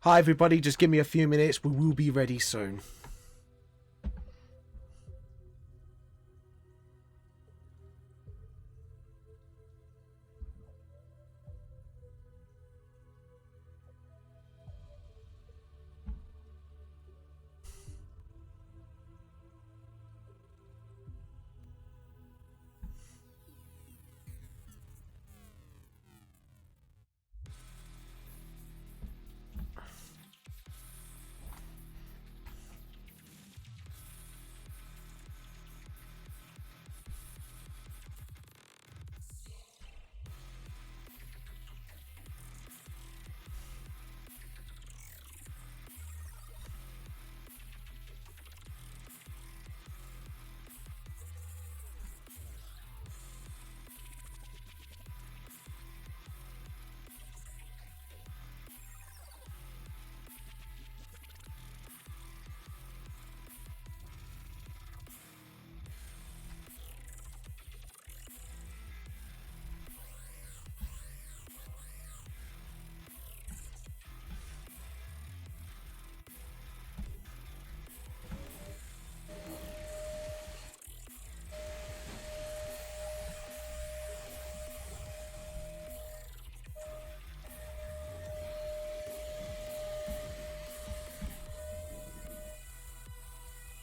Hi everybody, just give me a few minutes, we will be ready soon.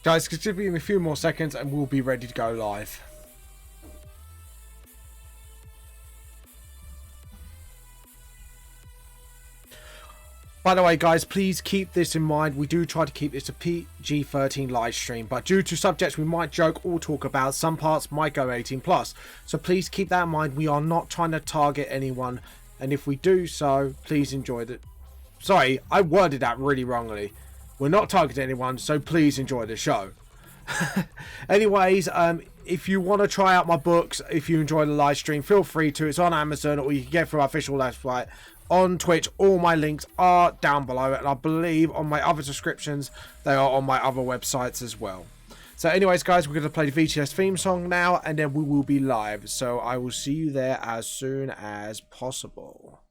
Guys, just give me a few more seconds and we'll be ready to go live. By the way, guys, please keep this in mind. We do try to keep this a PG-13 live stream, but due to subjects we might joke or talk about, some parts might go 18+. So please keep that in mind. We are not trying to target anyone, and if we do so, please enjoy the... Sorry, I worded that really wrongly. We're not targeting anyone, so please enjoy the show. Anyways, if you want to try out my books, if you enjoy the live stream, feel free to. It's on Amazon, or you can get through our official website on Twitch. All my links are down below, and I believe on my other subscriptions they are on my other websites as well. So anyways, guys, we're going to play the VTLS theme song now, and then we will be live. So I will see you there as soon as possible.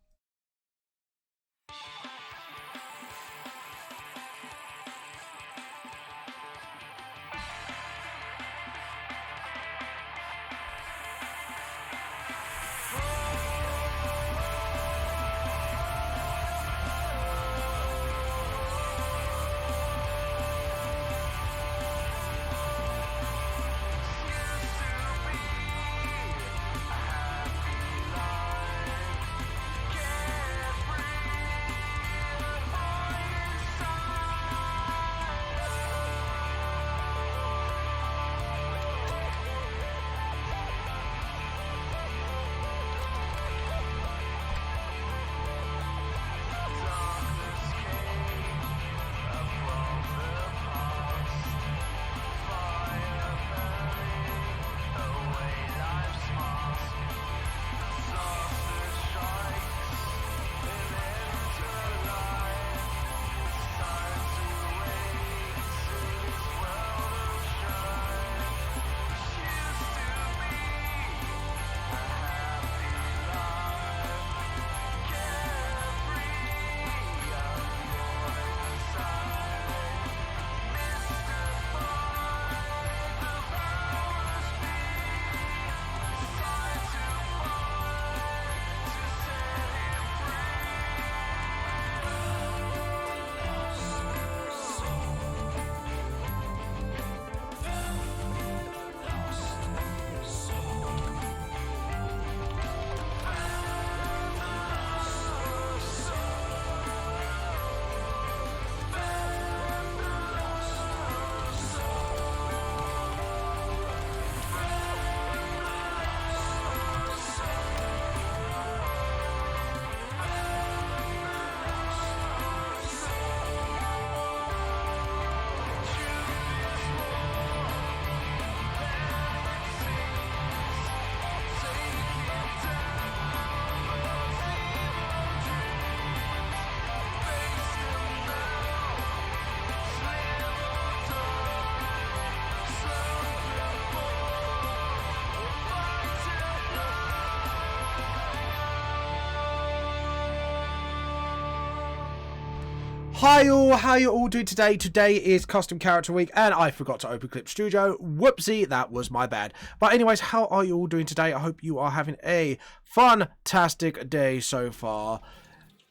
Hi all, how you all doing today? Today is custom character week and I forgot to open Clip Studio. Whoopsie, that was my bad. But anyways, how are you all doing today? I hope you are having a fantastic day so far.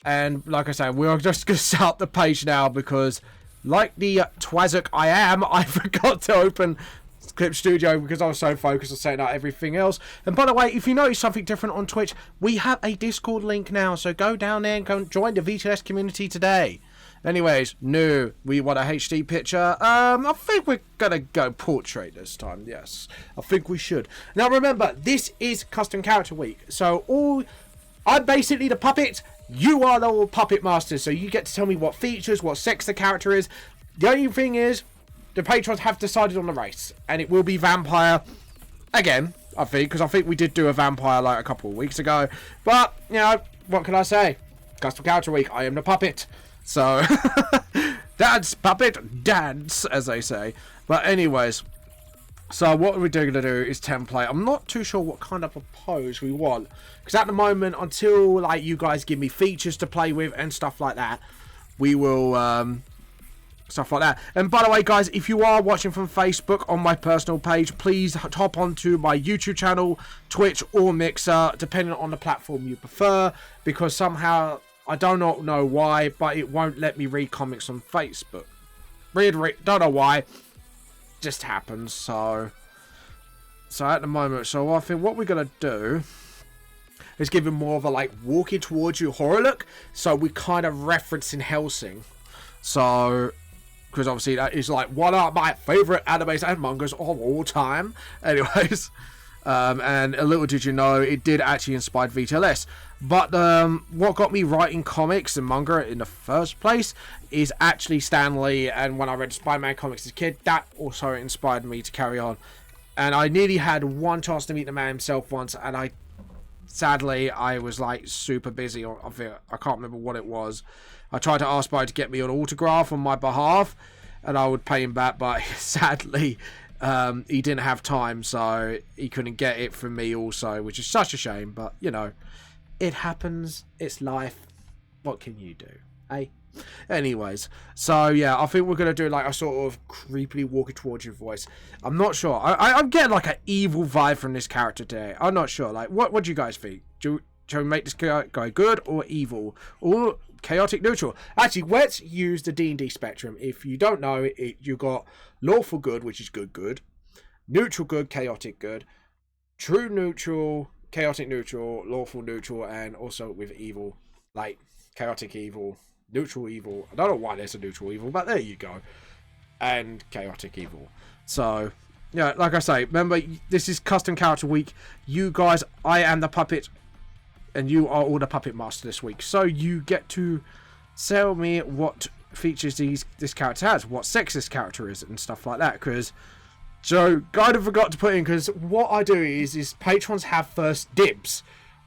And like I said, we're just going to start the page now because like the twazzock I am, I forgot to open Clip Studio because I was so focused on setting out everything else. And by the way, if you notice something different on Twitch, we have a Discord link now. So go down there and go join the VTLS community today. Anyways, no, we want a HD picture. I think we're gonna go portrait this time. Yes, I think we should. Now remember, this is custom character week, so I'm basically the puppet. You are the puppet masters, so you get to tell me what features, what sex the character is. The only thing is, the patrons have decided on the race, and it will be vampire again. I think, because I think we did do a vampire like a couple of weeks ago. But you know, what can I say? Custom character week. I am the puppet. So, dance, puppet, dance, as they say. But anyways, so what we're going to do is template. I'm not too sure what kind of a pose we want. Because at the moment, until like you guys give me features to play with and stuff like that, we will, stuff like that. And by the way, guys, if you are watching from Facebook on my personal page, please hop onto my YouTube channel, Twitch, or Mixer, depending on the platform you prefer. Because somehow, I do not know why, but it won't let me read comics on Facebook. Don't know why. Just happens. So at the moment, so I think what we're gonna do is give him more of a like walking towards you horror look. So we kind of referencing Hellsing. So because obviously that is like one of my favorite animes and mangas of all time. Anyways. And a little did you know, it did actually inspire VTLS. But what got me writing comics and manga in the first place is actually Stan Lee. And when I read Spider-Man comics as a kid, that also inspired me to carry on. And I nearly had one chance to meet the man himself once, and sadly I was like super busy. I can't remember what it was. I tried to ask Bo to get me an autograph on my behalf, and I would pay him back, but sadly he didn't have time, so he couldn't get it from me also, which is such a shame. But you know, it happens, it's life, what can you do, eh? Anyways, so yeah, I think we're gonna do like a sort of creepily walking towards your voice. I'm not sure. I'm getting like an evil vibe from this character today. I'm not sure. Like, what do you guys think? Should we make this guy good or evil or chaotic neutral? Actually, let's use the D&D spectrum. If you don't know it, you got lawful good, which is good, neutral good, chaotic good, true neutral, chaotic neutral, lawful neutral, and also with evil, like chaotic evil, neutral evil. I don't know why there's a neutral evil, but there you go. And chaotic evil. So yeah, like I say, remember, this is custom character week. You guys, I am the puppet, and you are all the puppet master this week. So you get to tell me what features this character has, what sex this character is, and stuff like that. Because Joe kind of forgot to put in, because what I do is patrons have first dibs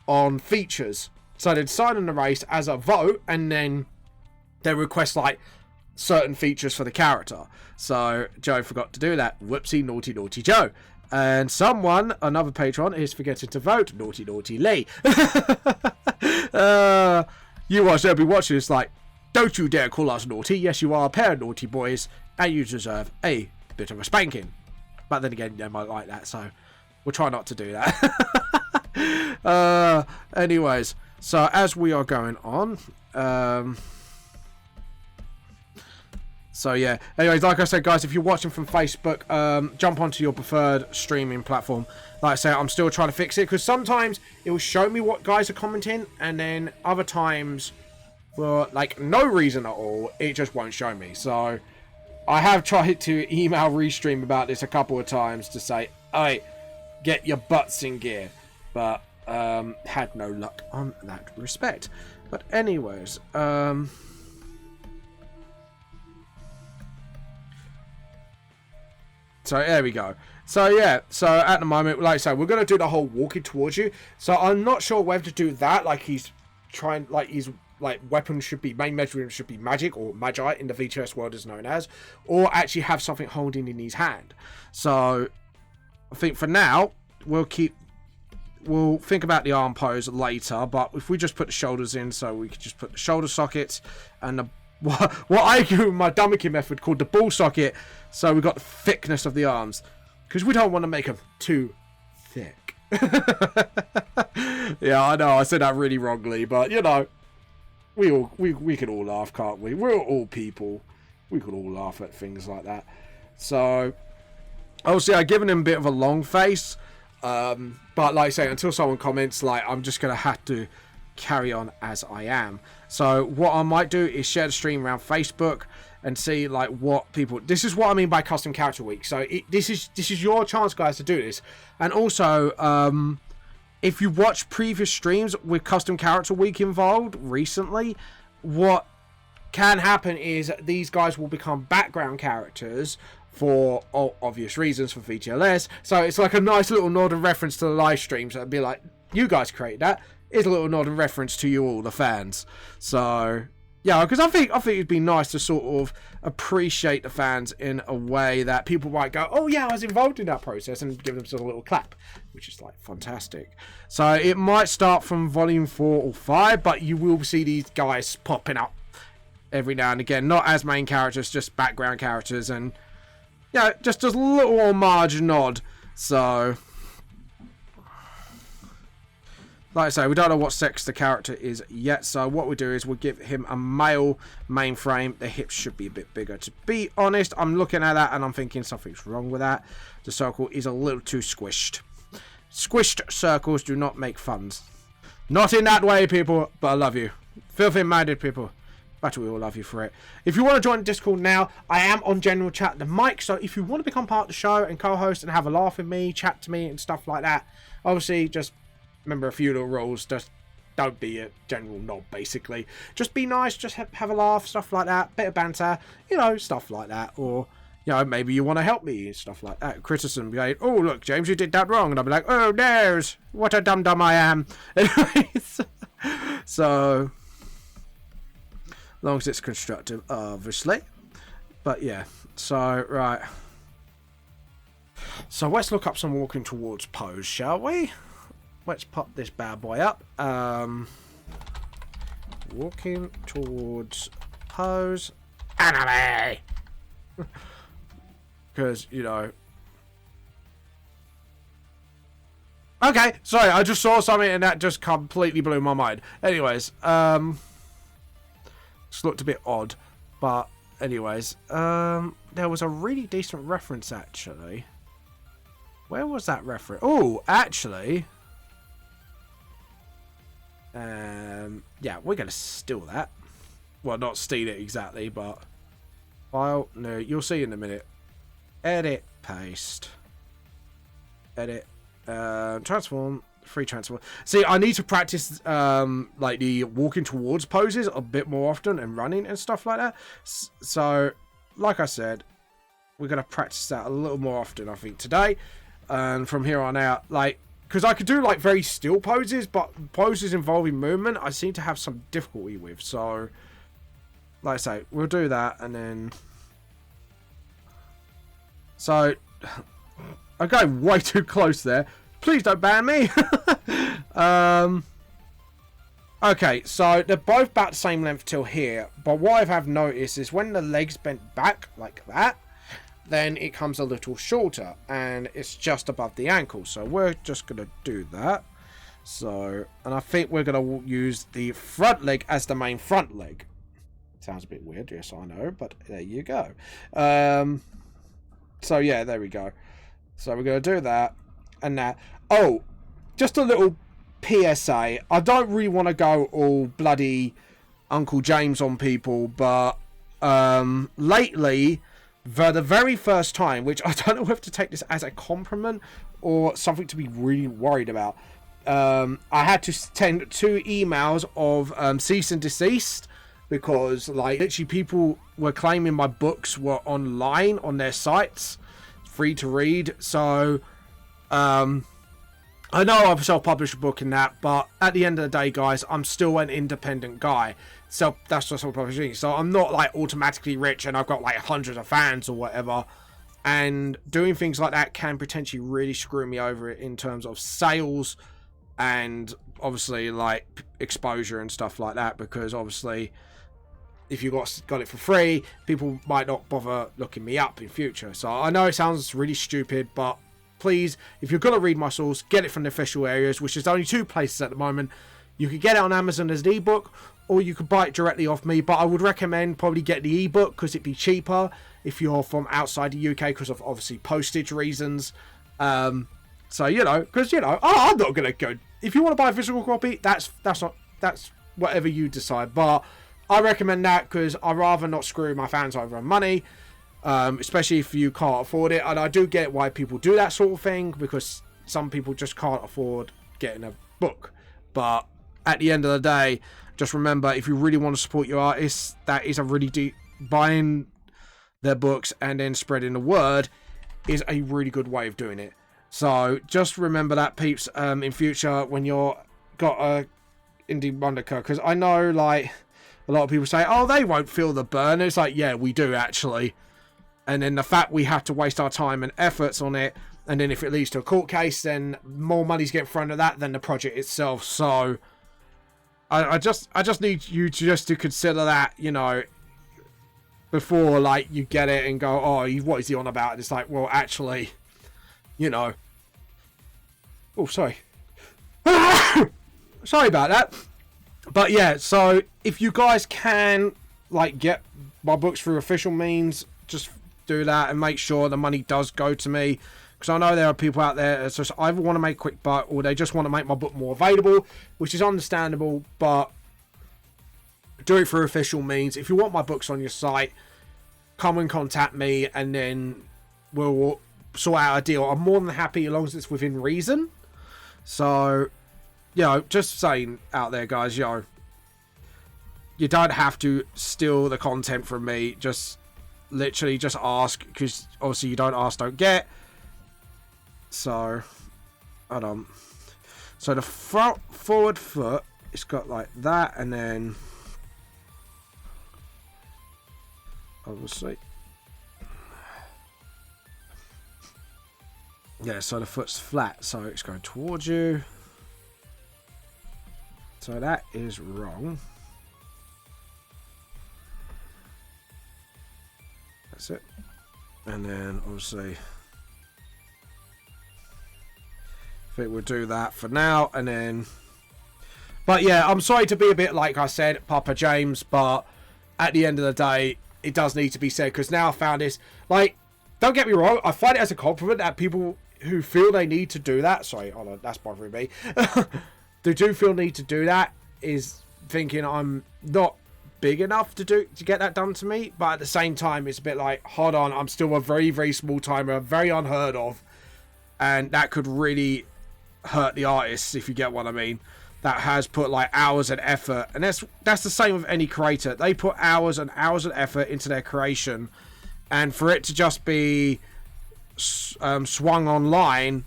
on features. So they decide on the race as a vote, and then they request like certain features for the character. So Joe forgot to do that. Whoopsie, naughty Joe. And another patron, is forgetting to vote. Naughty Lee. You guys will be watching this like, don't you dare call us naughty. Yes, you are a pair of naughty boys, and you deserve a bit of a spanking. But then again, they might like that, so we'll try not to do that. Anyways, so as we are going on, so yeah, anyways, like I said, guys, if you're watching from Facebook, jump onto your preferred streaming platform. Like I say, I'm still trying to fix it, because sometimes it will show me what guys are commenting, and then other times, for like no reason at all, it just won't show me. So I have tried to email Restream about this a couple of times to say, hey, get your butts in gear, but had no luck on that respect. But anyways, so there we go. So yeah, so at the moment, like I say, we're going to do the whole walking towards you. So I'm not sure whether to do that, like he's trying, like his like weapon should be, main measuring should be magic or magi in the VTLS world is known as, or actually have something holding in his hand. So I think for now, we'll think about the arm pose later, but if we just put the shoulders in, so we could just put the shoulder sockets and the what I do with my dummying method called the ball socket. So we've got the thickness of the arms, because we don't want to make them too thick. Yeah, I know I said that really wrongly, but you know, we can all laugh, can't we? We're all people. We could all laugh at things like that. So obviously I've given him a bit of a long face, but like I say, until someone comments, like, I'm just gonna have to carry on as I am. So what I might do is share the stream around Facebook and see like what people. This is what I mean by custom character week. So this is your chance, guys, to do this. And also, if you watch previous streams with custom character week involved recently, what can happen is these guys will become background characters for obvious reasons for VTLS. So it's like a nice little nod and reference to the live streams. So it'd be like, you guys created that. Here's a little nod and reference to you all, the fans. So yeah, because I think it'd be nice to sort of appreciate the fans in a way that people might go, oh yeah, I was involved in that process, and give themselves a little clap, which is like fantastic. So it might start from volume 4 or 5, but you will see these guys popping up every now and again, not as main characters, just background characters, and yeah, just a little homage nod. So like I say, we don't know what sex the character is yet, so what we do is we'll give him a male mainframe. The hips should be a bit bigger. To be honest, I'm looking at that and I'm thinking something's wrong with that. The circle is a little too squished. Squished circles do not make funds. Not in that way, people, but I love you. Filthy-minded people. But we all love you for it. If you want to join Discord now, I am on general chat the mic, so if you want to become part of the show and co-host and have a laugh with me, chat to me and stuff like that, obviously just remember a few little rules. Just don't be a general knob, basically. Just be nice, just have a laugh, stuff like that, bit of banter, you know, stuff like that. Or, you know, maybe you want to help me, stuff like that. Criticism, be like, oh look, James, you did that wrong, and I'll be like, oh there's what a dum I am. Anyways, so as long as it's constructive, obviously. But yeah, so right, so let's look up some walking towards pose, shall we? Let's pop this bad boy up. Walking towards pose anime. Because, you know. Okay, sorry, I just saw something and that just completely blew my mind. Anyways, just looked a bit odd. But, anyways, there was a really decent reference, actually. Where was that reference? Oh, actually. Yeah, we're going to steal that. Well, not steal it exactly, but file, no, you'll see in a minute. Edit, paste, edit, transform, free transform. See, I need to practice like the walking towards poses a bit more often and running and stuff like that. So, like I said, we're going to practice that a little more often, I think, today. And from here on out, like, because I could do like very still poses, but poses involving movement, I seem to have some difficulty with. So, like I say, we'll do that, and then. So, I'm going way too close there. Please don't ban me. Okay, so they're both about the same length till here, but what I have noticed is when the legs bent back like that, then it comes a little shorter and it's just above the ankle. So we're just going to do that. So, and I think we're going to use the front leg as the main front leg. Sounds a bit weird, yes I know, but there you go. So yeah, there we go. So we're going to do that and that. Oh, just a little PSA. I don't really want to go all bloody Uncle James on people, but lately, for the very first time, which I don't know whether to take this as a compliment or something to be really worried about, I had to send 2 emails of cease and desist because, like, literally people were claiming my books were online on their sites, free to read. So, I know I've self-published a book in that, but at the end of the day, guys, I'm still an independent guy. So that's just self-publishing. So I'm not like automatically rich and I've got like hundreds of fans or whatever. And doing things like that can potentially really screw me over in terms of sales and obviously like exposure and stuff like that. Because obviously if you got it for free, people might not bother looking me up in future. So I know it sounds really stupid, but please, if you're going to read my source, get it from the official areas, which is only 2 places at the moment. You could get it on Amazon as an ebook, or you could buy it directly off me, but I would recommend probably get the ebook because it'd be cheaper if you're from outside the UK because of obviously postage reasons. So, you know, because, you know, I'm not going to go. If you want to buy a physical copy, that's whatever you decide. But I recommend that because I'd rather not screw my fans over on money, especially if you can't afford it. And I do get why people do that sort of thing, because some people just can't afford getting a book. But at the end of the day, just remember, if you really want to support your artists, that is a really deep... Buying their books and then spreading the word is a really good way of doing it. So just remember that, peeps, in future when you're got a indie moniker, because I know, like, a lot of people say, oh, they won't feel the burn. It's like, yeah, we do actually. And then the fact we have to waste our time and efforts on it, and then if it leads to a court case, then more money's getting thrown at that than the project itself. So I just need you to consider that, you know, before, like, you get it and go, oh, what is he on about? And it's like, well, actually, you know. Oh, sorry. Sorry about that. But yeah, so if you guys can, like, get my books through official means, just do that and make sure the money does go to me. Because I know there are people out there that just either want to make a quick buck or they just want to make my book more available, which is understandable, but do it through official means. If you want my books on your site, come and contact me and then we'll sort out a deal. I'm more than happy as long as it's within reason. So, you know, just saying out there, guys, you know, you don't have to steal the content from me. Just literally just ask, because obviously you don't ask, don't get. So, hold on. So the forward foot, it's got like that, and then obviously, yeah, so the foot's flat, so it's going towards you. So that is wrong. That's it. And then obviously it will do that for now, and then, but yeah, I'm sorry to be a bit, like I said, Papa James, but at the end of the day, it does need to be said, because now I found this, like, don't get me wrong, I find it as a compliment that people who feel they need to do that, sorry, hold on, that's bothering me, they do feel need to do that, is thinking I'm not big enough to get that done to me, but at the same time, it's a bit like, hold on, I'm still a very, very small timer, very unheard of, and that could really hurt the artists, if you get what I mean, that has put like hours and effort. And that's the same with any creator. They put hours and hours of effort into their creation, and for it to just be swung online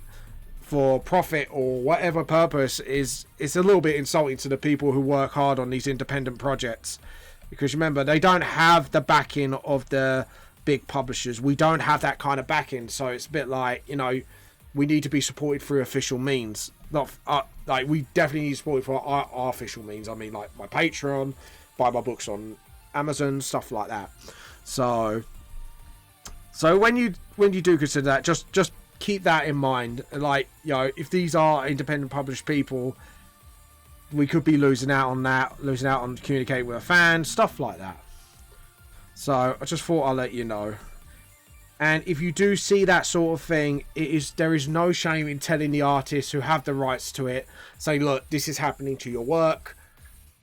for profit or whatever purpose it's a little bit insulting to the people who work hard on these independent projects, because remember, they don't have the backing of the big publishers. We don't have that kind of backing, so it's a bit like, you know, we need to be supported through official means. Not like, we definitely need support for our official means. I mean, like my Patreon, buy my books on Amazon, stuff like that. So when you do consider that, just keep that in mind. Like, you know, if these are independent published people, we could be losing out on that, losing out on communicating with a fan, stuff like that. So I just thought I'll let you know. And if you do see that sort of thing, there is no shame in telling the artists who have the rights to it, say, look, this is happening to your work,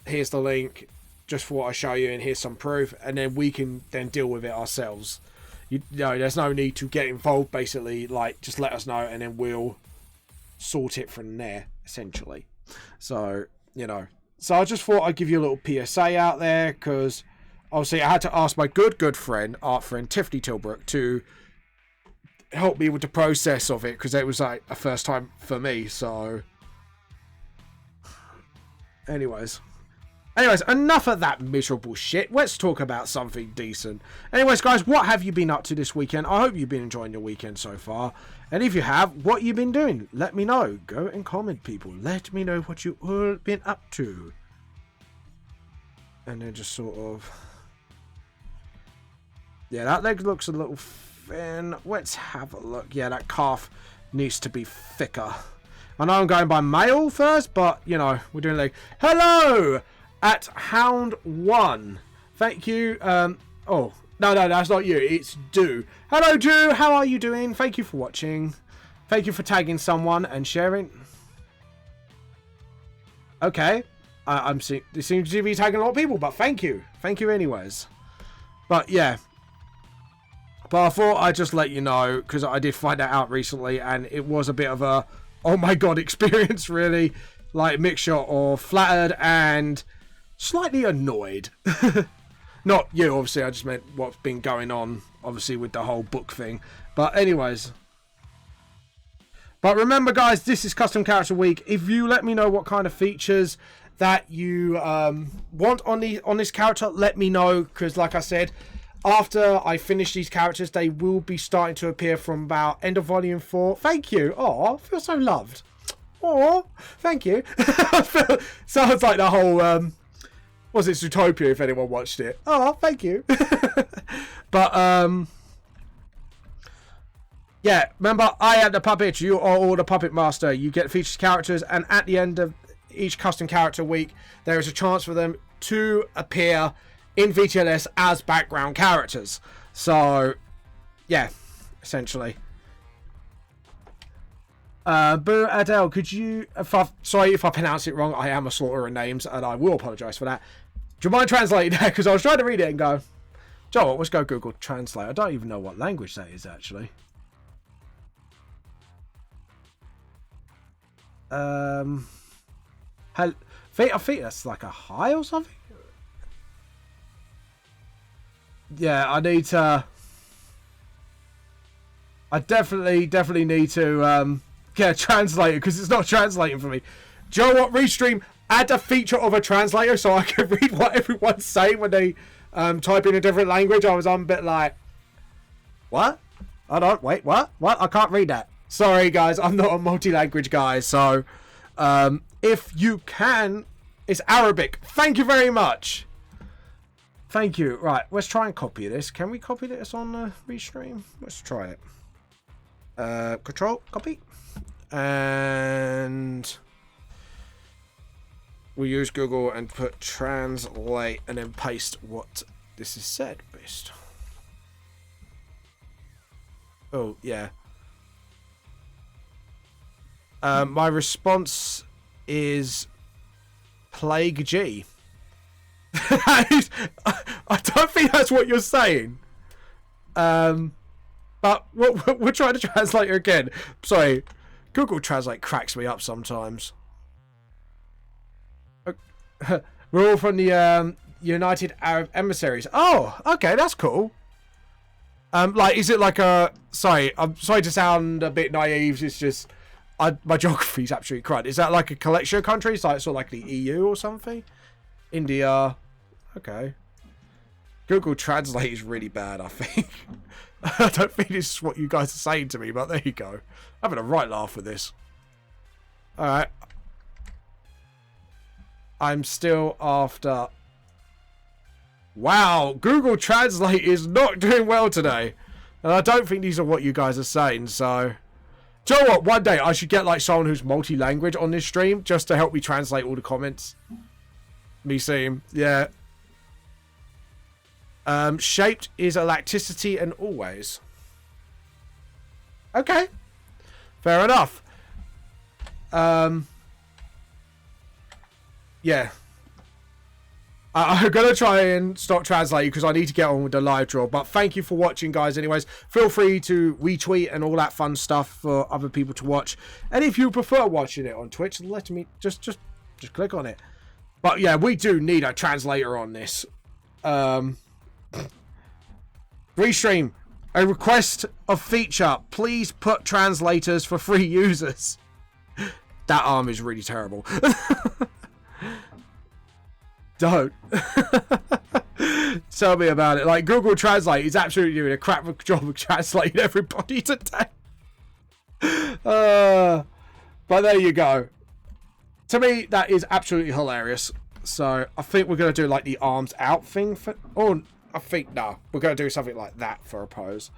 here's the link, just for what I show you, and here's some proof, and then we can then deal with it ourselves. You know, there's no need to get involved, basically. Like, just let us know, and then we'll sort it from there, essentially. So, you know, so I just thought I'd give you a little PSA out there, because obviously I had to ask my good friend, art friend Tiffany Tilbrook, to help me with the process of it, because it was like a first time for me. So anyways, enough of that miserable shit. Let's talk about something decent. Anyways, guys, what have you been up to this weekend? I hope you've been enjoying your weekend so far, and if you have, what you've been doing, let me know. Go and comment, people. Let me know what you all been up to. And then just sort of Yeah, that leg looks a little thin. Let's have a look. Yeah, that calf needs to be thicker. I know I'm going by male first, but, you know, we're doing leg. Hello! At Hound1. Thank you. Oh, no, that's not you. It's Do. Hello, Do. How are you doing? Thank you for watching. Thank you for tagging someone and sharing. Okay. This seems to be tagging a lot of people, but thank you. Thank you anyways. But, yeah. But I thought I'd just let you know, because I did find that out recently, and it was a bit of a, oh my god, experience, really. Like, mixture of flattered and slightly annoyed. Not you, obviously, I just meant what's been going on, obviously, with the whole book thing. But anyways. But remember, guys, this is Custom Character Week. If you let me know what kind of features that you want on this character, let me know, because like I said, after I finish these characters, they will be starting to appear from about end of volume 4. Thank you. Oh, I feel so loved. Oh, thank you. Sounds like the whole was it Zootopia, if anyone watched it. Oh, thank you. But yeah, remember, I am the puppet, you are all the puppet master. You get featured characters, and at the end of each custom character week, there is a chance for them to appear in VTLS as background characters. So, yeah, essentially. Boo Adele, could you... sorry if I pronounce it wrong. I am a slaughterer of names, and I will apologise for that. Do you mind translating that? Because I was trying to read it and go, Joe, let's go Google Translate. I don't even know what language that is, actually. I think that's like a hi or something. Yeah, I need to... I definitely need to get a translator, because it's not translating for me. Do you know what, Restream? Add a feature of a translator so I can read what everyone's saying when they type in a different language. I was on a bit like, what? Hold on, wait, what? What? I can't read that. Sorry, guys, I'm not a multi-language guy, so if you can... It's Arabic. Thank you very much. Thank you. Right, let's try and copy this. Can we copy this on the Restream? Let's try it. Control, copy. And we'll use Google and put translate and then paste what this is said. Paste. Oh, yeah. My response is Plague G. I don't think that's what you're saying. But we'll try to translate it again. Sorry, Google Translate cracks me up sometimes. We're all from the United Arab Emissaries. Oh, okay, that's cool. Like, is it like a... Sorry, I'm sorry to sound a bit naive. It's just... my geography's absolutely crud. Is that like a collection of countries? Like, sort of like the EU or something? India. Okay. Google Translate is really bad, I think. I don't think this is what you guys are saying to me, but there you go. I'm having a right laugh with this. Alright. I'm still after... Wow, Google Translate is not doing well today. And I don't think these are what you guys are saying, so... Do you know what? One day I should get like someone who's multi-language on this stream just to help me translate all the comments. Me seeing. Yeah. Shaped is elasticity and always. Okay. Fair enough. Yeah. I'm going to try and stop translating because I need to get on with the live draw. But thank you for watching, guys. Anyways, feel free to retweet and all that fun stuff for other people to watch. And if you prefer watching it on Twitch, let me just click on it. But yeah, we do need a translator on this. Restream, a request of feature. Please put translators for free users. That arm is really terrible. Don't. Tell me about it. Like, Google Translate is absolutely doing a crap job of translating everybody today. But there you go. To me, that is absolutely hilarious. So, I think we're going to do, like, the arms out thing. For... Oh, I think, no, we're going to do something like that for a pose.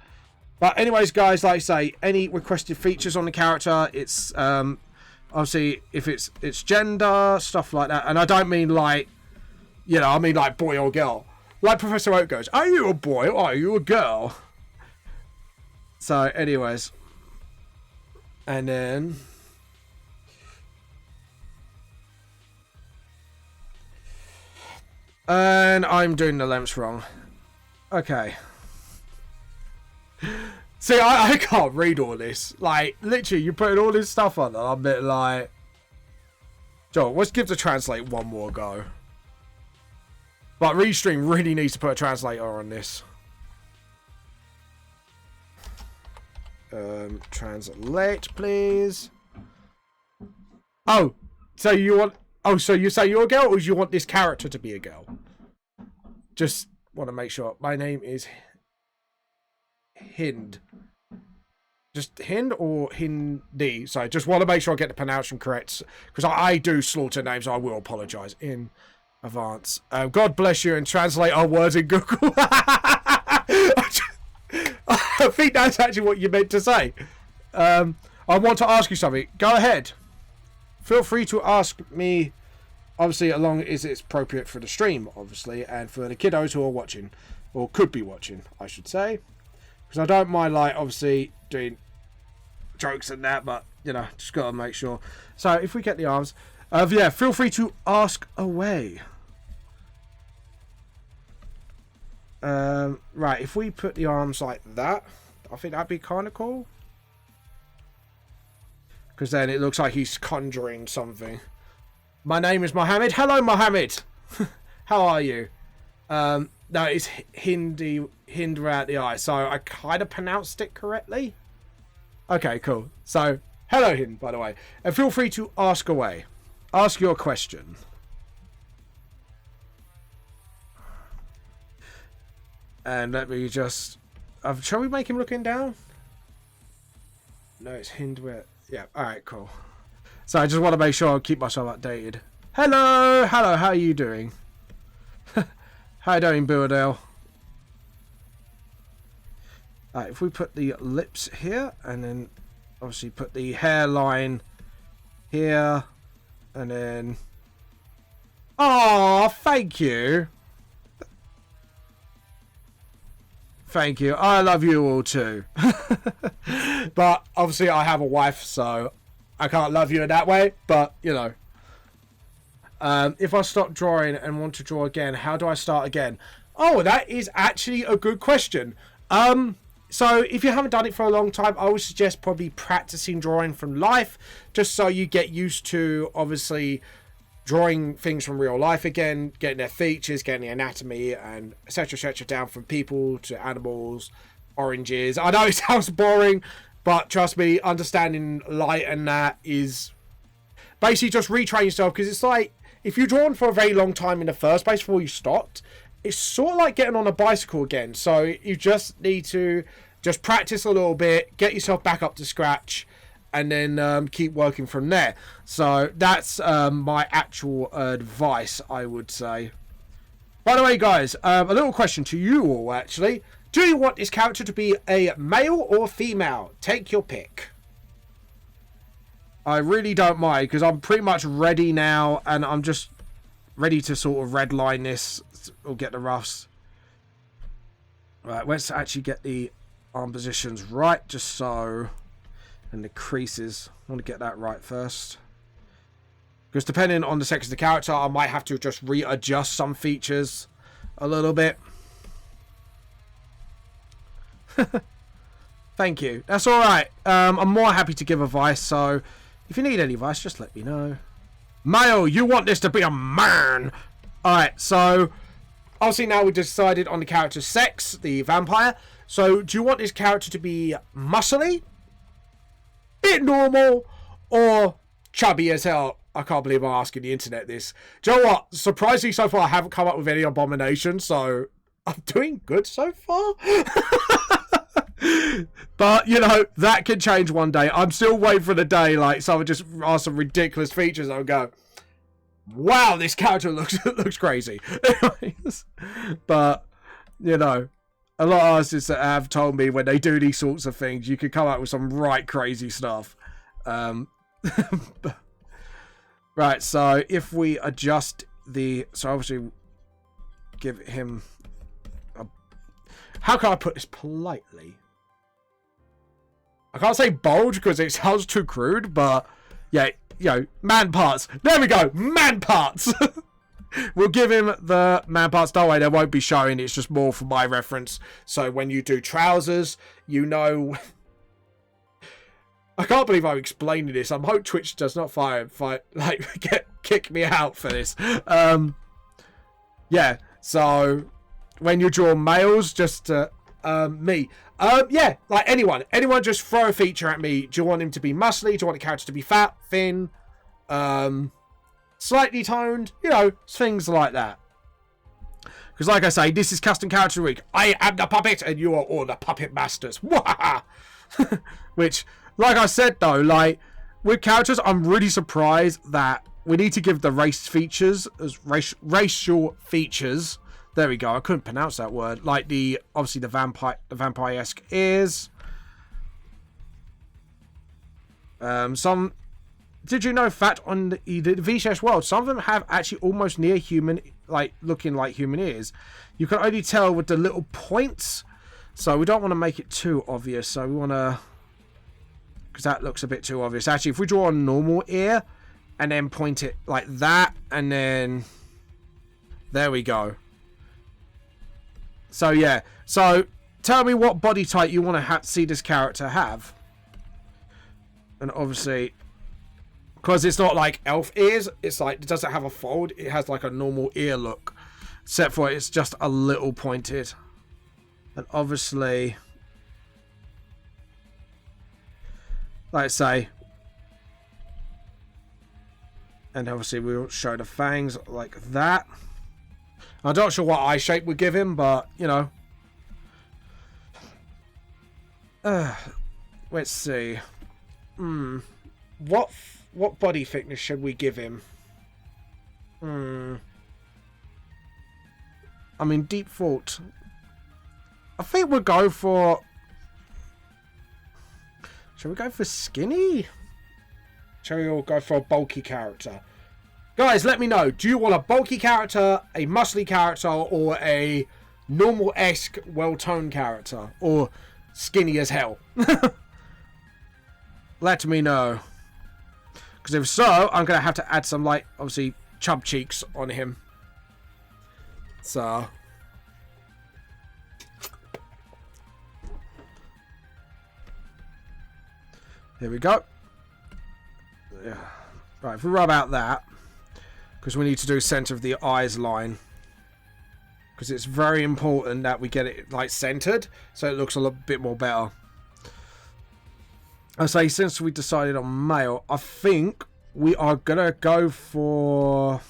But anyways, guys, like I say, any requested features on the character, it's obviously if it's gender, stuff like that. And I don't mean like, you know, I mean like boy or girl. Like Professor Oak goes, are you a boy or are you a girl? So anyways. And then... And I'm doing the lengths wrong. Okay. See, I can't read all this. Like, literally, you're putting all this stuff on, and I'm a bit like... Joe, let's give the translate one more go. But Restream really needs to put a translator on this. Translate, please. Oh, so you want... Oh, so you say you're a girl, or do you want this character to be a girl? Just want to make sure. My name is Hind. Just Hind or Hindi? So just want to make sure I get the pronunciation correct. Because I do slaughter names. I will apologise in advance. God bless you and translate our words in Google. I think that's actually what you meant to say. I want to ask you something. Go ahead. Feel free to ask me, obviously, along as it's appropriate for the stream, obviously, and for the kiddos who are watching, or could be watching, I should say. Because I don't mind, like, obviously, doing jokes and that, but, you know, just got to make sure. So, if we get the arms, yeah, feel free to ask away. Right, if we put the arms like that, I think that'd be kind of cool. Because then it looks like he's conjuring something. My name is Mohammed. Hello, Mohammed. How are you? No, it's Hindi out the eye. So I kind of pronounced it correctly. Okay, cool. So, hello, Hind, by the way. And feel free to ask away. Ask your question. And let me just... shall we make him looking down? No, it's Hind where... Yeah, alright, cool. So I just want to make sure I keep myself updated. Hello! Hello, how are you doing? How you doing, Buildale? Alright, if we put the lips here, and then obviously put the hairline here, and then... Oh, thank you! Thank you. I love you all too. But obviously I have a wife, so I can't love you in that way. But, you know. If I stop drawing and want to draw again, how do I start again? Oh, that is actually a good question. So if you haven't done it for a long time, I would suggest probably practicing drawing from life. Just so you get used to, obviously... drawing things from real life again, getting their features, getting the anatomy, and etc. down from people to animals, oranges. I know it sounds boring, but trust me, understanding light and that is basically just retrain yourself, because it's like if you're drawn for a very long time in the first place before you stopped, it's sort of like getting on a bicycle again. So you just need to just practice a little bit, get yourself back up to scratch, and then keep working from there. So that's my actual advice, I would say. By the way, guys, a little question to you all, actually. Do you want this character to be a male or female? Take your pick. I really don't mind, because I'm pretty much ready now, and I'm just ready to sort of redline this, or get the roughs. Right, let's actually get the arm positions right, just so... And the creases, I want to get that right first. Because depending on the sex of the character, I might have to just readjust some features a little bit. Thank you. That's alright. I'm more happy to give advice, so if you need any advice, just let me know. Male, you want this to be a man! Alright, so obviously now we've decided on the character's sex, the vampire. So do you want this character to be muscly? Bit normal, or chubby as hell? I can't believe I'm asking the internet this. Do you know what? Surprisingly, so far I haven't come up with any abominations, so I'm doing good so far. But, you know, that can change one day. I'm still waiting for the day, like, someone just ask some ridiculous features and I'll go, wow, this character looks crazy. Anyways, but, You know, a lot of artists that have told me when they do these sorts of things, you could come up with some right crazy stuff. Right, so if we adjust the... So obviously give him a... How can I put this politely? I can't say bulge because it sounds too crude, but yeah, you know, man parts. There we go, man parts. We'll give him the man parts. Don't worry, they won't be showing. It's just more for my reference. So when you do trousers, you know... I can't believe I'm explaining this. I hope Twitch does not kick me out for this. Yeah, so when you draw males, just me. Yeah, like anyone just throw a feature at me. Do you want him to be muscly? Do you want the character to be fat, thin, slightly toned? You know, things like that. Because like I say, this is Custom Character Week. I am the puppet and you are all the puppet masters. Which, like I said though, like with characters, I'm really surprised that we need to give the race features as racial features. There we go. I couldn't pronounce that word. Like obviously the vampire-esque ears. Did you know, fact, on the VTLS world, some of them have actually almost near human, like looking like human ears. You can only tell with the little points. So we don't want to make it too obvious. So we want to, because that looks a bit too obvious. Actually, if we draw a normal ear and then point it like that, and then there we go. So yeah, so tell me what body type you want to see this character have. And obviously, because it's not like elf ears, it's like, it doesn't have a fold, it has like a normal ear look. Except for it's just a little pointed. And obviously, like I say, and obviously we'll show the fangs like that. I'm not sure what eye shape we give him, but, you know. Let's see. What body thickness should we give him? I mean, deep thought. I think we'll go for... Shall we go for skinny? Shall we all go for a bulky character? Guys, let me know. Do you want a bulky character, a muscly character, or a normal-esque, well-toned character? Or skinny as hell? Let me know. Because if so, I'm going to have to add some, like, obviously, chub cheeks on him. So... here we go. Yeah. Right, if we rub out that, because we need to do center of the eyes line, because it's very important that we get it like centered so it looks a little bit more better. I say, since we decided on male, I think we are gonna go for...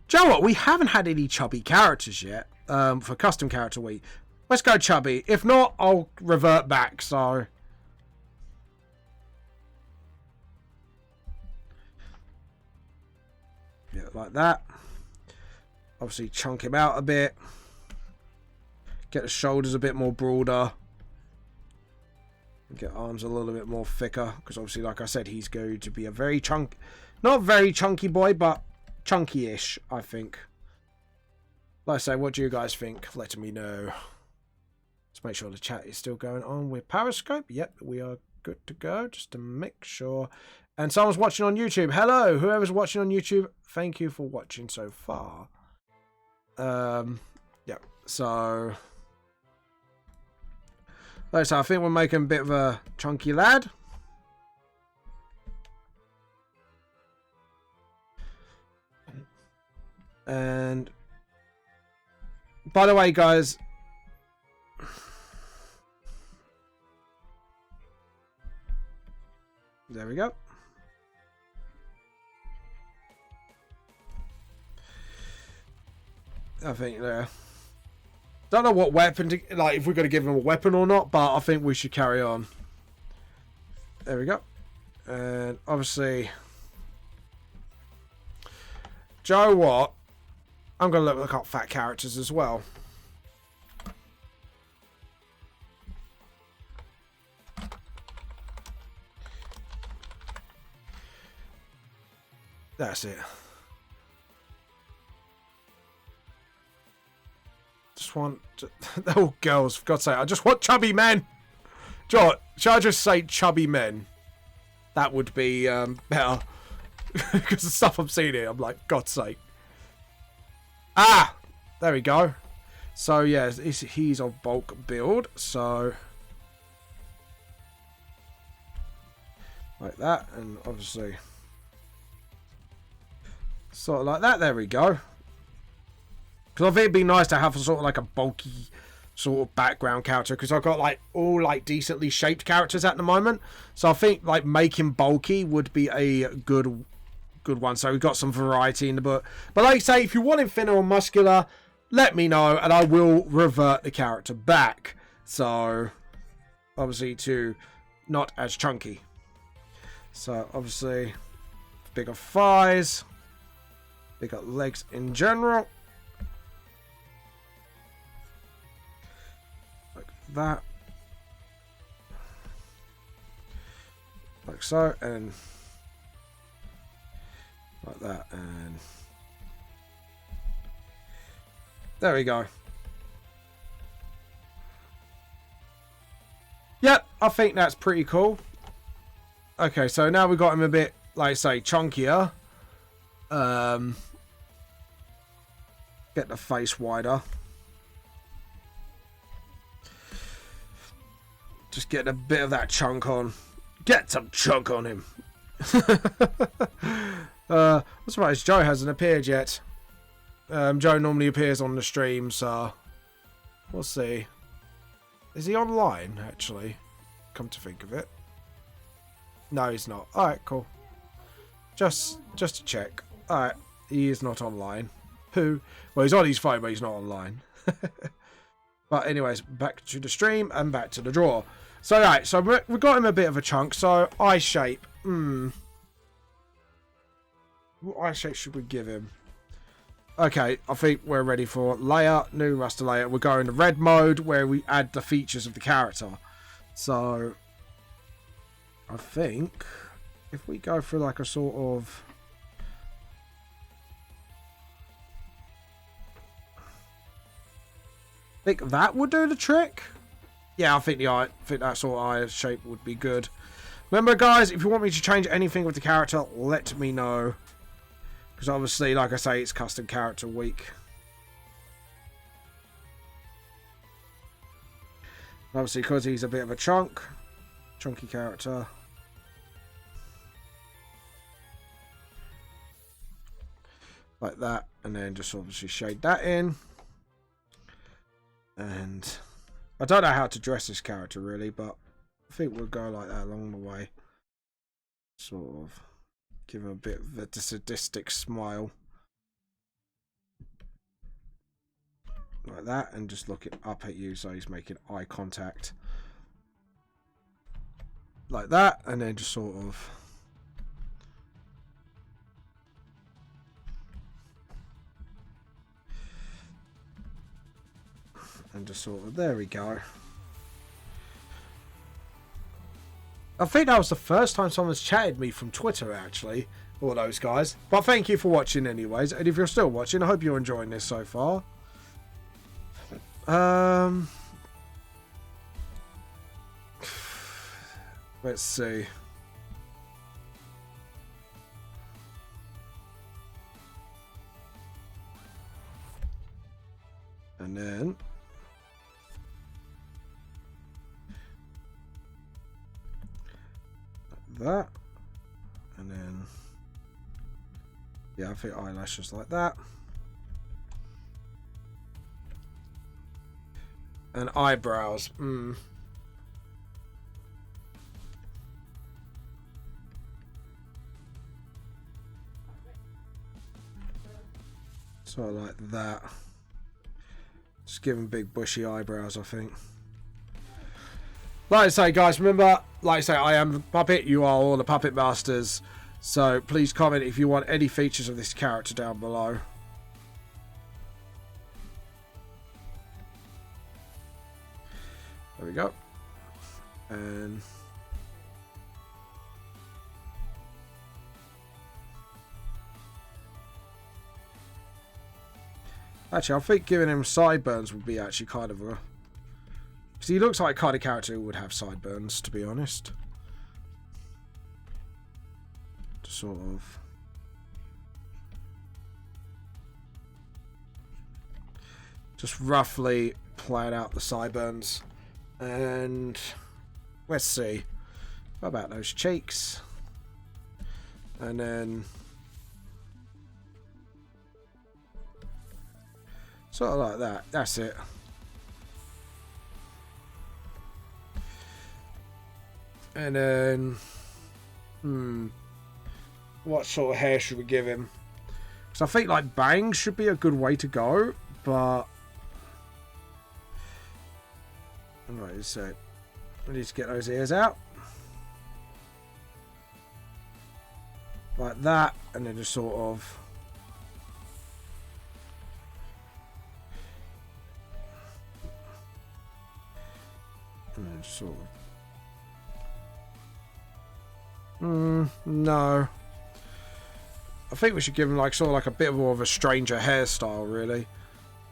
Do you know what? We haven't had any chubby characters yet for Custom Character Week. Let's go chubby. If not, I'll revert back. So... yeah, like that. Obviously chunk him out a bit. Get the shoulders a bit more broader. Get arms a little bit more thicker. Because obviously, like I said, he's going to be a very not very chunky boy, but chunky-ish, I think. Like I say, what do you guys think? Let me know. Let's make sure the chat is still going on with Periscope. Yep, we are good to go. Just to make sure... And someone's watching on YouTube. Hello, whoever's watching on YouTube. Thank you for watching so far. Yeah. So, like I say, I think we're making a bit of a chunky lad. And by the way, guys, there we go. I think there. Don't know what weapon to, like, if we're going to give him a weapon or not, but I think we should carry on. There we go. And obviously, Joe, what? I'm going to look up fat characters as well. That's it. Just want... Oh, girls, for God's sake. I just want chubby men. Shall I just say chubby men? That would be better. Because the stuff I'm seeing here, I'm like, God's sake. Ah! There we go. So, yeah, he's a bulk build. So... like that. And obviously... sort of like that. There we go. Because I think it'd be nice to have sort of like a bulky sort of background character. Because I've got like all like decently shaped characters at the moment. So I think like making bulky would be a good one. So we've got some variety in the book. But like I say, if you want him thinner or muscular, let me know. And I will revert the character back. So obviously to not as chunky. So obviously bigger thighs. Bigger legs in general. Like that. Like so. And like that. And there we go. Yep, I think that's pretty cool. Okay, so now we've got him a bit, like I say, chunkier. Get the face wider. Just get a bit of that chunk on. Get some chunk on him. I'm surprised Joe hasn't appeared yet. Joe normally appears on the stream, so we'll see. Is he online, actually? Come to think of it. No, he's not. Alright, cool. Just to check. Alright, he is not online. Who? Well, he's on his phone, but he's not online. But anyways, back to the stream and back to the draw. So, right, so we got him a bit of a chunk. So, eye shape. What eye shape should we give him? Okay, I think we're ready for layer, new raster layer. We're going to red mode where we add the features of the character. So, I think if we go for like a sort of... I think that would do the trick. Yeah, I think that sort of eye shape would be good. Remember, guys, if you want me to change anything with the character, let me know. Because obviously, like I say, it's custom character week. Obviously, because he's a bit of a chunky character. Like that. And then just obviously shade that in. And I don't know how to dress this character really, but I think we'll go like that along the way. Sort of give him a bit of a sadistic smile. Like that, and just looking up at you so he's making eye contact. Like that, and then just sort of... and just sort of, there we go. I think that was the first time someone's chatted me from Twitter, actually. All those guys. But thank you for watching anyways. And if you're still watching, I hope you're enjoying this so far. Let's see. And then... that, and then yeah, I think eyelashes like that, and eyebrows. So like that. Just give him big bushy eyebrows, I think. Like I say, guys, remember, like I say, I am the puppet. You are all the puppet masters. So please comment if you want any features of this character down below. There we go. And Actually, I think giving him sideburns would be actually kind of a... Because he looks like a kind of character who would have sideburns, to be honest. Just sort of... Just roughly plan out the sideburns. And... Let's see. What about those cheeks? And then... Sort of like that. That's it. And then... What sort of hair should we give him? Because I think like bangs should be a good way to go. But... Alright, so... We need to get those ears out. Like that. And then just sort of... And then just sort of... no. I think we should give him like sort of like a bit more of a stranger hairstyle, really.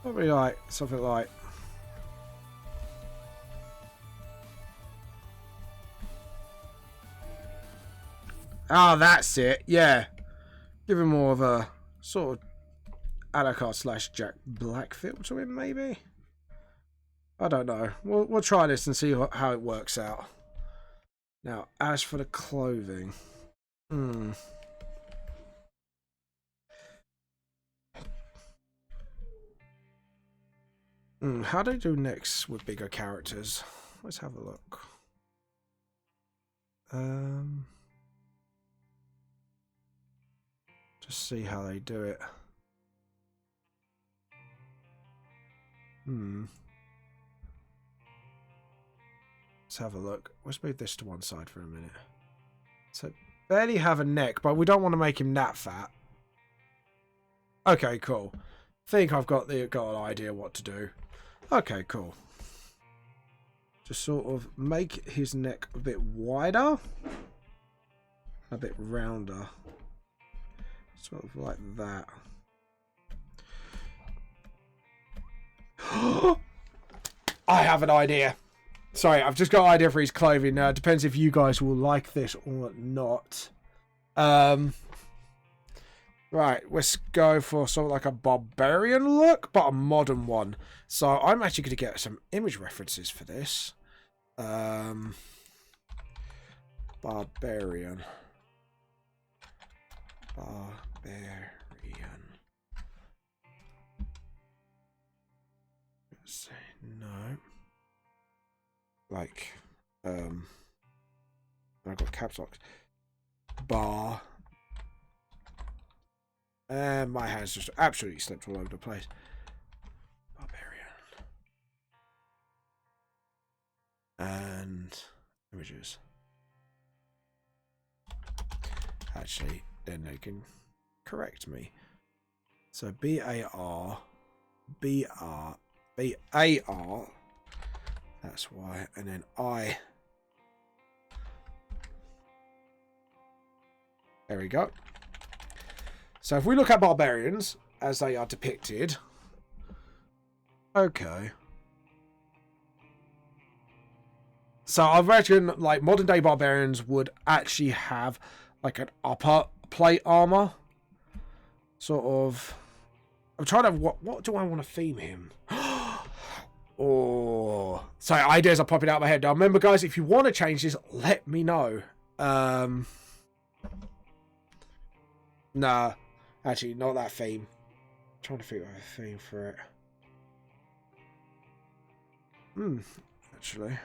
Probably like something like... Ah, that's it. Yeah. Give him more of a sort of Alucard / Jack Black feel to him, maybe? I don't know. We'll try this and see how it works out. Now, as for the clothing. How do they do next with bigger characters? Let's have a look. Just see how they do it. Let's have a look. Let's move this to one side for a minute. So, barely have a neck, but we don't want to make him that fat. Okay, cool. Think I've got an idea what to do. Okay, cool. Just sort of make his neck a bit wider. A bit rounder. Sort of like that. I have an idea. Sorry, I've just got an idea for his clothing now. It depends if you guys will like this or not. Right, let's go for sort of like a barbarian look, but a modern one. So I'm actually going to get some image references for this. Barbarian. Let's see. No. Like, I've got caps lock. Bar. And my hands just absolutely slipped all over the place. Barbarian. And images. Actually, then they can correct me. So B-A-R. B-R. B-A-R. That's why. And then I. There we go. So if we look at barbarians as they are depicted. Okay. So I reckon like modern day barbarians would actually have like an upper plate armor. Sort of. I'm trying to what do I want to theme him? Oh, sorry, ideas are popping out of my head. Now remember guys, if you want to change this, let me know. Nah, actually not that theme. I'm trying to figure out a theme for it. Actually.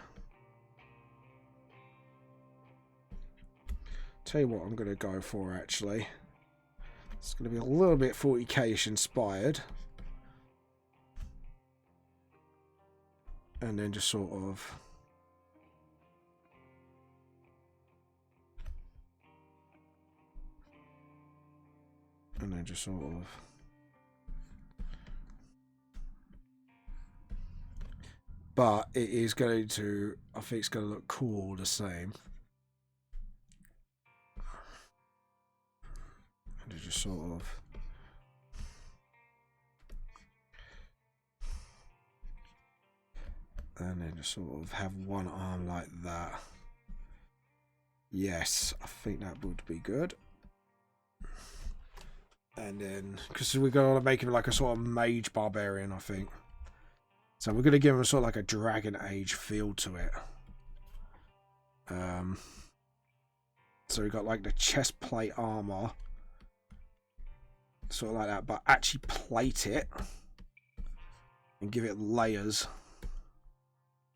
Tell you what I'm going to go for, actually. It's going to be a little bit 40k-ish inspired. And then just sort of... And then just sort of... But it is going to... I think it's going to look cool the same. And just sort of and then just sort of have one arm like that. Yes, I think that would be good. And then, because we're going to make him like a sort of mage barbarian, I think. So we're going to give him sort of like a Dragon Age feel to it. So we've got like the chest plate armor. Sort of like that, but actually plate it. And give it layers.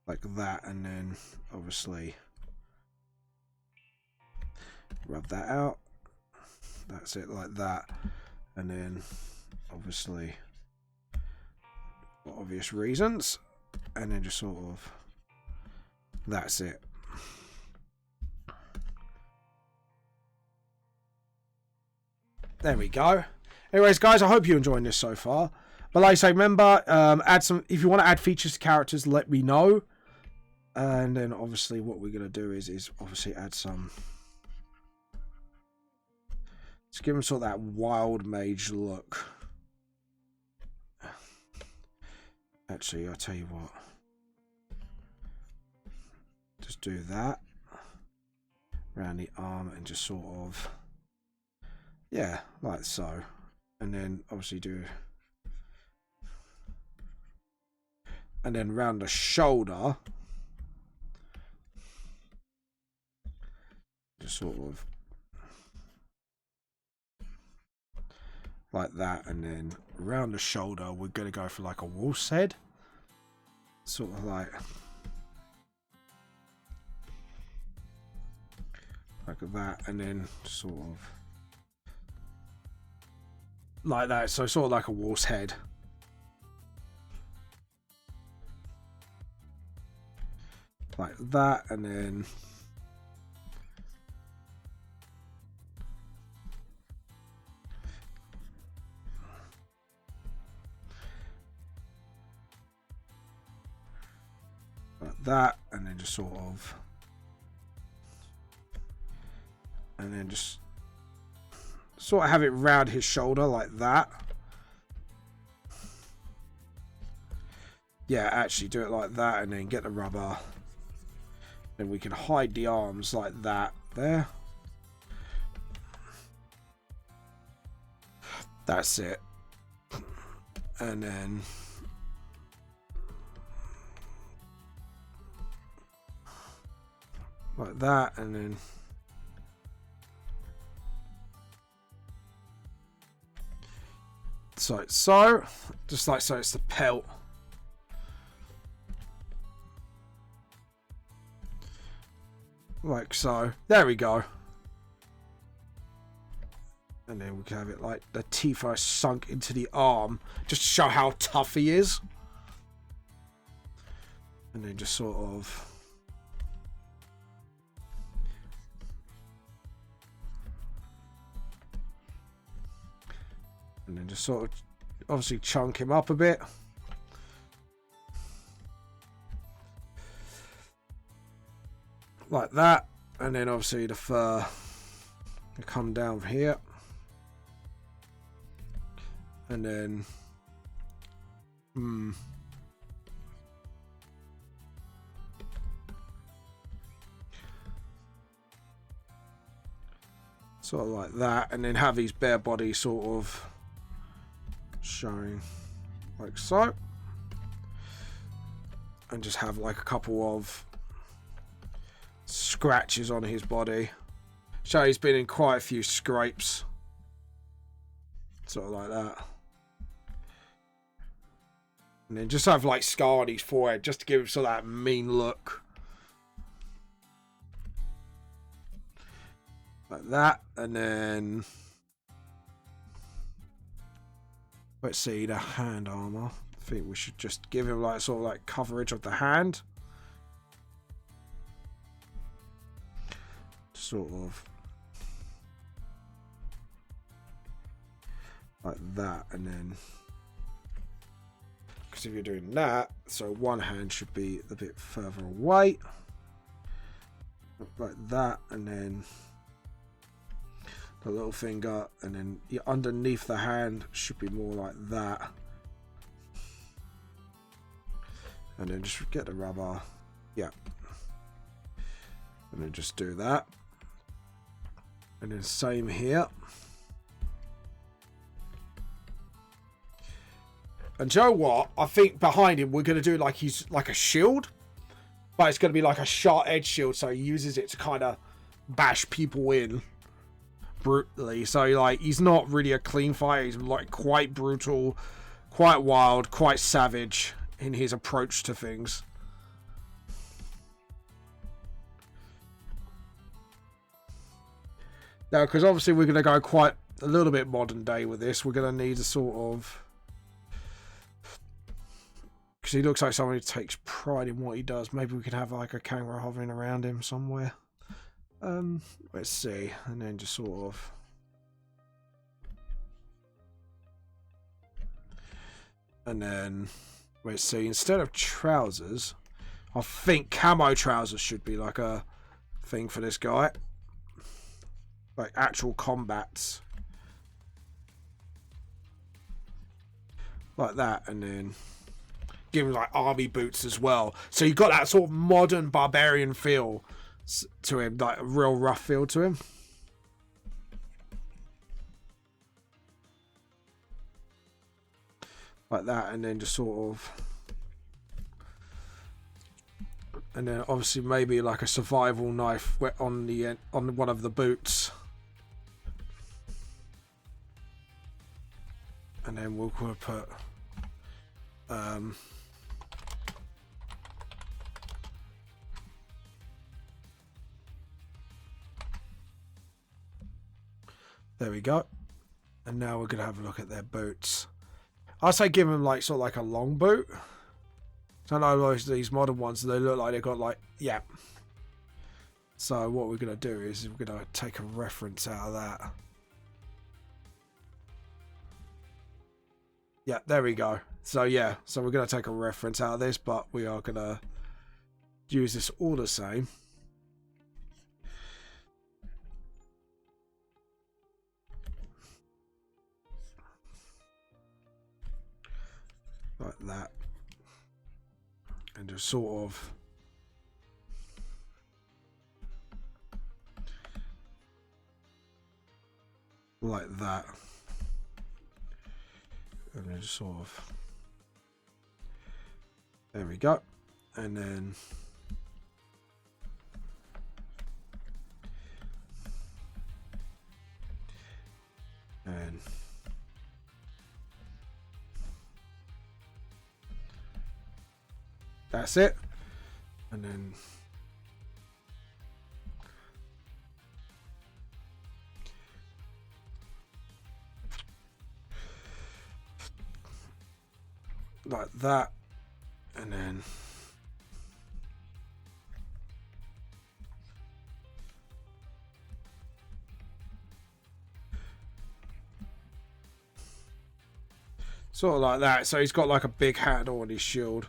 Like that, and then obviously rub that out. That's it, like that. And then obviously for obvious reasons, and then just sort of that's it. There we go. Anyways, guys, I hope you're enjoying this so far. But like I say, remember, add some. If you want to add features to characters, let me know. And then obviously what we're gonna do is obviously add some. Let's give him sort of that wild mage look. Actually, I'll tell you what. Just do that around the arm and just sort of, yeah, like so. And then obviously do, and then round the shoulder, just sort of like that. And then around the shoulder, we're going to go for like a wolf's head, sort of like that. And then sort of like that, so sort of like a wolf's head. Like that, and then like that, and then just sort of, and then just sort of have it round his shoulder like that. Yeah, actually do it like that, and then get the rubber. Then we can hide the arms like that there. That's it. And then like that, and then so just like so, it's the pelt. Like so. There we go. And then we can have it like the teeth are sunk into the arm, just to show how tough he is. And then just sort of and then just sort of obviously chunk him up a bit. Like that. And then obviously the fur will come down here. And then sort of like that, and then have his bare body sort of showing like so, and just have like a couple of scratches on his body, so he's been in quite a few scrapes, sort of like that. And then just have like scar on his forehead, just to give him sort of that mean look. Like that. And then let's see, the hand armor. I think we should just give him like sort of like coverage of the hand. Sort of like that. And then, because if you're doing that, so one hand should be a bit further away, like that. And then the little finger, and then underneath the hand should be more like that. And then just get the rubber. Yeah. And then just do that. And then same here. And you know what? I think behind him we're going to do like he's like a shield. But it's going to be like a sharp edge shield. So he uses it to kind of bash people in brutally. So like he's not really a clean fighter. He's like quite brutal, quite wild, quite savage in his approach to things. Now, because obviously we're going to go quite a little bit modern day with this. We're going to need a sort of... Because he looks like someone who takes pride in what he does. Maybe we could have like a camera hovering around him somewhere. Let's see. And then just sort of... And then... Let's see. Instead of trousers, I think camo trousers should be like a thing for this guy. Like actual combats. Like that. And then... give him like army boots as well. So you've got that sort of modern barbarian feel to him. Like a real rough feel to him. Like that, and then just sort of... And then obviously maybe like a survival knife on the end, on one of the boots. And then we'll put... there we go. And now we're going to have a look at their boots. I'd say give them like sort of like a long boot. So I know these modern ones, they look like they've got like, yeah. So what we're going to do is we're going to take a reference out of that. Yeah, there we go. So yeah, so we're going to take a reference out of this, but we are going to use this all the same. Like that. And just sort of... like that. And then just sort of... there we go. And then... and... that's it. And then... like that. And then... sort of like that. So he's got like a big handle on his shield.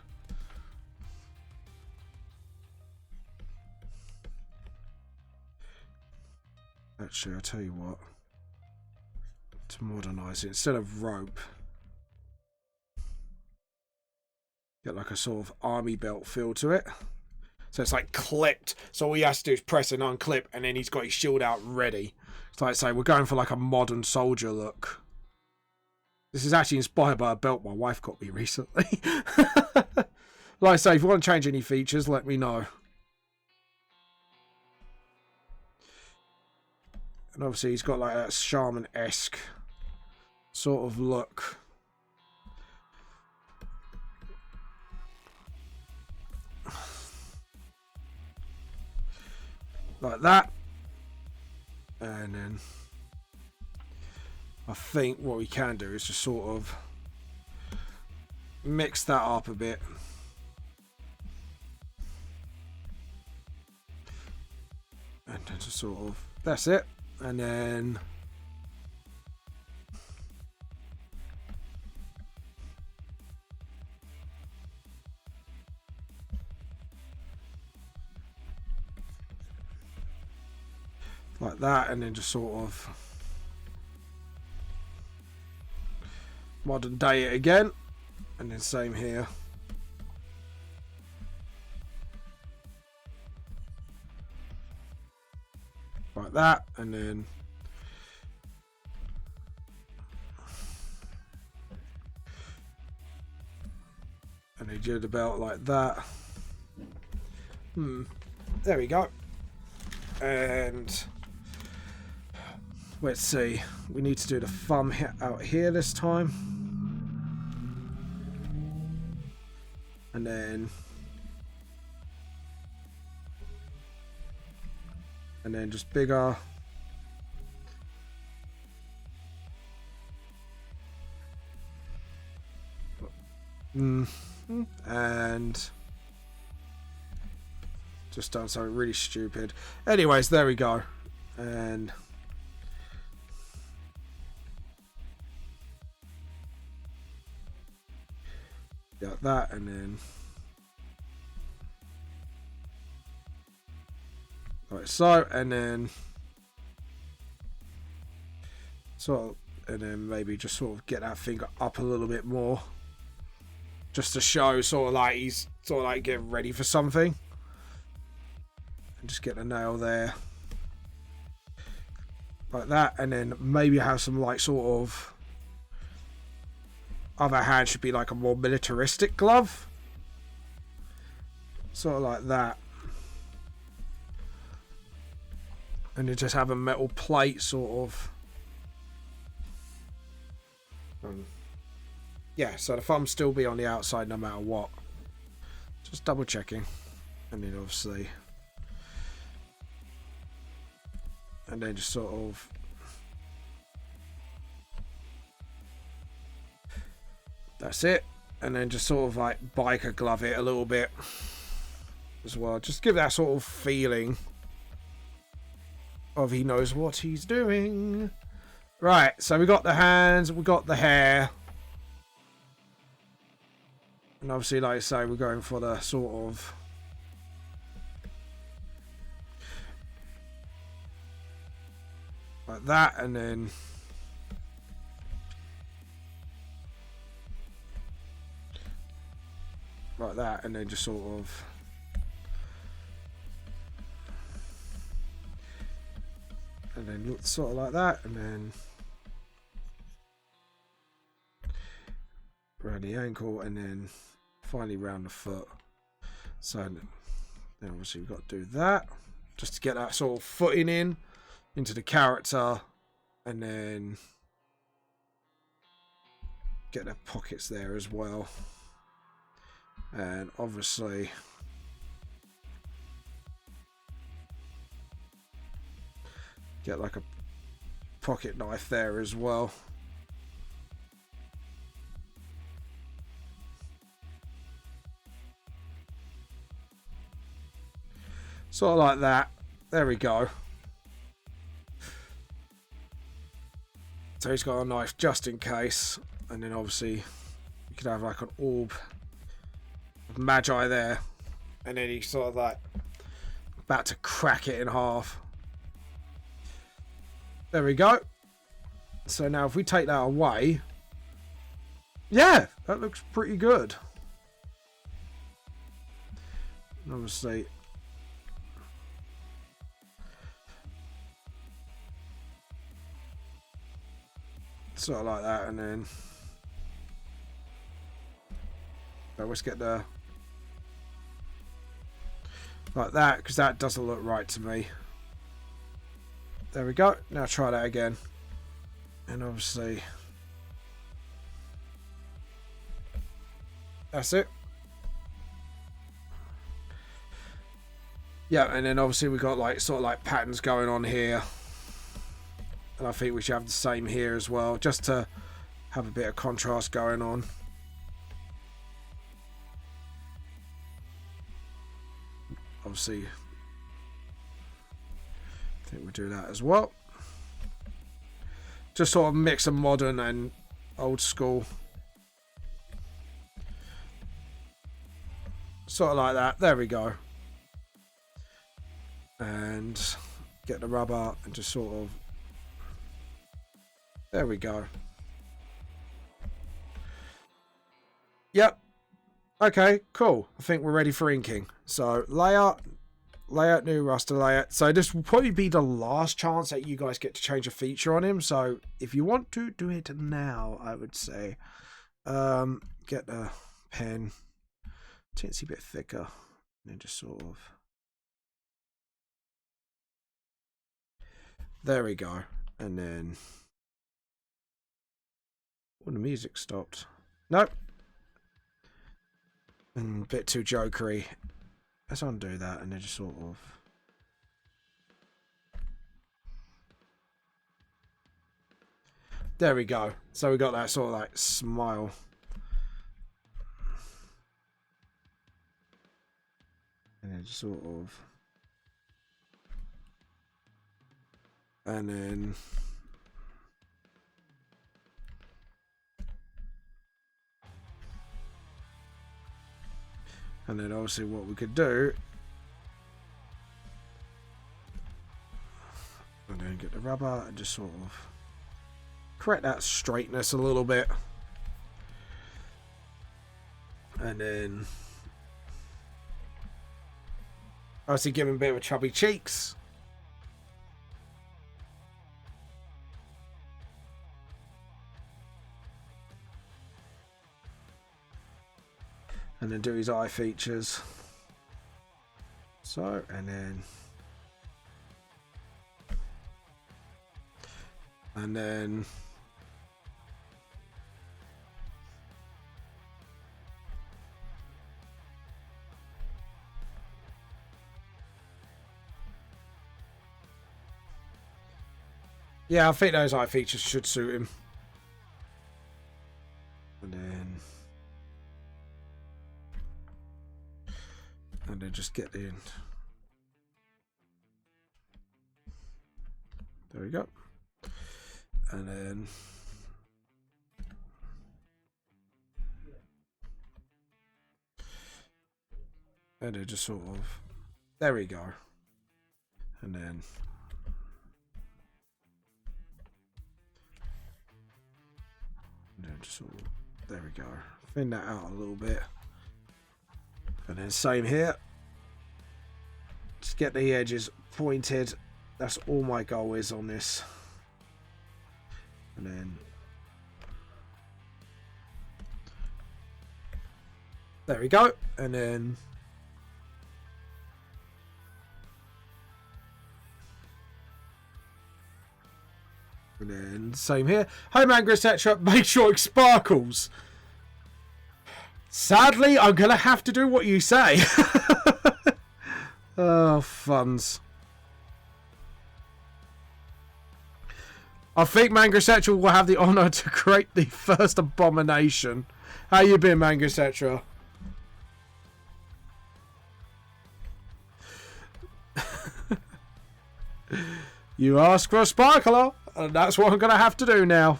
Actually, I'll tell you what. To modernise it, instead of rope, get like a sort of army belt feel to it. So it's like clipped. So all he has to do is press and unclip, and then he's got his shield out ready. It's like, say, we're going for like a modern soldier look. This is actually inspired by a belt my wife got me recently. Like I say, if you want to change any features, let me know. And obviously he's got like that shaman-esque sort of look. Like that. And then I think what we can do is just sort of mix that up a bit. And then just sort of, that's it. And then like that, and then just sort of modern day it again, and then same here. like that, and then you do the belt like that. There we go. And let's see, we need to do the thumb out here this time, and then just bigger. And just done something really stupid. Anyways, there we go. And got that, and then like so, and then sort of, and then maybe just sort of get that finger up a little bit more, just to show sort of like he's sort of like getting ready for something. And just get the nail there like that, and then maybe have some like sort of other hand should be like a more militaristic glove, sort of like that, and then just have a metal plate sort of. Yeah, so the thumb still be on the outside no matter what. Just double checking, and then obviously, and then just sort of that's it, and then just sort of like biker glove it a little bit as well. Just give that sort of feeling of he knows what he's doing. Right, so we got the hands, we got the hair, and obviously, like I say, we're going for the sort of like that, and then like that, and then just sort of and then sort of like that, and then around the ankle, and then finally round the foot. So then obviously we've got to do that just to get that sort of footing in into the character, and then get the pockets there as well, and obviously get like a pocket knife there as well. Sort of like that. There we go. So he's got a knife just in case, and then obviously you could have like an orb of magi there, and then he's sort of like about to crack it in half. There we go. So now if we take that away, yeah, that looks pretty good. And obviously sort of like that, and then so let's get the like that, because that doesn't look right to me. There we go. Now try that again, and obviously that's it. Yeah, and then obviously we've got like sort of like patterns going on here, and I think we should have the same here as well, just to have a bit of contrast going on. Obviously, I think we'll do that as well. Just sort of mix of modern and old school. Sort of like that. There we go. And get the rubber and just sort of... There we go. Yep. Okay, cool. I think we're ready for inking. So layer, layout, new raster layout. So this will probably be the last chance that you guys get to change a feature on him. So if you want to do it now, I would say get a pen, teensy bit thicker, and then just sort of. There we go. And then the music stopped. Nope. And a bit too jokery. Let's undo that and then just sort of. There we go. So we got that sort of like smile. And then just sort of. And then. And then obviously what we could do. And then get the rubber and just sort of correct that straightness a little bit. And then obviously give him a bit of a chubby cheeks. And then do his eye features. So, and then. And then. Yeah, I think those eye features should suit him. And then. And then just get in. There we go. And then. And then just sort of. There we go. And then. And then just sort of. There we go. Thin that out a little bit. And then same here. Just get the edges pointed. That's all my goal is on this. And then. There we go. And then. And then same here. Hey Manga, etc. Make sure it sparkles. Sadly, I'm going to have to do what you say. Oh, funs. I think Manga Etc. will have the honour to create the first abomination. How you been, Manga Etc.? You ask for a sparkler, and that's what I'm going to have to do now.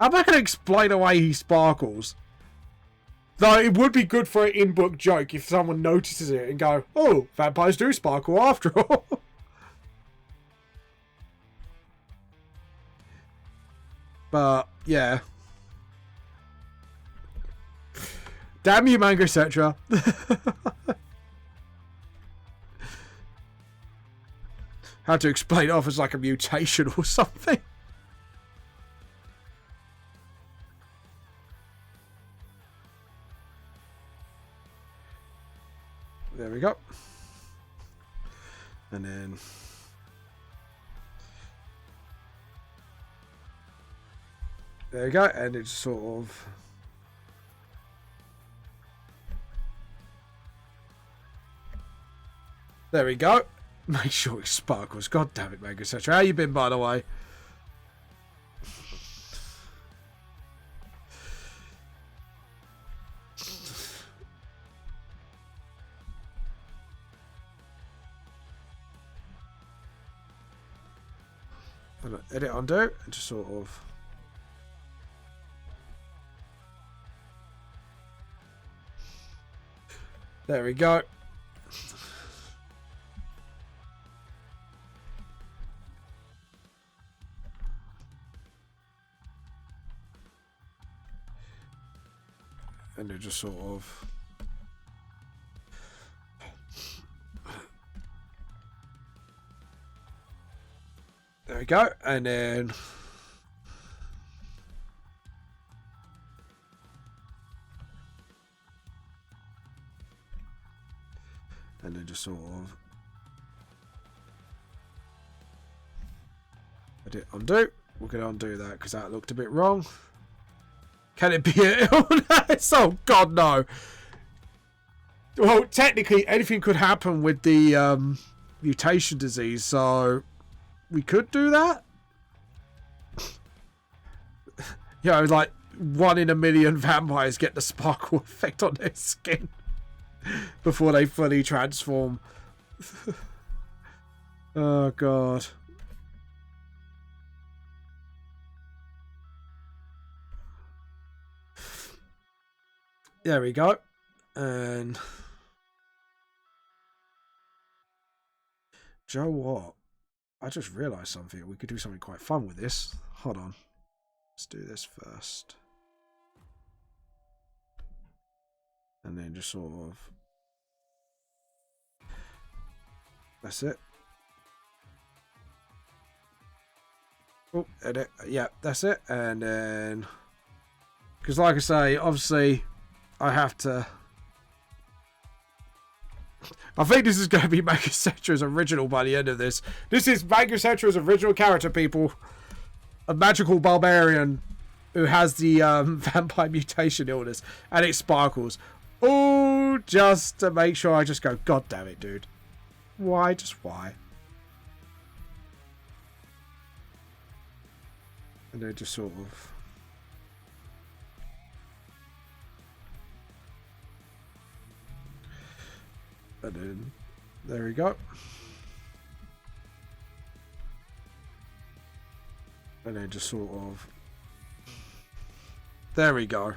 I'm not going to explain away he sparkles. Though it would be good for an in-book joke if someone notices it and go, oh, vampires do sparkle after all. But, yeah. Damn you, Manga Etc. How to explain it off as like a mutation or something. There we go. And then. There we go. And it's sort of. There we go. Make sure it sparkles. God damn it, Manga Etc. How you been, by the way? Edit undo and just sort of. There we go. And it just sort of. we go. And then just sort of edit, undo. We're going to undo that because that looked a bit wrong. Can it be an illness? Oh God, no. Well, technically anything could happen with the mutation disease, so we could do that. You know, like 1 in a million vampires get the sparkle effect on their skin before they fully transform. Oh God. There we go. And Joe, what? I just realised something. We could do something quite fun with this. Hold on. Let's do this first. And then just sort of... That's it. Oh, edit. Yeah, that's it. And then... Because like I say, obviously, I have to... I think this is going to be Manga original by the end of this. This is Manga original character, people. A magical barbarian who has the vampire mutation illness. And it sparkles. Oh, just to make sure I just go, God damn it, dude. Why? Just why? And then just sort of... And then, there we go. And then just sort of... There we go.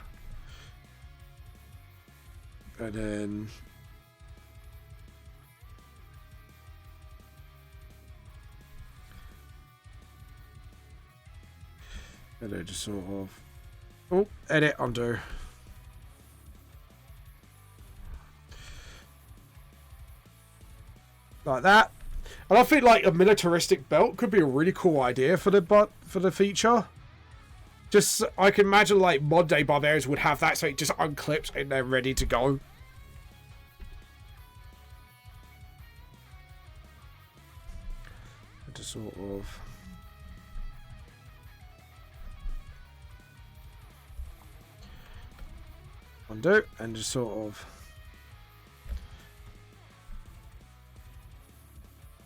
And then... And then just sort of... Oh, edit, undo. Like that. And I think like a militaristic belt could be a really cool idea for the feature. Just, I can imagine like mod day barbarians would have that, so it just unclips and they're ready to go. Just sort of... Undo, and just sort of...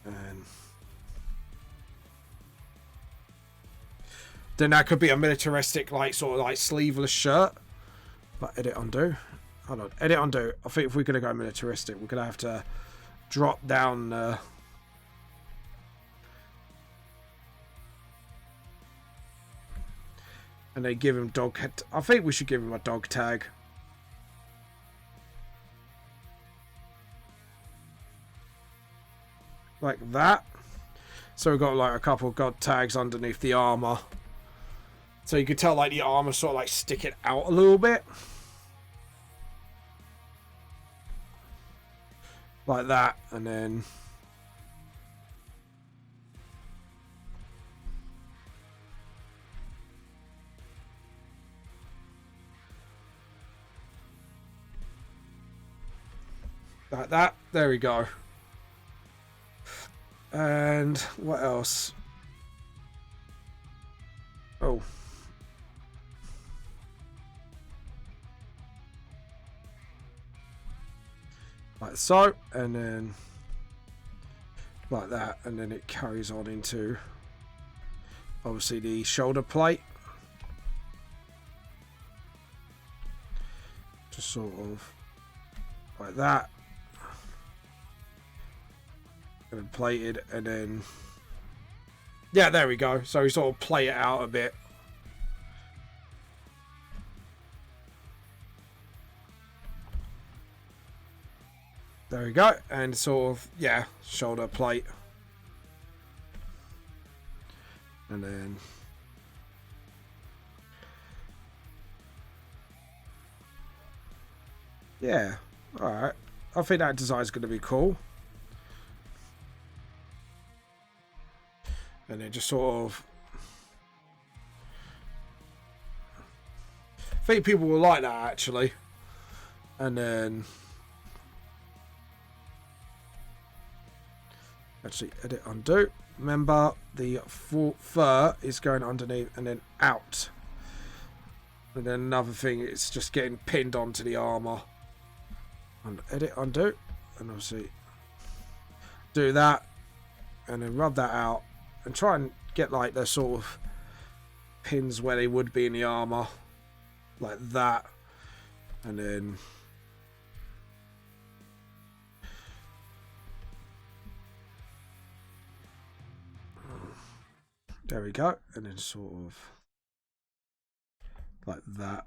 And then that could be a militaristic, like, sort of like sleeveless shirt. But edit, undo. Hold on, edit, undo. I think if we're going to go militaristic, we're going to have to drop down... and they give him dog... I think we should give him a dog tag. Like that. So we've got like a couple of god tags underneath the armor. So you could tell like the armor sort of like sticking out a little bit. Like that. And then... like that. There we go. And what else? Oh. Like so, and then like that, and then it carries on into obviously the shoulder plate. Just sort of like that. And plated, and then yeah, there we go. So we sort of play it out a bit. There we go, and sort of, yeah, shoulder plate, and then yeah, all right. I think that design's going to be cool. And then just sort of... I think people will like that, actually. And then... Actually, edit, undo. Remember, the full fur is going underneath and then out. And then another thing, it's just getting pinned onto the armor. And edit, undo. And obviously, do that. And then rub that out. And try and get like the sort of pins where they would be in the armor. Like that. And then... There we go. And then sort of like that.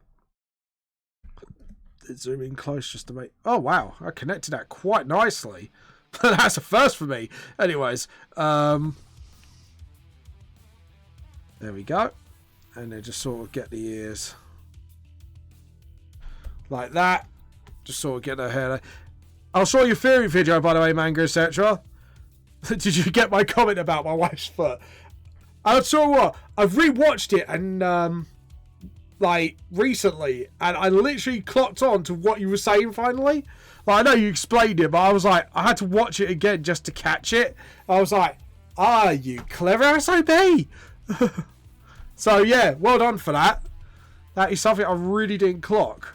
Zoom in close just to make... Oh, wow. I connected that quite nicely. That's a first for me. Anyways. There we go. And then just sort of get the ears. Like that. Just sort of get the hair. I'll show you a theory video, by the way, Manga, etc. Did you get my comment about my wife's foot? I'll tell you what, I've rewatched it and like recently, and I literally clocked on to what you were saying finally. Like, I know you explained it, but I was like, I had to watch it again just to catch it. I was like, ah, you clever SOB. So yeah, well done for that. That is something I really didn't clock.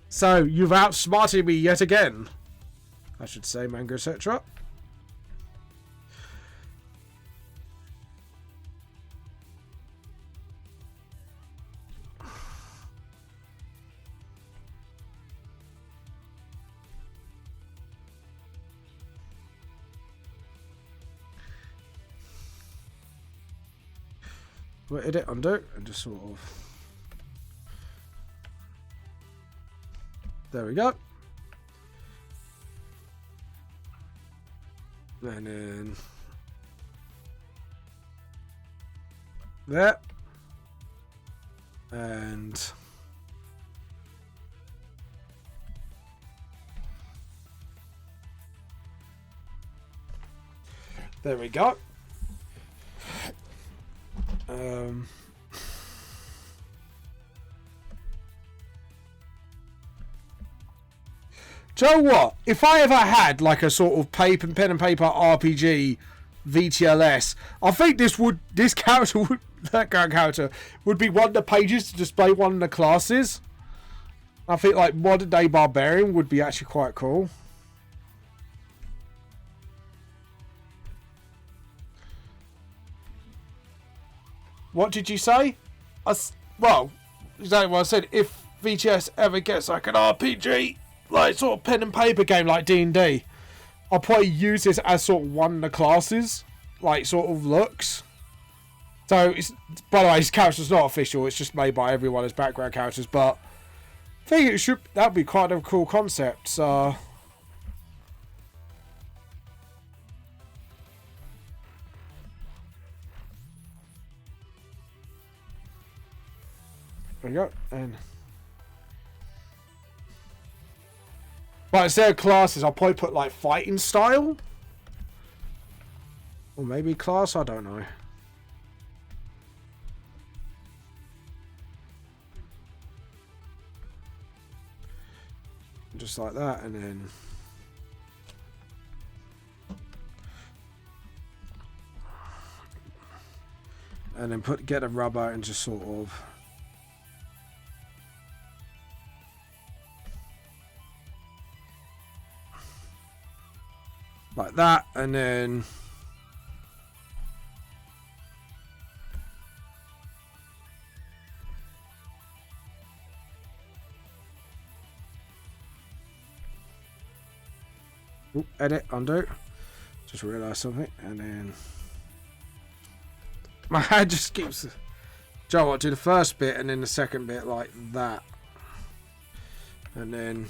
So you've outsmarted me yet again, I should say, Manga, etc. We'll edit, undo, and just sort of... There we go. And then... There. And... There we go. Do you know what? If I ever had like a sort of pen and paper RPG VTLS, I think this character would, that character would be one of the pages to display one of the classes. I think like modern day barbarian would be actually quite cool. What did you say? Well, exactly what I said. If VTS ever gets like an RPG, like sort of pen and paper game like D&D, I'll probably use this as sort of one of the classes, like sort of looks. So, by the way, his character's not official. It's just made by everyone as background characters. But I think that'd be quite a cool concept. So. There we go. And but instead of classes, I'll probably put like fighting style. Or maybe class, I don't know. Just like that, and then get a rubber and just sort of like that, and then edit, undo. Just realised something, and then my hand just keeps. Joe, what? Do the first bit and then the second bit like that, and then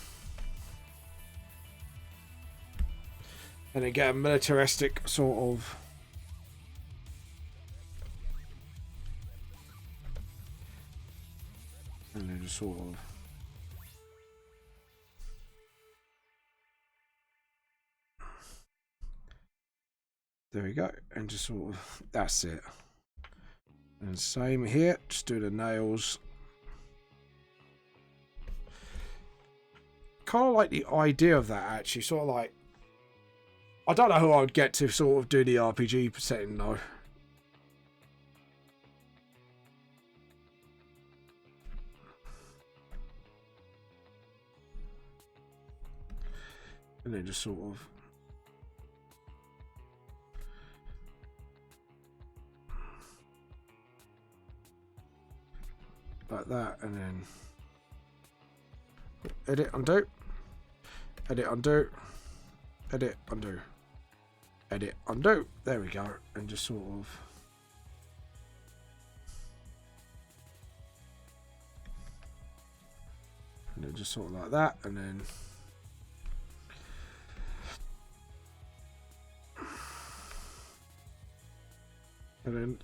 get a militaristic sort of. And then just sort of. There we go. And just sort of, that's it. And same here, just do the nails. Kind of like the idea of that, actually. Sort of like, I don't know who I would get to sort of do the RPG setting though. And then just sort of like that, and then edit, undo, edit, undo, edit, undo, edit, undo. There we go. And just sort of and then just sort of like that, and then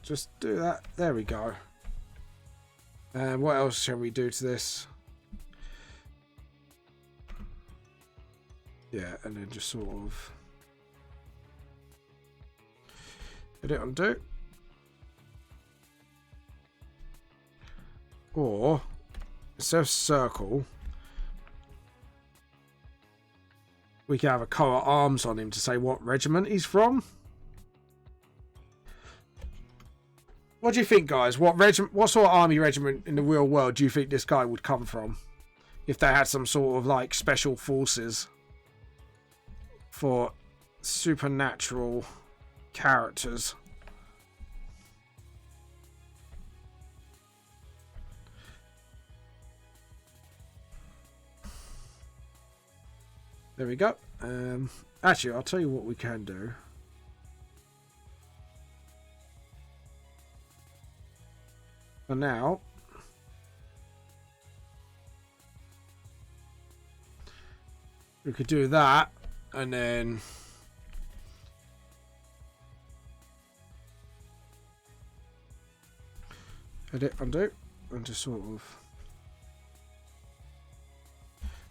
just do that. There we go. And what else shall we do to this? Yeah, and then just sort of edit, undo. Or instead of circle, we can have a coat of arms on him to say what regiment he's from. What do you think, guys? What sort of army regiment in the real world do you think this guy would come from? If they had some sort of like special forces for supernatural characters. There we go. Actually, I'll tell you what we can do. For now, we could do that, and then edit, undo, and just sort of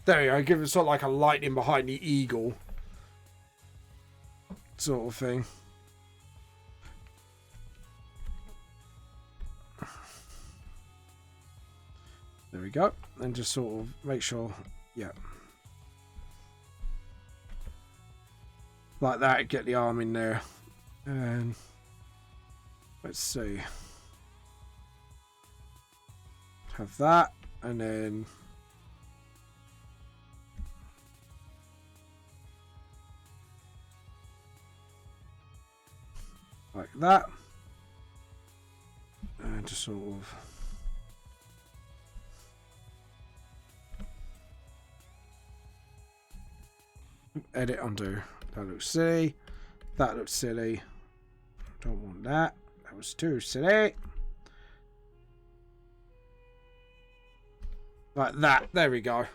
there we go. Give it sort of like a lightning behind the eagle sort of thing. There we go. And just sort of make sure, yeah. Like that, get the arm in there. And let's see. Have that, and then like that. And just sort of edit, undo. That looks silly. That looks silly. Don't want that. That was too silly. Like that. There we go.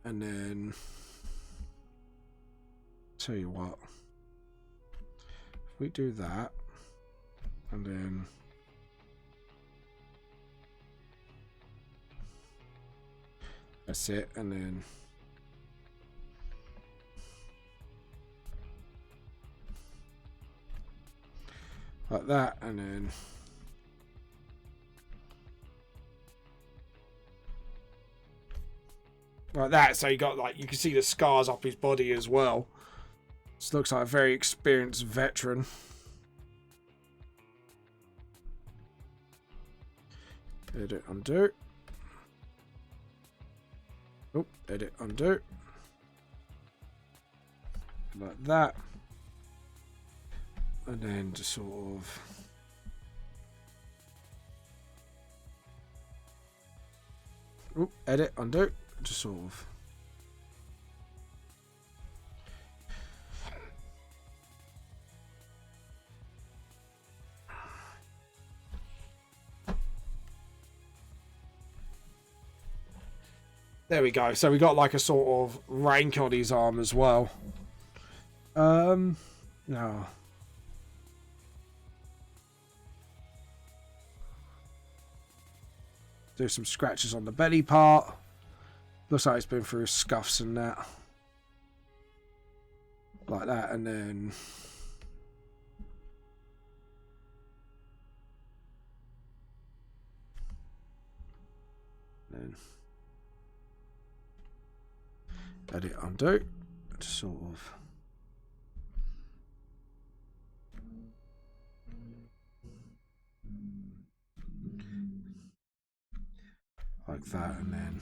And then tell you what. If we do that, and then that's it, and then like that, and then like that. So you got like, you can see the scars up his body as well. This looks like a very experienced veteran. Edit, undo. Oh, edit, undo. Like that. And then just sort of edit, undo, just sort of there we go. So we got like a sort of rank on his arm as well. No. Do some scratches on the belly part. Looks like it's been through scuffs and that. Like that, and then then edit, undo, just sort of like that, and then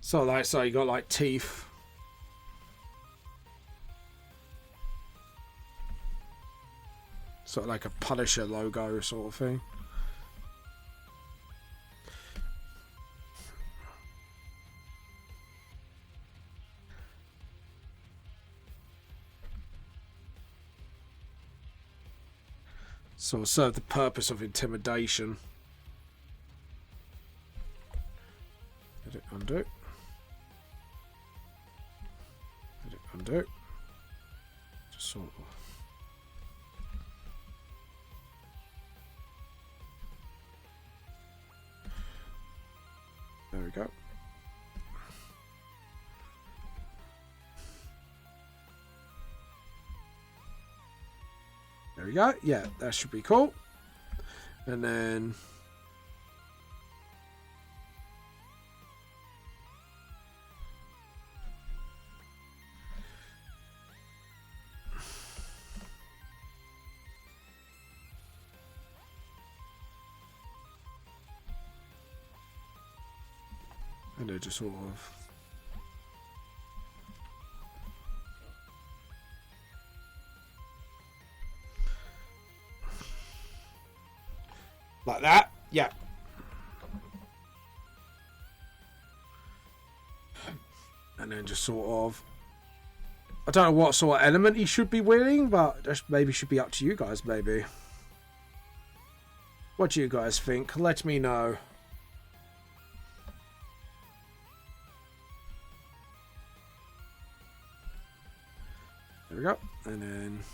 so like, so you got like teeth. Sort of like a Punisher logo sort of thing. So serve the purpose of intimidation. Edit, undo. Edit, undo. Just sort of. There we go. There we go. Yeah, that should be cool. And then just sort of like that. Yeah. And then just sort of, I don't know what sort of element he should be wearing, but that maybe should be up to you guys, maybe. What do you guys think? Let me know. There we go. And then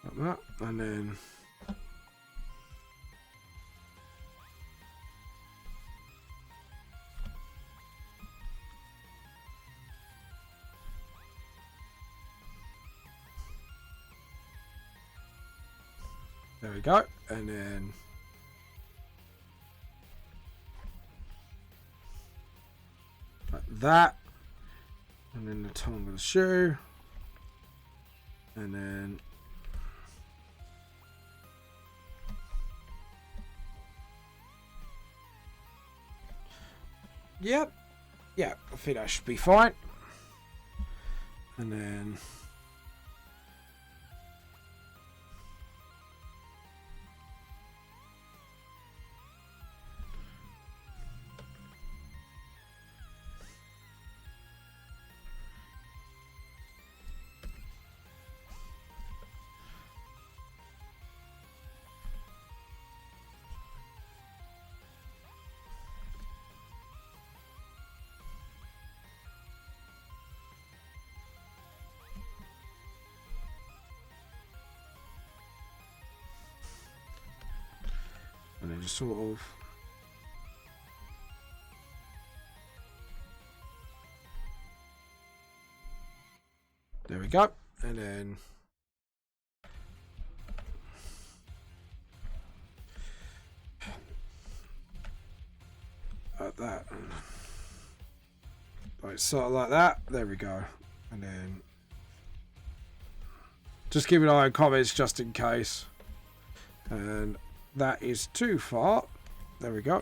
like that, and then there we go, and then like that, and then the tongue of the shoe, and then yep, yeah, I think that should be fine. And then just sort of there we go, and then like that, like sort of like that. There we go, and then just keep an eye on comments just in case. And that is too far. There we go.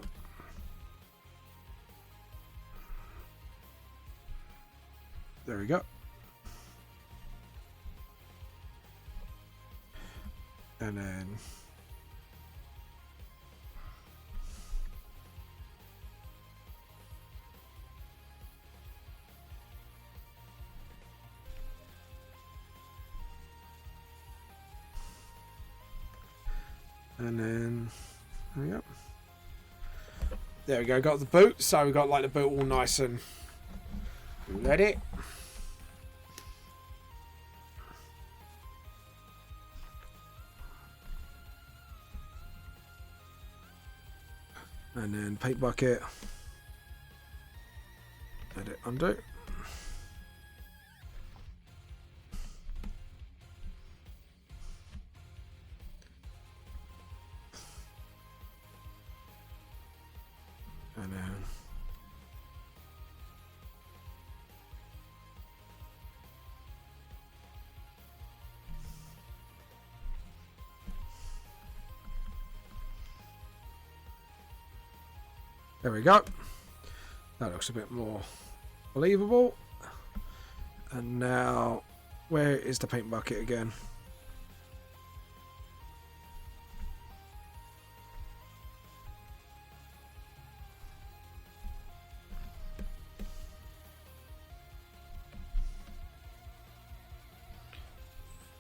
There we go. And then there we go. There we go, got the boot. So we got like the boot all nice and ready. And then paint bucket. Edit, undo. And then there we go. That looks a bit more believable. And now, where is the paint bucket again?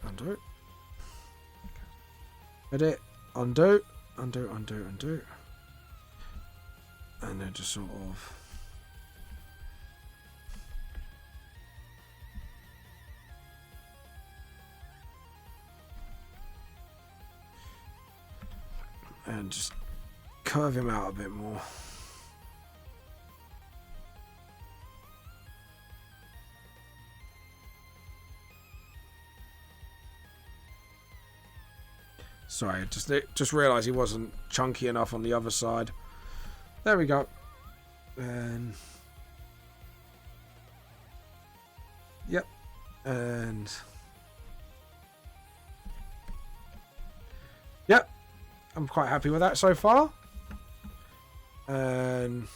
Undo. Edit. Undo. Undo, undo, undo. And then just sort of and just curve him out a bit more. Sorry, just realised he wasn't chunky enough on the other side. There we go. And yep. And yep. I'm quite happy with that so far. And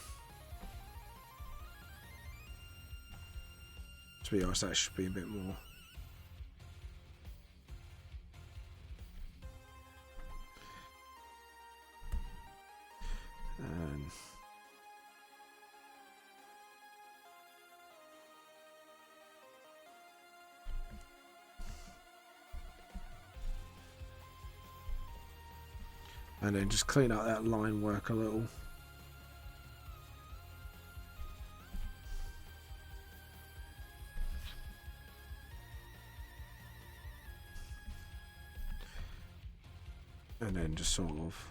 to be honest, that should be a bit more. And then just clean up that line work a little. And then just sort of.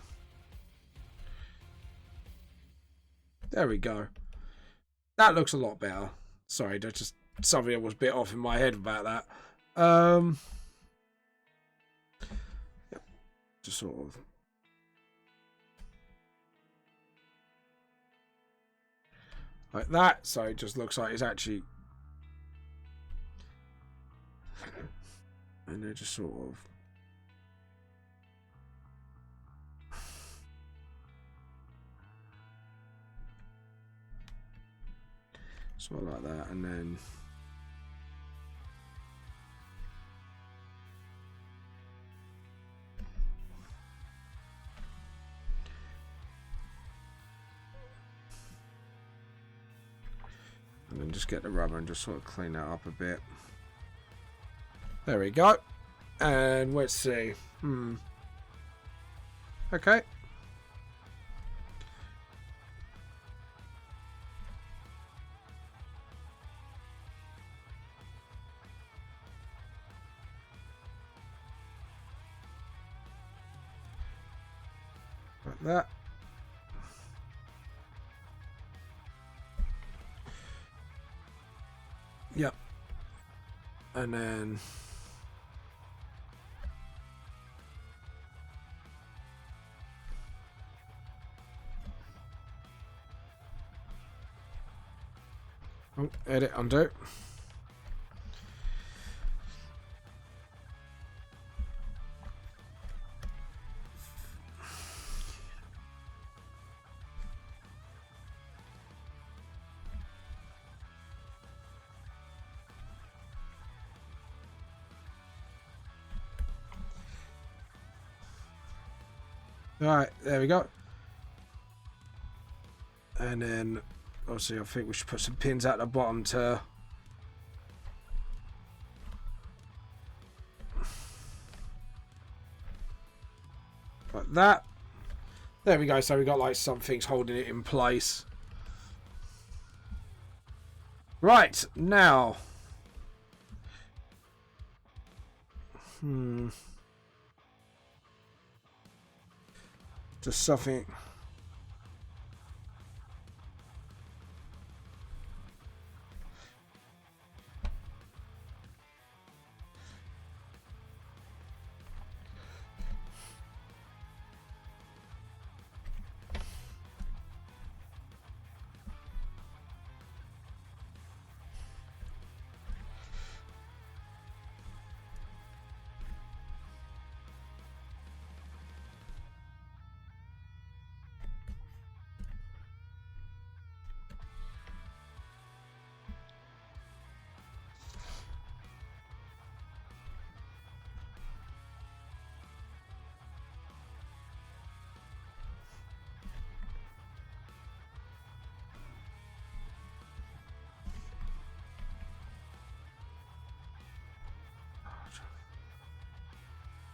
There we go. That looks a lot better. Sorry, that's just something that was a bit off in my head about that. Yep. Just sort of. Like that, so it just looks like it's actually, and then just sort of, sort of like that, and then just get the rubber and just sort of clean that up a bit. There we go. And let's see. Okay. Like that. Yep. And then edit, undo. Alright, there we go. And then, obviously, I think we should put some pins at the bottom to... like that. There we go. So we got like some things holding it in place. Right, now. Just something.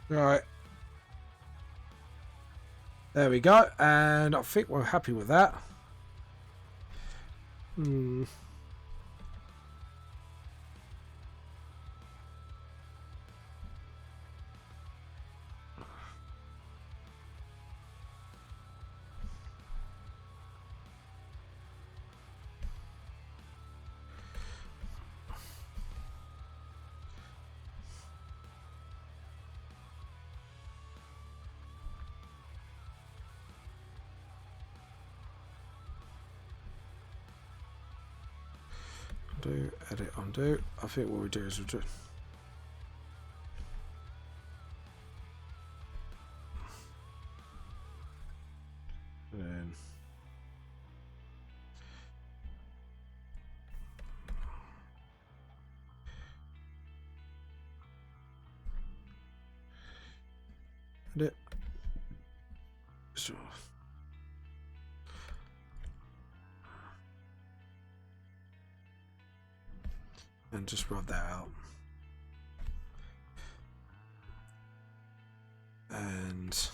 Right. There we go. And I think we're happy with that. Undo, edit, undo. I think what we do is we'll do. Then edit. So. And just rub that out. And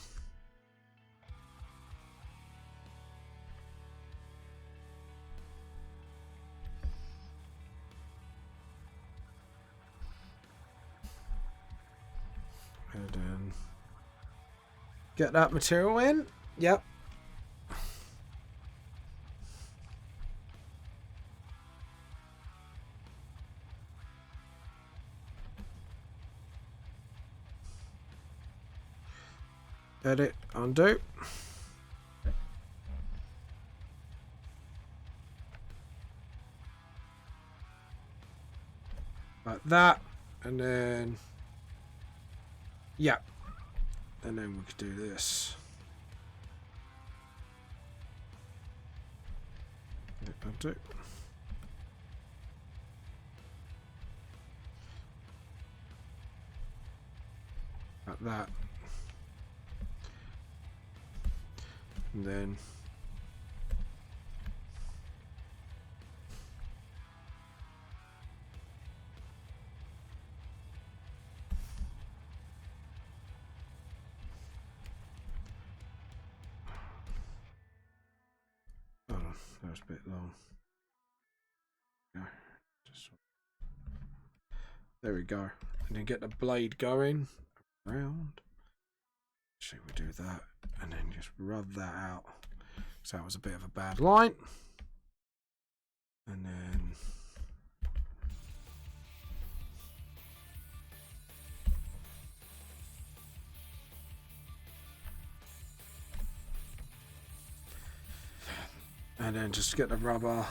then get that material in. Yep. Edit, undo. Like that. And then, yeah. And then we could do this. Edit, undo. Like that. And then hold on, that was a bit long. No, just there we go. And then get the blade going around. Actually, we do that and then just rub that out. So that was a bit of a bad line. And then just get the rubber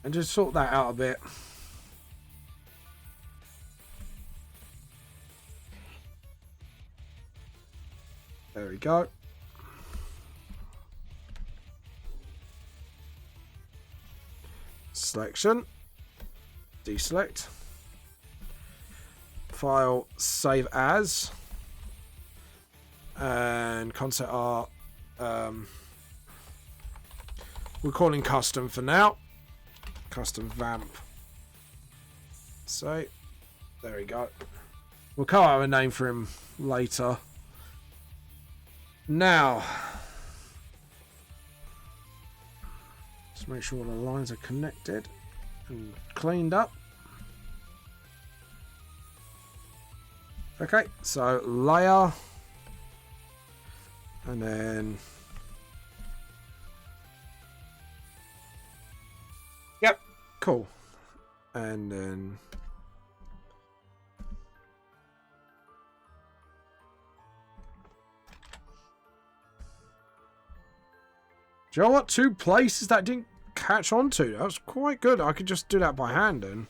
and just sort that out a bit. There we go. Selection. Deselect. File, save as. And concept art. We're calling custom for now. Custom Vamp. So, there we go. We'll come up with a name for him later. Now, Just make sure all the lines are connected and cleaned up. Okay, so layer, and then yep, cool, and then do you know what? 2 places that didn't catch on to. That was quite good. I could just do that by hand then.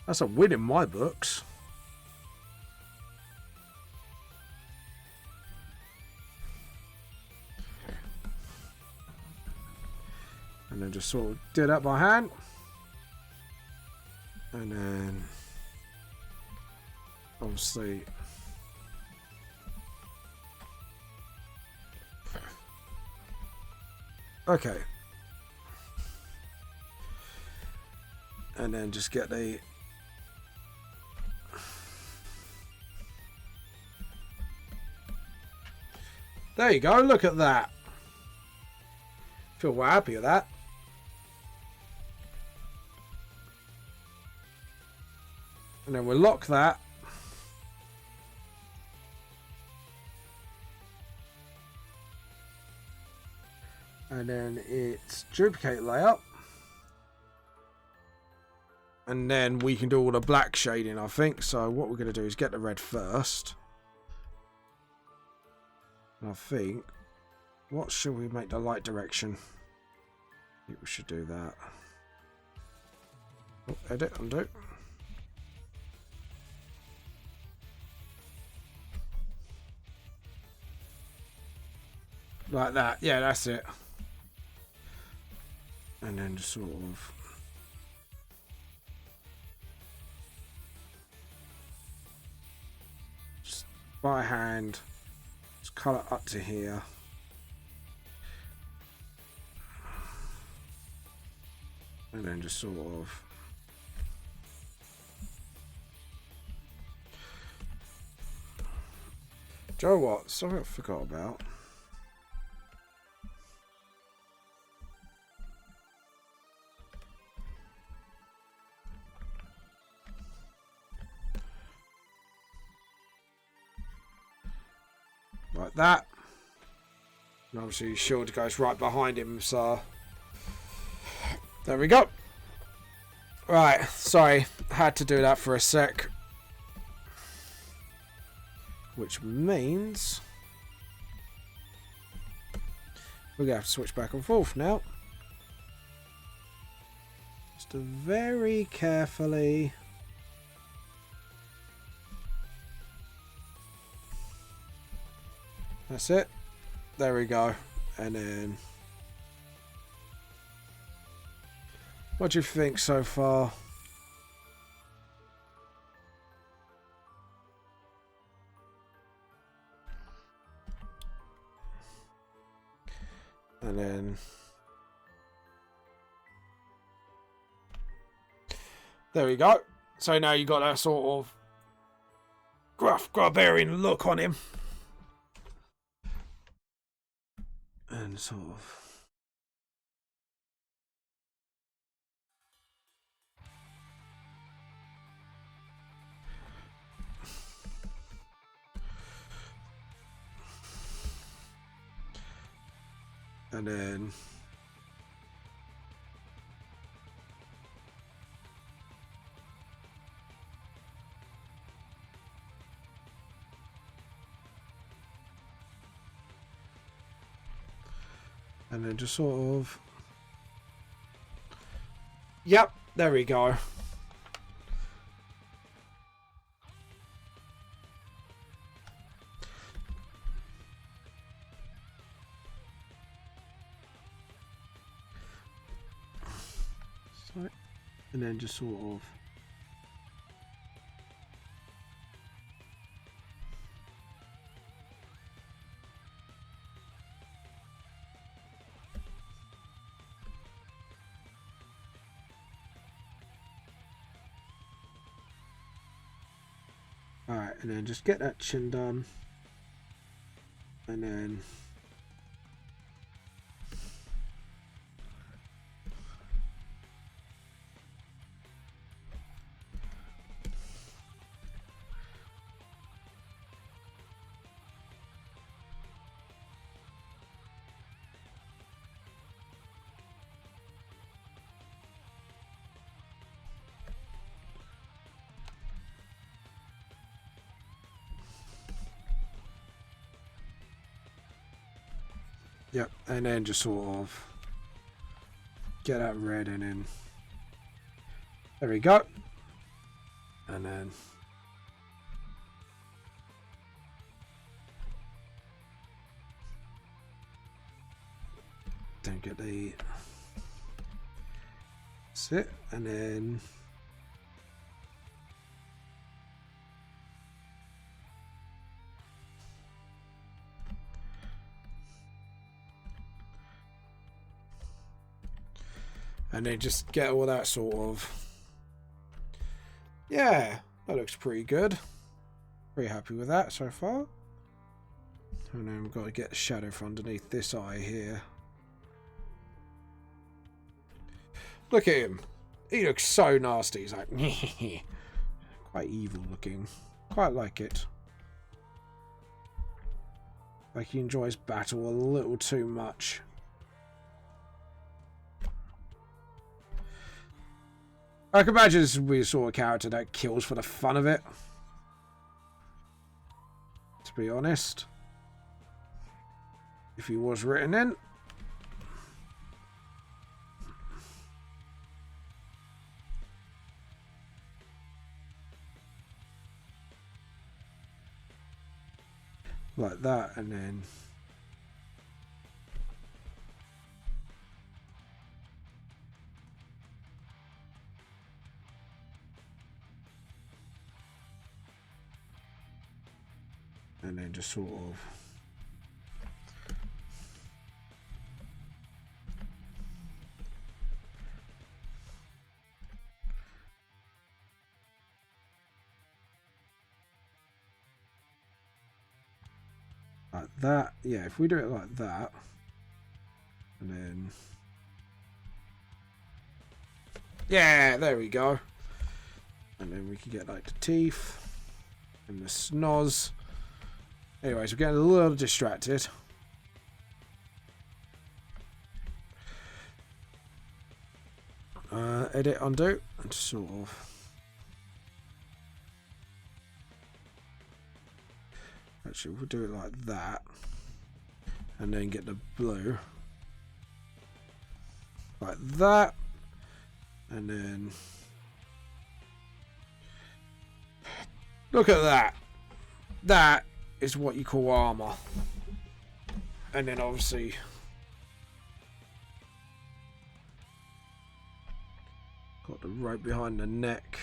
That's a win in my books. And then just sort of do that by hand. And then obviously okay. And then just get the there you go, look at that. Feel well happy with that. And then we'll lock that. And then it's duplicate layer. And then we can do all the black shading, I think. So what we're going to do is get the red first. And I think, what should we make the light direction? I think we should do that. Oh, edit, undo. Like that. Yeah, that's it. And then just sort of just by hand just colour up to here. And then just sort of do you know what? Something I forgot about. Like that. And obviously his shield goes right behind him, so there we go. Right, sorry, had to do that for a sec. Which means we're gonna have to switch back and forth now. Just very carefully. That's it. There we go. And then what do you think so far? And then there we go. So now you got that sort of gruff, barbarian look on him. And sort of and then just sort of yep, there we go. So, and then just sort of Alright, and then just get that chin done. And then yep, and then just sort of get that red and then there we go. And then get the sit and then just get all that sort of, yeah, that looks pretty good. Pretty happy with that so far. And then we've got to get the shadow from underneath this eye here. Look at him. He looks so nasty. He's like, quite evil looking. Quite like it. Like he enjoys battle a little too much. I can imagine this would be a sort of character that kills for the fun of it. To be honest. If he was written in. Like that, and then just sort of like that. Yeah, if we do it like that, and then yeah, there we go. And then we can get like the teeth and the snoz. Anyways, we're getting a little distracted. Edit, undo, and sort of. Actually, we'll do it like that. And then get the blue. Like that. And then look at that. That is what you call armor. And then obviously got the rope behind the neck.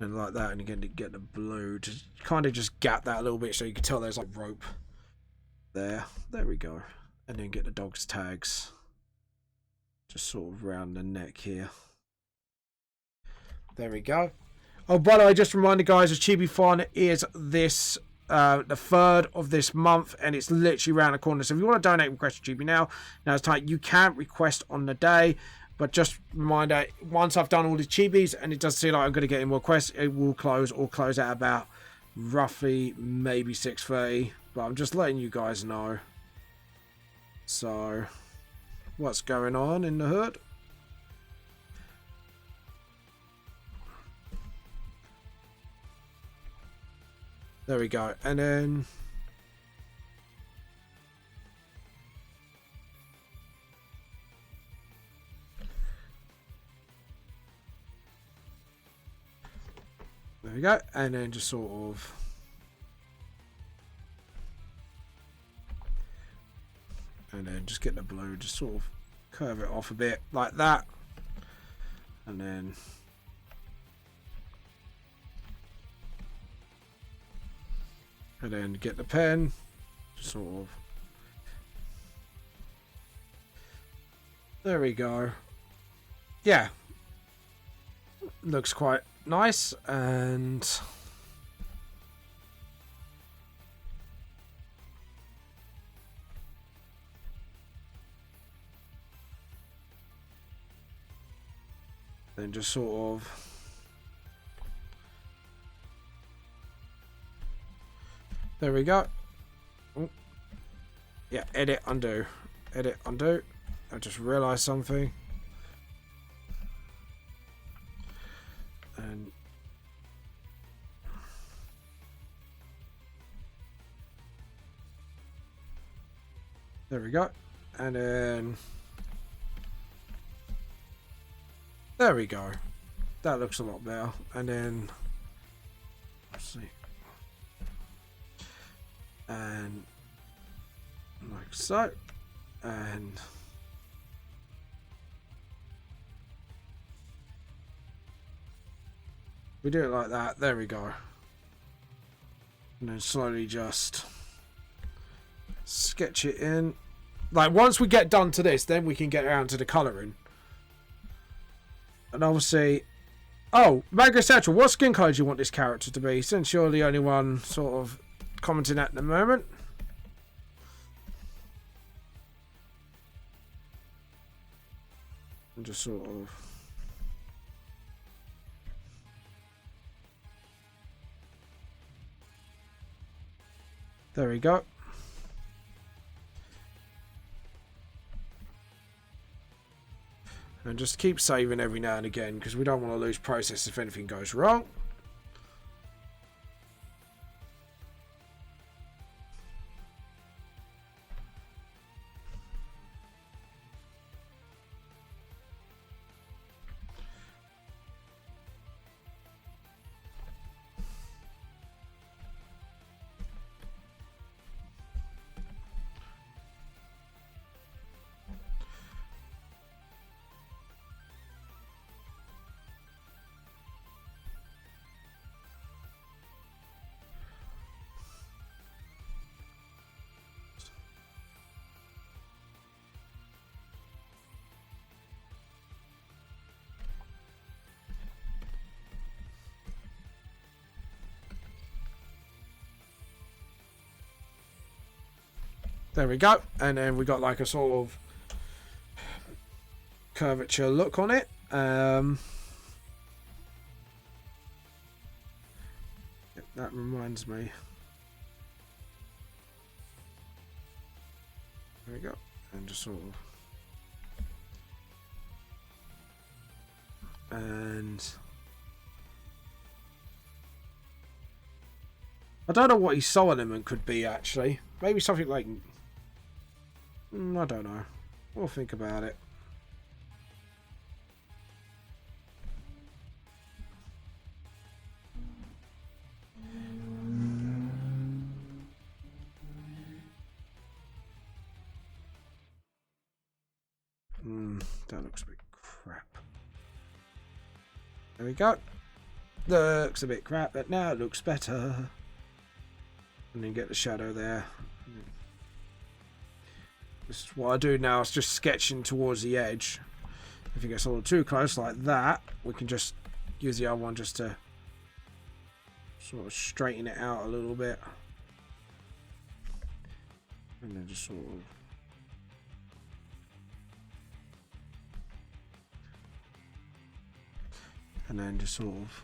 And like that, and again to get the blue to kind of just gap that a little bit so you can tell there's like rope there. There we go. And then get the dog's tags just sort of around the neck here. There we go. Oh, by the way, just a reminder, guys, the CHIBIFON is this the 3rd of this month, and it's literally around the corner. So if you want to donate, request a Chibi now's time. You can't request on the day, but just reminder, once I've done all the Chibis and it does seem like I'm going to get any more requests, it will close or close at about roughly maybe 6:30. But I'm just letting you guys know. So, what's going on in the hood? There we go. And then there we go. And then just sort of just get the blue, just sort of curve it off a bit like that. And then get the pen, sort of. There we go. Yeah, looks quite nice. And Then just sort of there we go. Oh. Yeah, edit, undo. Edit, undo. I just realised something. And there we go. And then there we go. That looks a lot better. And then let's see. And like so. And we do it like that. There we go. And then slowly just sketch it in. Like once we get done to this, then we can get around to the colouring. And obviously, oh, Manga Central, what skin colour do you want this character to be? Since you're the only one sort of commenting at the moment. And just sort of there we go. And just keep saving every now and again because we don't want to lose process if anything goes wrong. There we go. And then we got like a sort of curvature look on it. That reminds me. There we go. And just sort of. And I don't know what his soul element could be actually. Maybe something like, I don't know. We'll think about it. That looks a bit crap. There we go. Looks a bit crap, but now it looks better. And then get the shadow there. This is what I do now, it's just sketching towards the edge. If it gets a little too close like that, we can just use the other one just to sort of straighten it out a little bit. And then just sort of and then just sort of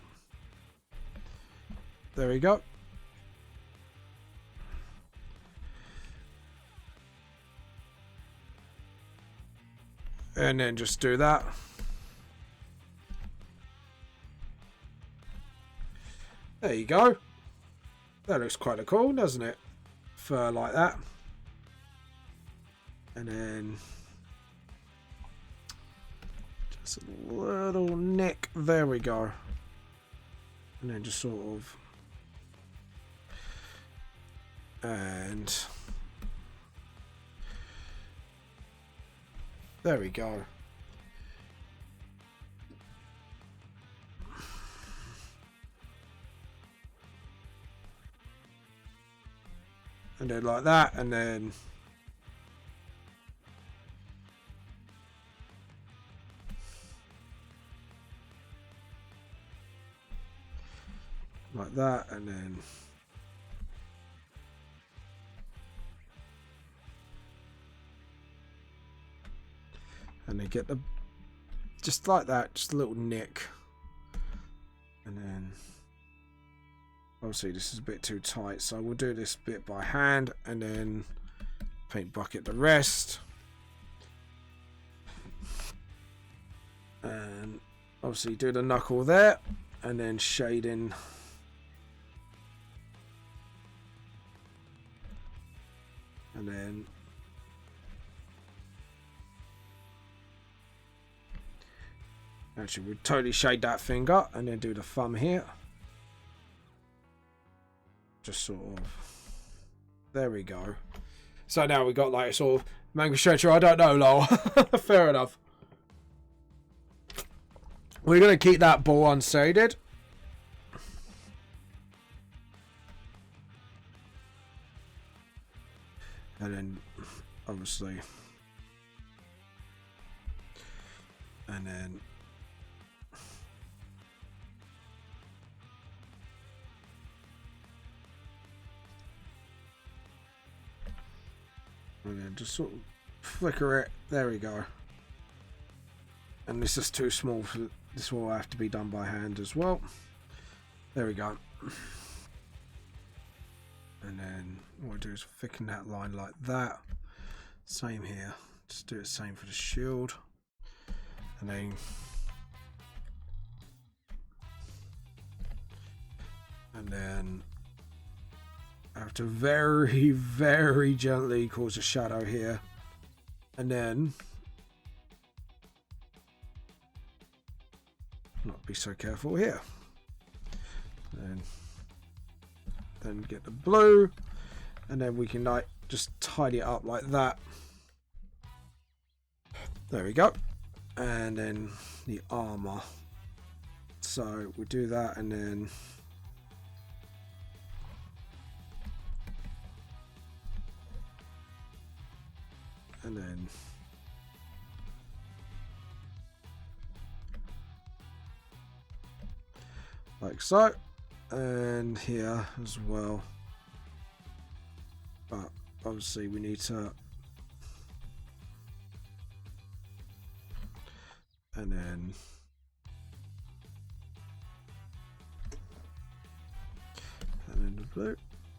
there we go. And then just do that. There you go. That looks quite cool, doesn't it? Fur like that. And then just a little neck. There we go. And then just sort of. And there we go. And then like that, and then like that, and then get the just like that, just a little nick. And then obviously this is a bit too tight, so we'll do this bit by hand and then paint bucket the rest. And obviously do the knuckle there and then shading. And then actually we'll totally shade that finger and then do the thumb here. Just sort of, there we go. So now we got like a sort of manga stretcher, I don't know, lol. Fair enough. We're going to keep that ball unshaded. And then obviously, and then just sort of flicker it. There we go. And this is too small for this, will have to be done by hand as well. There we go. And then what I do is thicken that line like that. Same here. Just do it same for the shield. And then I have to very, very gently cause a shadow here. And then not be so careful here. And then get the blue, and then we can like just tidy it up like that. There we go. And then the armor. So we do that, and then like so, and here as well. But obviously we need to, and then the blue,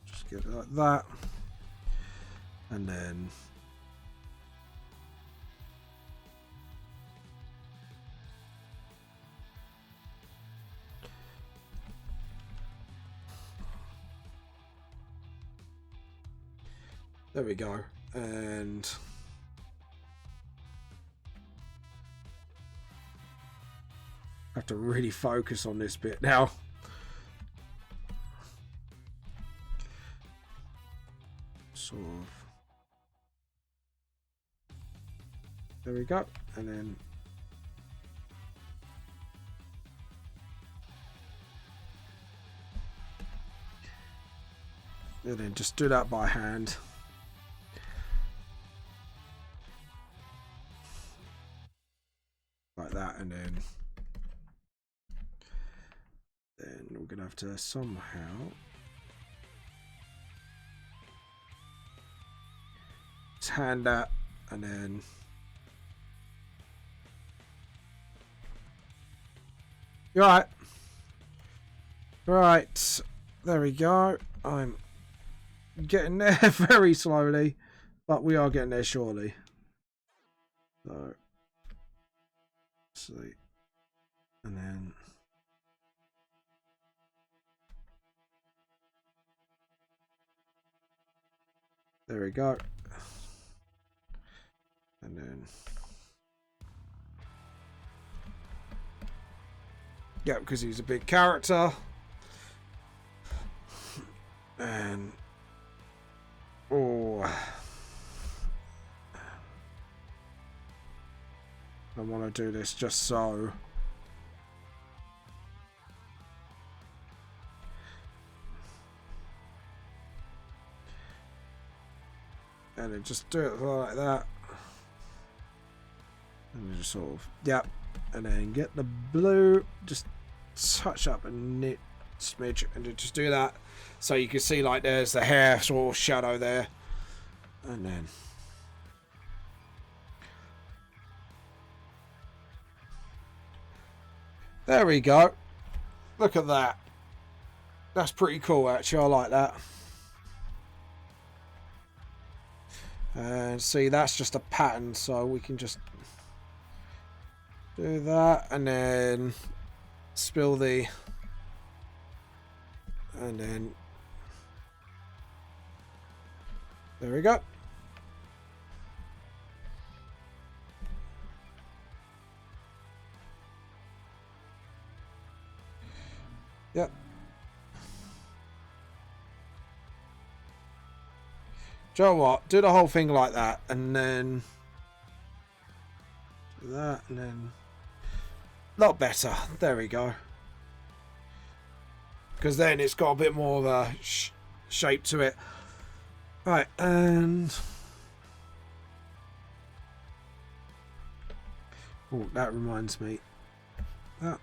just get it like that, and then there we go. And I have to really focus on this bit now. Sort of. There we go. And then just do that by hand. Like that, and then we're gonna have to somehow just hand that, and then you're right, there we go. I'm getting there very slowly, but we are getting there surely. So see, and then there we go, and then yeah, because he's a big character, and oh, I want to do this just so. And then just do it like that. And then just sort of, yep. And then get the blue, just touch up a nit smidge, and then just do that. So you can see like there's the hair sort of shadow there. And then There we go. Look at that. That's pretty cool, actually. I like that. And see, that's just a pattern, so we can just do that and then spill the, and then there we go. Yep. Do you know what? Do the whole thing like that, and then do that, and then a lot better. There we go. Because then it's got a bit more of a shape to it. Right, and oh, that reminds me. That.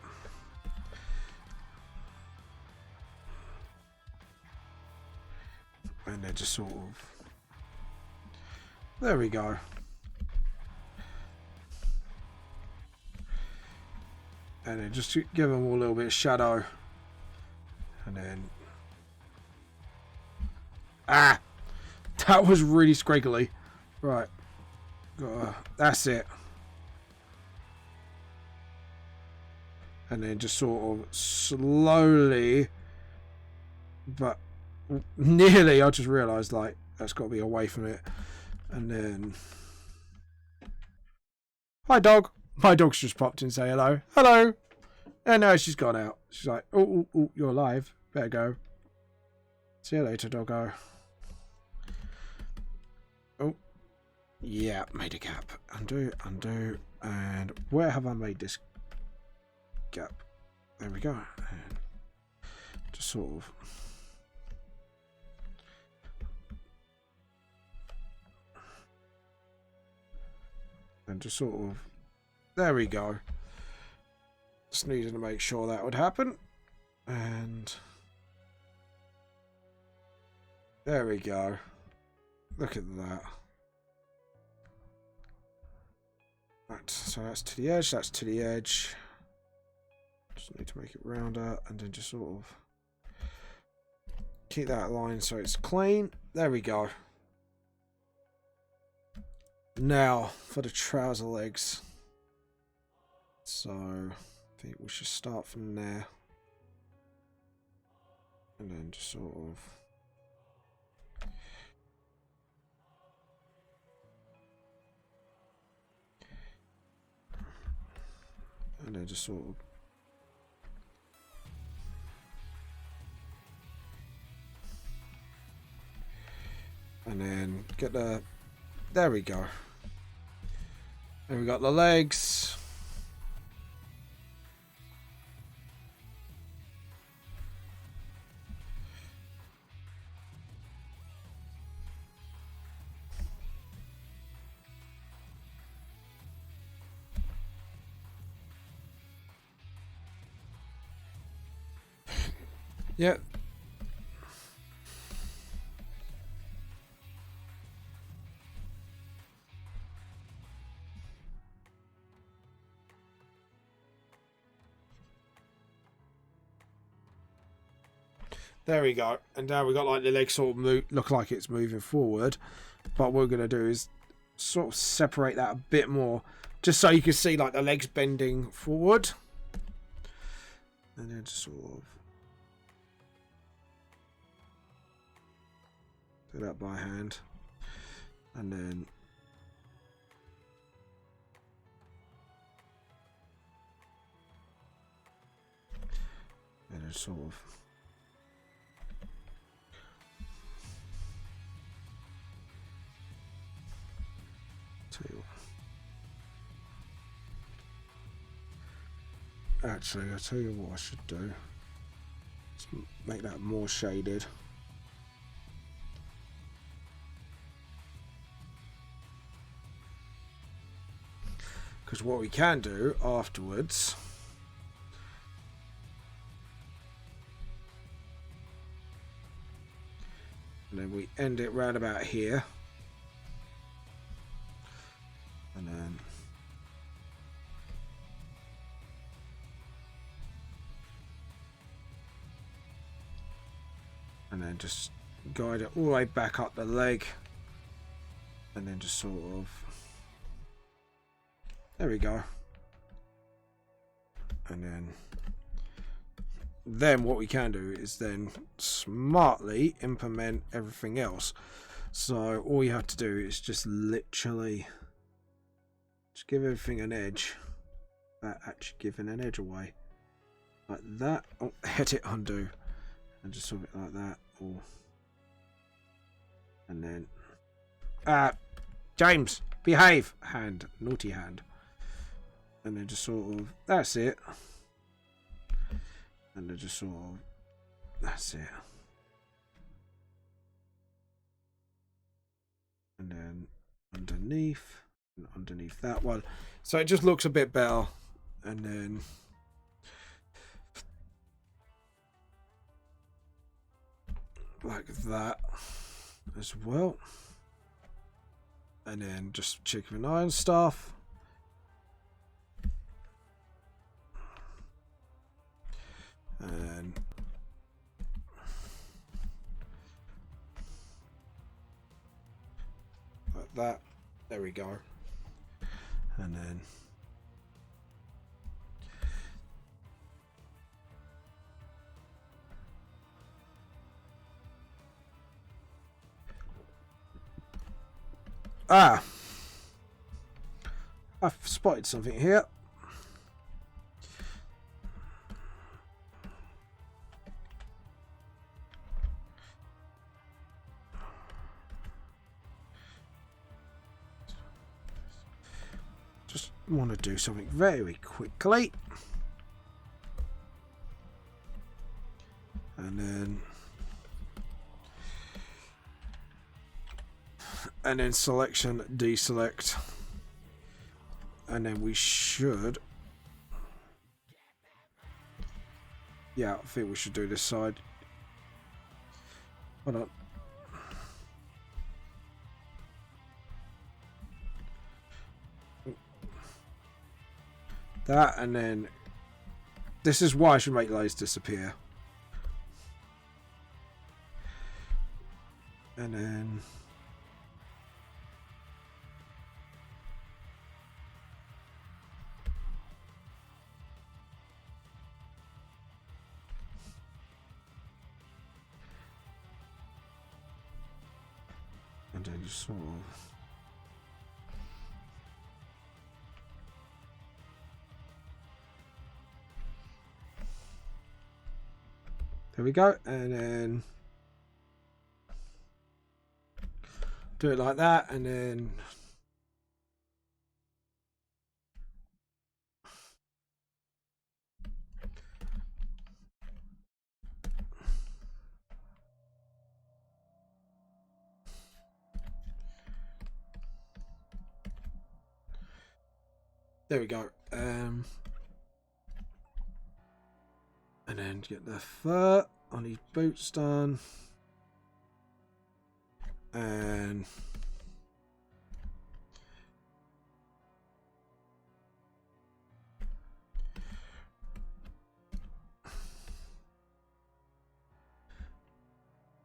And then just sort of. There we go. And then just give them all a little bit of shadow. And then... Ah! That was really squiggly. Right. That's it. And then just sort of slowly... But nearly, I just realised, like, that's got to be away from it. And then... Hi, dog. My dog's just popped in and say hello. Hello. And now she's gone out. She's like, oh, you're alive. Better go. See you later, doggo. Oh. Yeah, made a gap. Undo, undo. And where have I made this gap? There we go. And just sort of... And just sort of... There we go. Just needed to make sure that would happen. And... There we go. Look at that. Right, so that's to the edge, that's to the edge. Just need to make it rounder and then just sort of... Keep that line so it's clean. There we go. Now for the trouser legs. So I think we should start from there. And then just sort of... And then just sort of... And then get the... There we go. And we got the legs. Yeah. There we go. And now we got like the legs sort of look like it's moving forward. But what we're going to do is sort of separate that a bit more. Just so you can see like the legs bending forward. And then just sort of do that by hand. And then sort of actually, I'll tell you what I should do. Let's make that more shaded. Because what we can do afterwards, and then we end it round about here, and then and then just guide it all the way back up the leg, and then just sort of, there we go. And then what we can do is then smartly implement everything else. So all you have to do is just literally just give everything an edge. That actually giving an edge away like that. Oh, hit it, undo, and just sort of it like that. Or and then James, behave, hand, naughty hand, and then just sort of, that's it, and then just sort of, that's it, and then underneath and underneath that one, so it just looks a bit better. And then like that as well, and then just chicken and iron stuff, and like that, there we go. And then I've spotted something here. Just want to do something very quickly. And then selection, deselect, and then we should, yeah, I think we should do this side. Hold on. That, and then this is why I should make layers disappear. And then just sort of, there we go, and then do it like that, and then there we go. And then get the fur on his boots done. And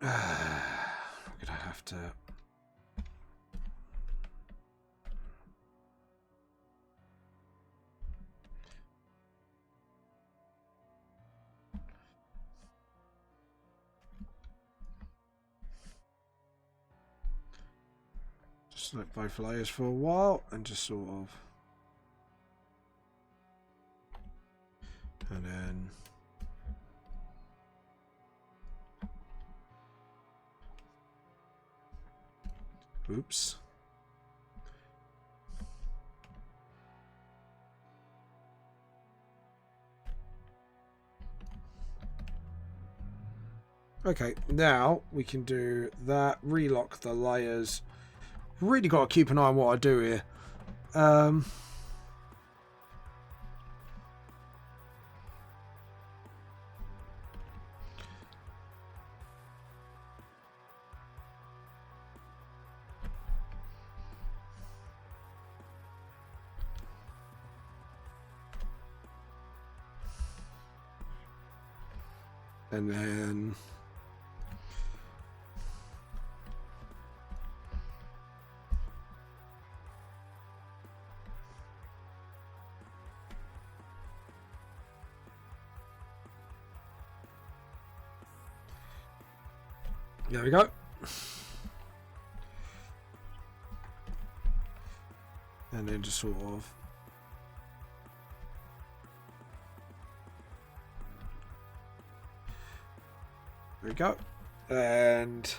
we're gonna have to select both layers for a while and just sort of, and then oops. Okay, now we can do that, relock the layers. Really got to keep an eye on what I do here. And then There we go. And then just sort of... There we go. And...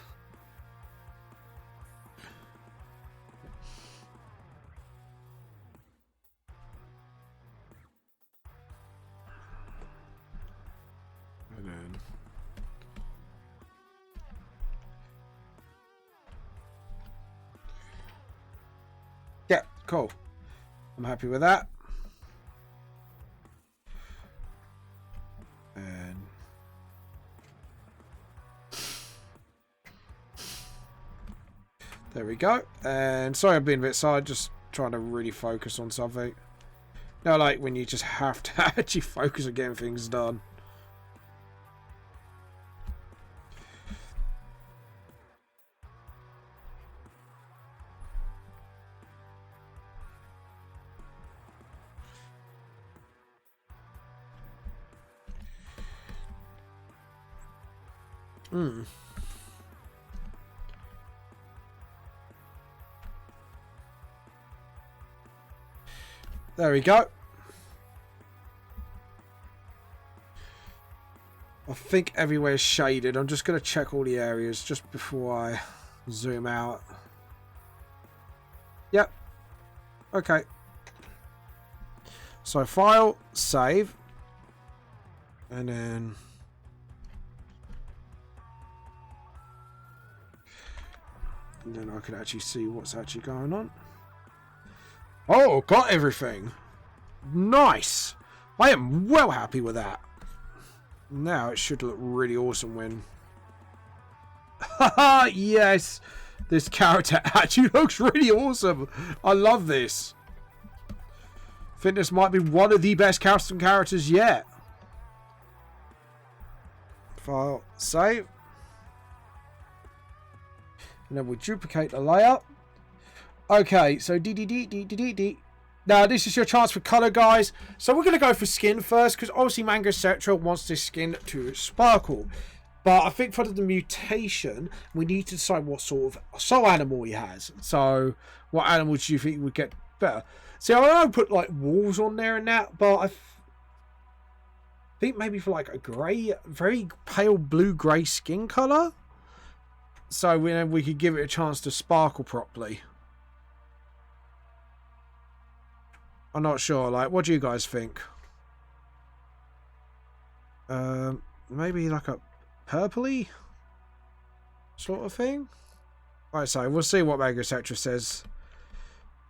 And then... Yeah, cool. I'm happy with that. And... There we go. And sorry I'm being a bit side, just trying to really focus on something. No, like when you just have to actually focus on getting things done. There we go. I think everywhere is shaded. I'm just going to check all the areas just before I zoom out. Yep. Okay. So file, save. And then... And then I can actually see what's actually going on. Oh, got everything. Nice. I am well happy with that. Now it should look really awesome when... Haha, yes. This character actually looks really awesome. I love this. I think this might be one of the best custom characters yet. File, save. And then we duplicate the layer. Okay, so D. Now, this is your chance for colour, guys. So we're going to go for skin first, because obviously Manga, etc. wants this skin to sparkle. But I think for the mutation, we need to decide what sort of soul animal he has. So, what animals do you think would get better? See, I don't put like wolves on there and that, but I think maybe for like a grey, very pale blue-grey skin colour. So we could give it a chance to sparkle properly. I'm not sure. Like, what do you guys think? Maybe like a purpley sort of thing. Right, so we'll see what Manga etc. says.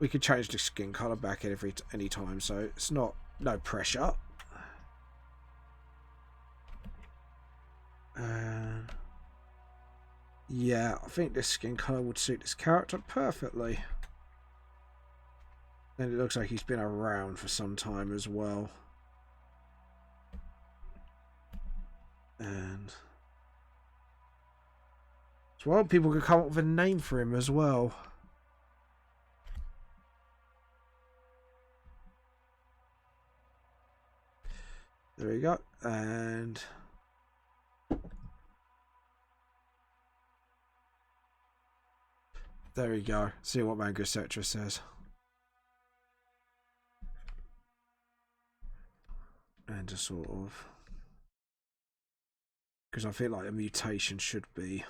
We could change the skin color back any time, so it's no pressure. Yeah, I think this skin color would suit this character perfectly. And it looks like he's been around for some time as well. And as well, people could come up with a name for him as well. There we go. And there we go. See what Manga etc. says. And just sort of, because I feel like a mutation should be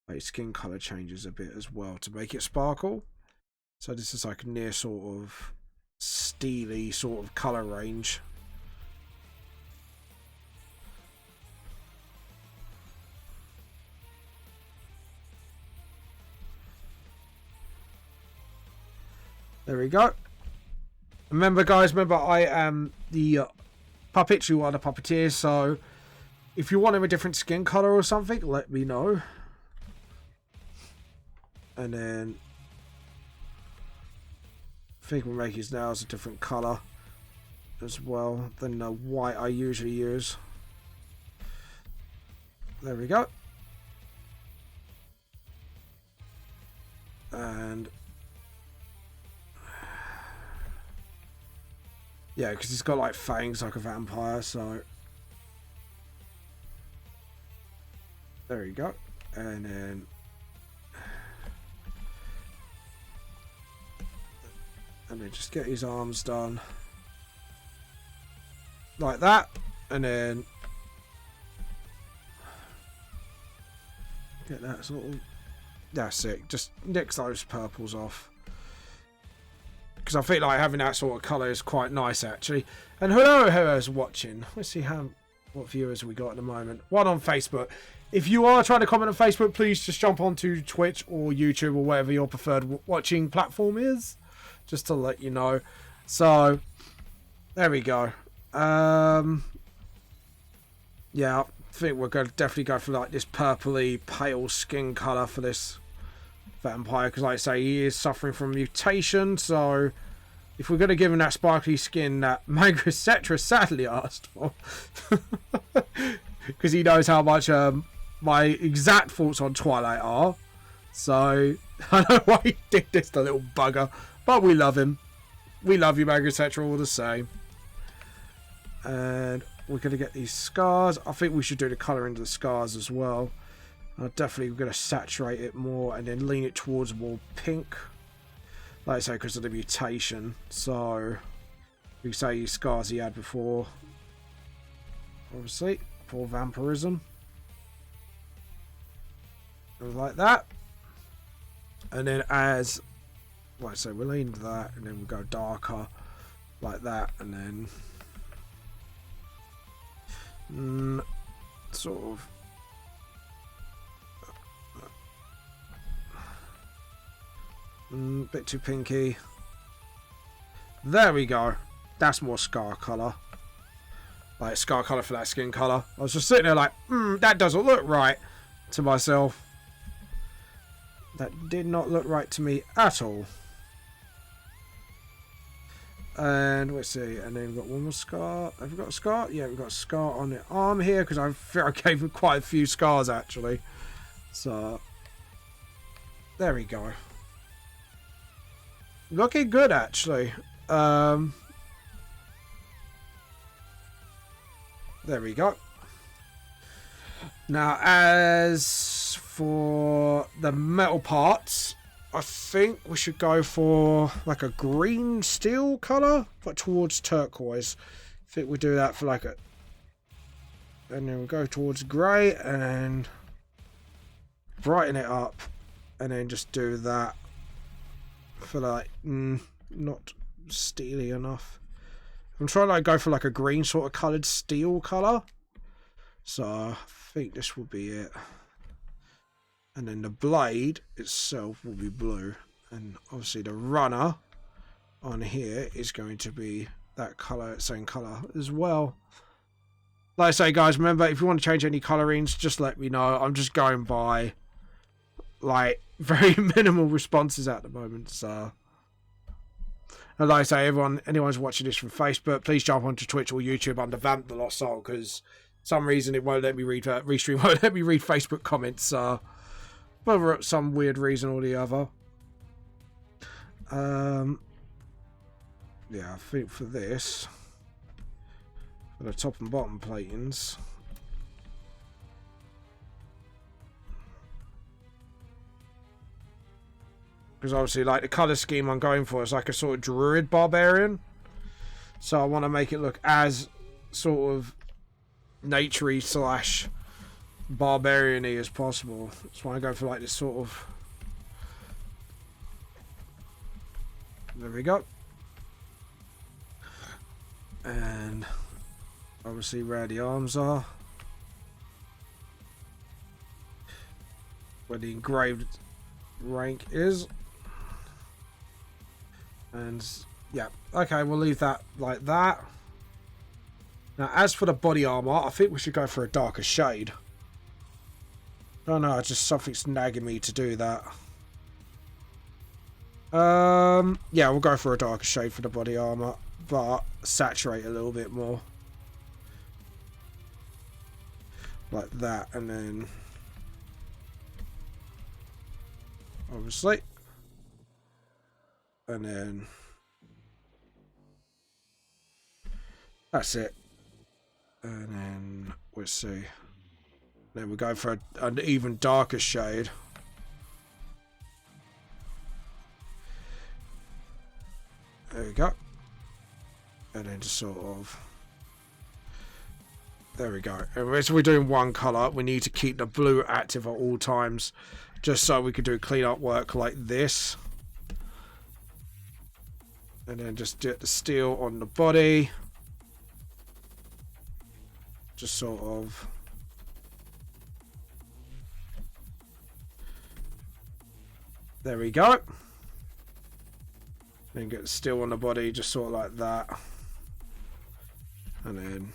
like skin color changes a bit as well to make it sparkle. So this is like a near sort of steely sort of color range. There we go. Remember, guys, I am the puppet. You are the puppeteer. So if you want him a different skin color or something, let me know. And then I think we'll make his nails a different color as well than the white I usually use. There we go. And yeah, because he's got like fangs like a vampire, so There you go. And then just get his arms done like that, and then get that sort of, that's it, just nix those purples off, because I feel like having that sort of colour is quite nice actually. And hello whoever's watching, let's see what viewers we got at the moment. One on Facebook. If you are trying to comment on Facebook, please just jump onto Twitch or YouTube or whatever your preferred watching platform is, just to let you know. So there we go. Yeah, I think we're going to definitely go for like this purpley pale skin colour for this vampire, because like I say, he is suffering from mutation. So if we're going to give him that sparkly skin that Manga etc. sadly asked for, because he knows how much my exact thoughts on Twilight are. So I don't know why he did this, the little bugger, but we love him. We love you, Manga etc. all the same. And we're going to get these scars. I think we should do the colour into the scars as well. Definitely we're going to saturate it more and then lean it towards more pink, like I say, because of the mutation. So we say scars he had before, obviously, for vampirism, like that. And then as, like I say, we'll lean to that, and then we go darker like that, and then sort of bit too pinky. There we go. That's more scar colour. Like scar colour for that skin colour. I was just sitting there like, that doesn't look right to myself. That did not look right to me at all. And let's see, and then we've got one more scar. Have we got a scar? Yeah, we've got a scar on the arm here, because I feel I gave him quite a few scars actually. So there we go. Looking good actually. There we go. Now as for the metal parts, I think we should go for like a green steel colour, but towards turquoise. I think we do that for like a, and then we'll go towards grey and brighten it up, and then just do that for like not steely enough. I'm trying to like go for like a green sort of coloured steel colour, so I think this will be it. And then the blade itself will be blue, and obviously the runner on here is going to be that colour, same colour as well. Like I say, guys, remember, if you want to change any colourings, just let me know. I'm just going by like very minimal responses at the moment. So, and like I say, anyone's watching this from Facebook, please jump onto Twitch or YouTube under Vamp the Lost Soul, because some reason it won't let me read Restream won't let me read Facebook comments. For some weird reason or the other. Yeah, I think for this, for the top and bottom platings, because obviously like the colour scheme I'm going for is like a sort of druid barbarian, so I want to make it look as sort of naturey slash barbarian-y as possible. That's why I go for like this sort of, there we go. And obviously where the arms are, where the engraved rank is, and yeah, okay, we'll leave that like that. Now as for the body armor, I think we should go for a darker shade. I don't know, just something's nagging me to do that. Yeah, we'll go for a darker shade for the body armor, but saturate a little bit more. Like that, and then obviously, and then that's it. And then let's see. Then we go for an even darker shade. There we go. And then just sort of... There we go. And as we're doing one colour, we need to keep the blue active at all times. Just so we can do clean-up work like this. And then just get the steel on the body. Just sort of... There we go. Then get the steel on the body, just sort of like that. And then...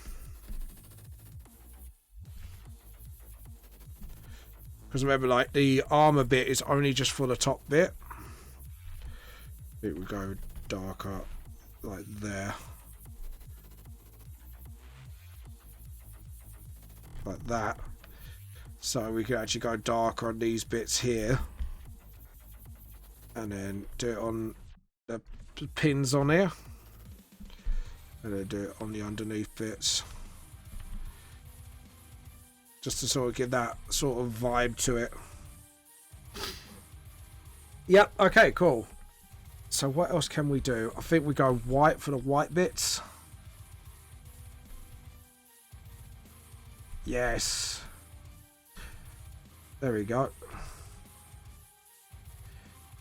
Because remember, like, the armor bit is only just for the top bit. It would go darker, like there. Like that. So we can actually go darker on these bits here. And then do it on the pins on here. And then do it on the underneath bits. Just to sort of give that sort of vibe to it. Yep, okay, cool. So what else can we do? I think we go white for the white bits. Yes. There we go.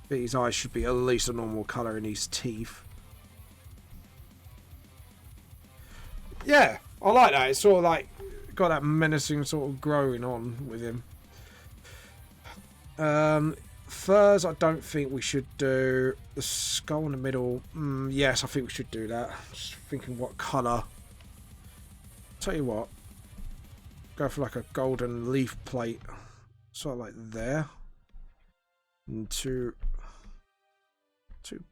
His eyes should be at least a normal colour in his teeth. Yeah, I like that. It's sort of like got that menacing sort of growing on with him. Furs, I don't think we should do. The skull in the middle. Yes, I think we should do that. Just thinking what colour. Tell you what. Go for like a golden leaf plate. Sort of like there. And too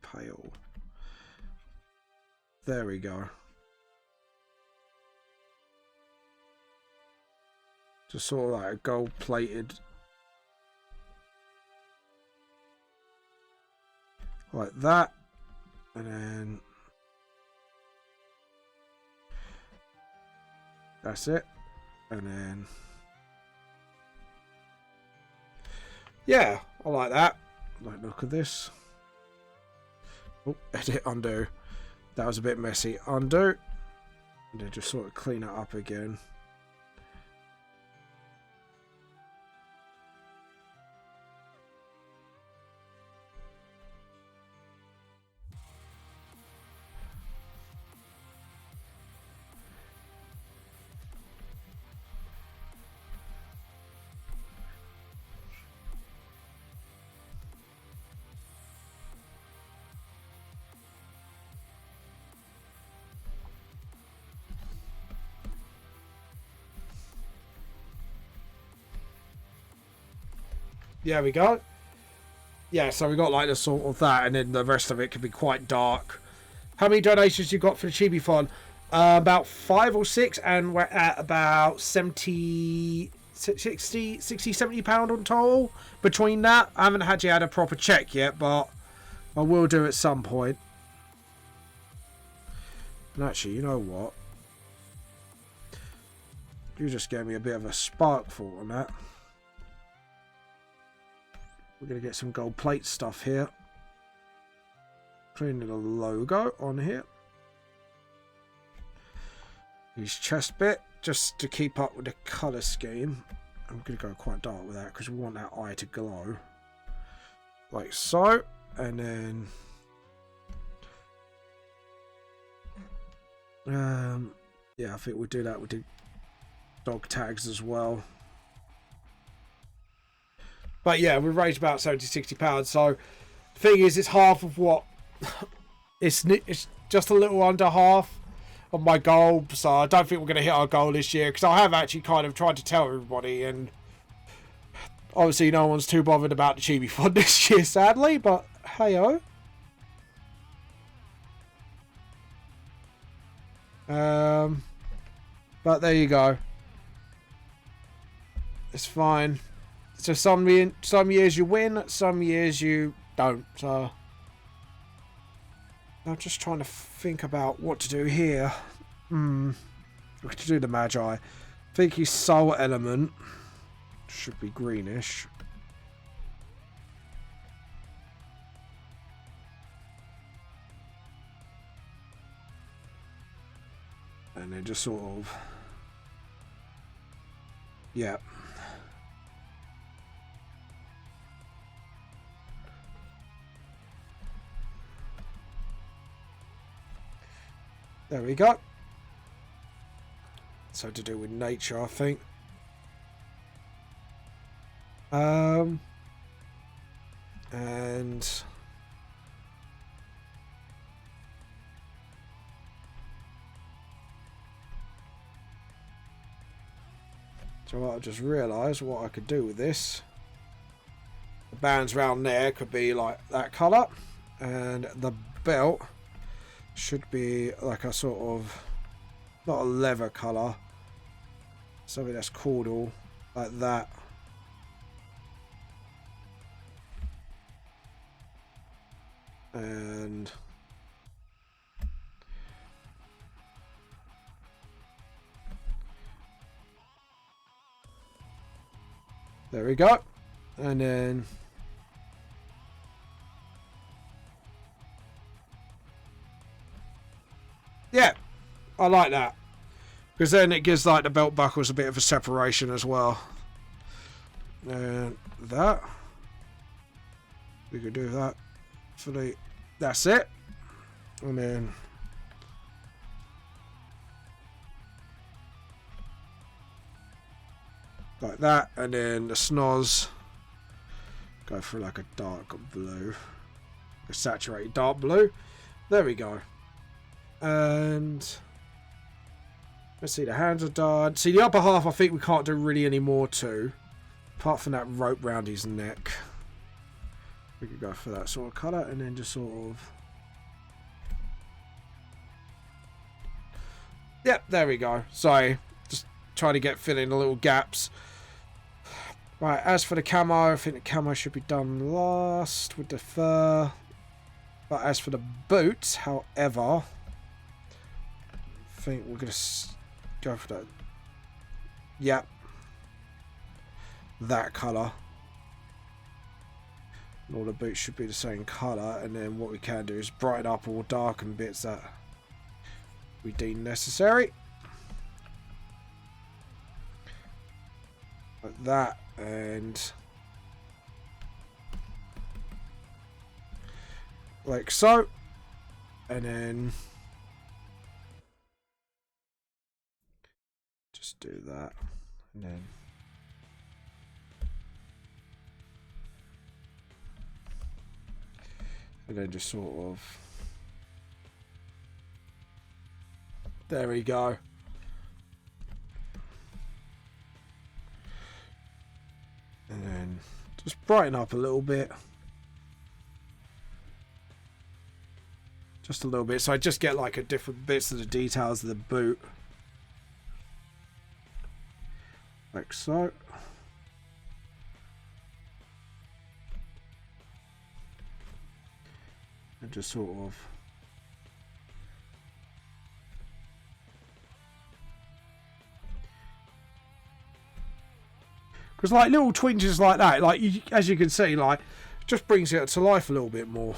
pale. There we go. Just sort of like a gold plated. Like that. And then that's it. And then yeah, I like that. Like, look at this. Oh, edit, undo. That was a bit messy. Undo. And then just sort of clean it up again. Yeah, we go. Yeah, so we got like the sort of that, and then the rest of it could be quite dark. How many donations you got for the CHIBIFON? About 5 or 6, and we're at about 60, 70 pound on total between that. I haven't actually had a proper check yet, but I will do at some point. And actually, you know what? You just gave me a bit of a spark thought on that. We're going to get some gold plate stuff here. Cleaning the logo on here. His chest bit, just to keep up with the colour scheme. I'm going to go quite dark with that because we want that eye to glow. Like so. And then... yeah, I think we'll do that with the dog tags as well. But yeah, we've raised about 70-60 pounds. So the thing is, it's half of what it's just a little under half of my goal. So I don't think we're going to hit our goal this year, because I have actually kind of tried to tell everybody, and obviously no one's too bothered about the CHIBIFON this year, sadly. But hey-o. But there you go. It's fine. So some years you win, some years you don't. So I'm just trying to think about what to do here. We could do the magi. I think he's soul element. should be greenish. And then just sort of, yeah. There we go. So to do with nature, I think. And so I just realised what I could do with this. The bands round there could be like that colour, and the belt should be like a sort of, not a leather colour, something that's caudal like that. And there we go. And then yeah, I like that, because then it gives like the belt buckles a bit of a separation as well. And that we could do that for the, that's it. And then like that, and then the snoz go for like a dark blue, a saturated dark blue. There we go. And let's see, the hands are done. See, the upper half I think we can't do really any more to, apart from that rope round his neck. We could go for that sort of colour, and then just sort of, yep, there we go. Sorry, just trying to fill in the little gaps. Right, as for the camo, I think the camo should be done last with the fur. But as for the boots, however, I think we're going to go for that. Yep. That colour. And all the boots should be the same colour. And then what we can do is brighten up or darken bits that we deem necessary. Like that. And like so. And then just do that. And then just sort of, there we go. And then just brighten up a little bit. Just a little bit. So I just get like a different bits of the details of the boot. Like so. And just sort of because like little twinges like that, like you, as you can see, like just brings it to life a little bit more.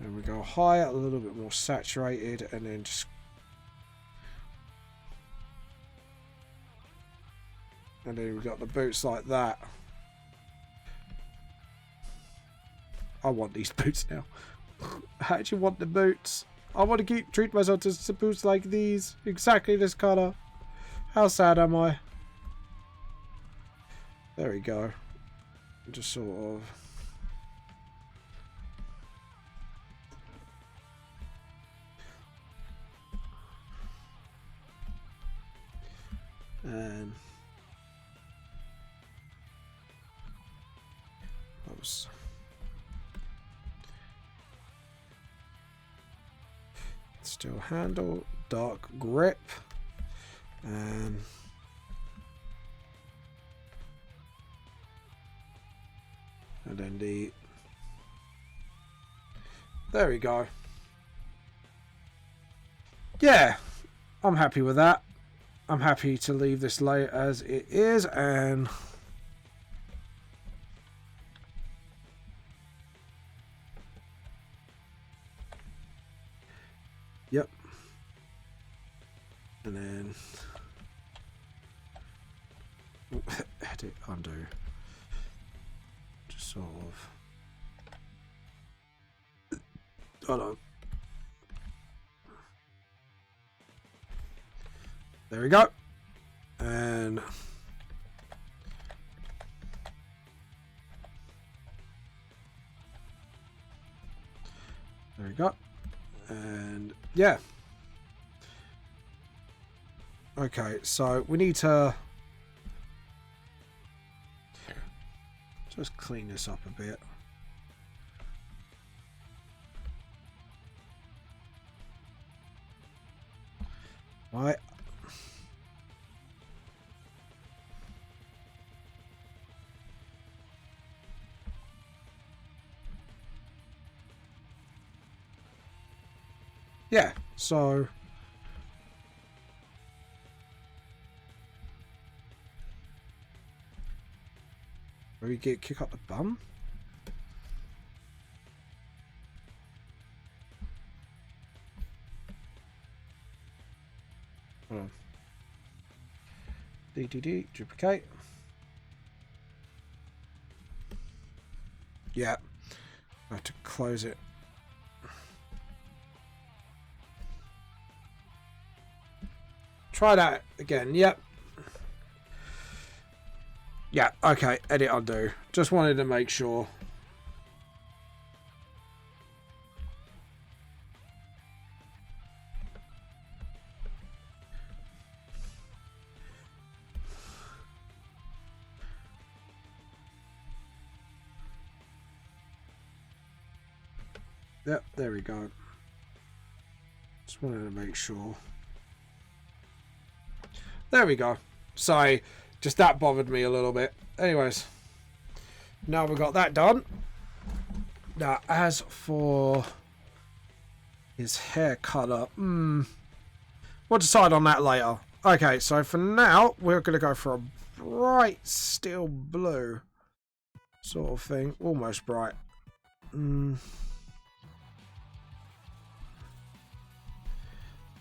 And we go higher, a little bit more saturated, and then just, and then we've got the boots like that. I want these boots now. I actually want the boots. I want to treat myself to boots like these, exactly this colour. How sad am I? There we go. Just sort of. And oops. Still handle, dark grip, and then the, there we go. Yeah, I'm happy with that. I'm happy to leave this layer as it is, and yep. And then edit, undo. Just sort of. Hold on. There we go. And there we go. And yeah. Okay, so we need to just clean this up a bit. Right. Yeah, so where we get kick up the bum. Hold on. DDD duplicate. Yeah, I have to close it. Try that again. Yep. Yeah, okay. Edit, undo. Just wanted to make sure. Yep, there we go. Just wanted to make sure. There we go. Sorry, just that bothered me a little bit. Anyways, now we've got that done. Now, as for his hair colour, we'll decide on that later. Okay, so for now, we're going to go for a bright steel blue sort of thing. Almost bright.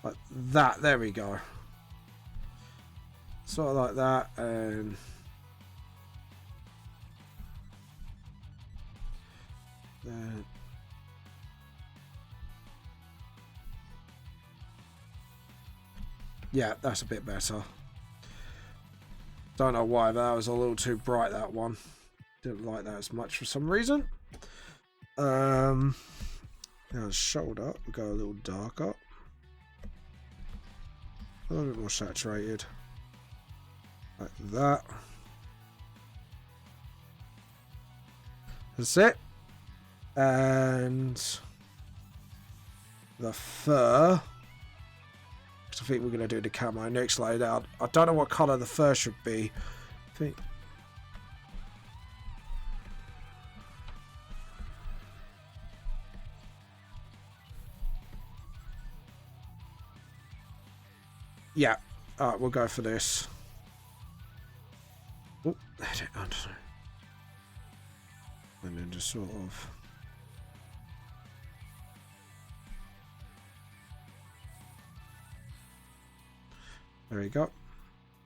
Like that. There we go. Sort of like that, and then yeah, that's a bit better. Don't know why, but that was a little too bright, that one. Didn't like that as much for some reason. Now the shoulder, we go a little darker. A little bit more saturated. Like that. That's it. And the fur. I think we're going to do the camo next layout. I don't know what colour the fur should be. I think. Yeah. Alright, we'll go for this. Oh, edit under. And then just sort of. There we go.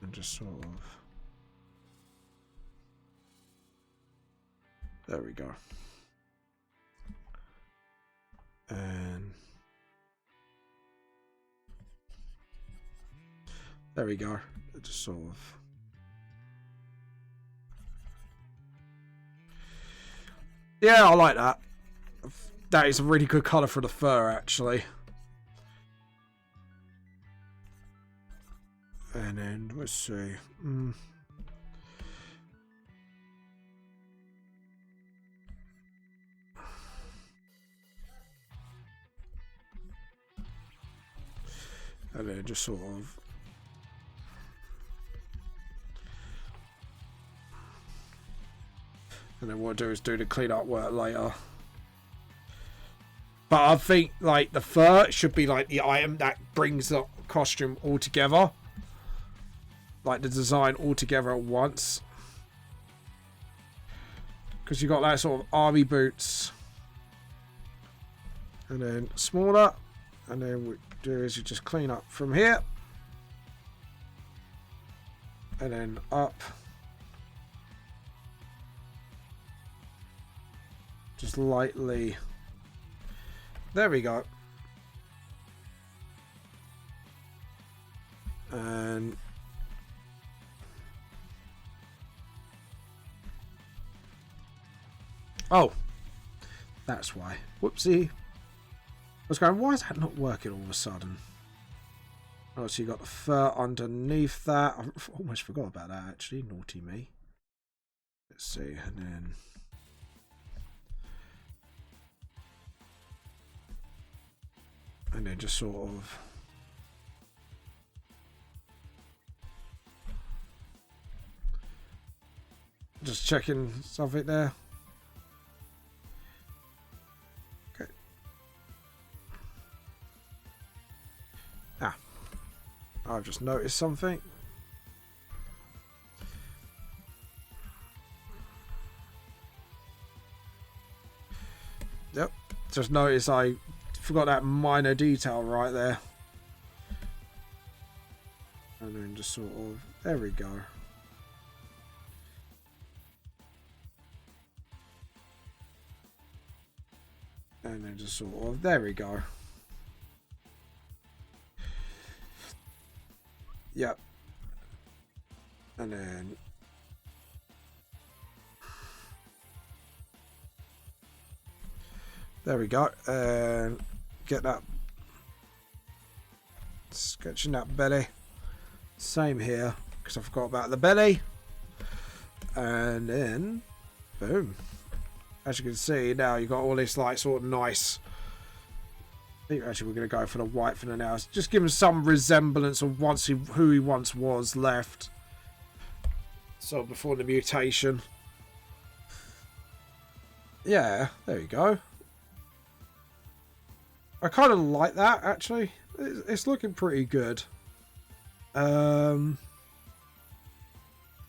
And just sort of. There we go. And. There we go. Just sort of. Yeah, I like that. That is a really good colour for the fur, actually. And then, let's see. And then just sort of. And then what I'll do is do the clean up work later. But I think, like, the fur should be, like, the item that brings the costume all together. like the design all together at once. Because you got that sort of army boots. And then smaller. And then what you do is you just clean up from here. And then up. Just lightly. There we go. And oh, that's why. Whoopsie. I was going, why is that not working all of a sudden? Oh, so you got the fur underneath that. I almost forgot about that actually. Naughty me. Let's see, and then just sort of just checking something there. Okay. I've just noticed something. Yep. Just noticed I forgot that minor detail right there. And then just sort of, there we go. And then just sort of, there we go. Yep. And then there we go. And get that, sketching that belly. Same here, because I forgot about the belly. And then boom. As you can see now, you've got all this like sort of nice. I think actually we're going to go for the white for the now. Just give him some resemblance of who he once was left. So before the mutation. Yeah, there you go. I kind of like that actually. It's looking pretty good. I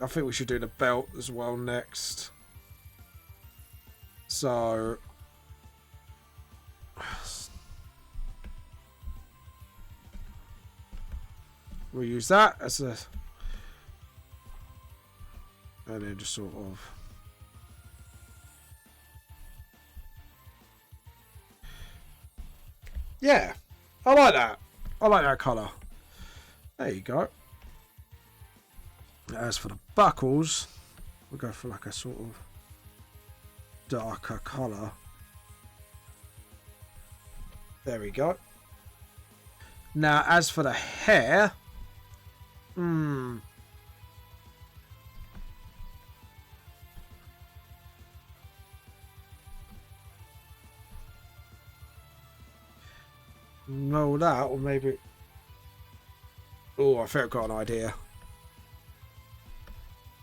think we should do the belt as well next. So we'll use that as a, and then just sort of, yeah, I like that. I like that colour. There you go. As for the buckles, we'll go for like a sort of darker colour. There we go. Now, as for the hair, no, that or maybe. Oh, I think I've got an idea.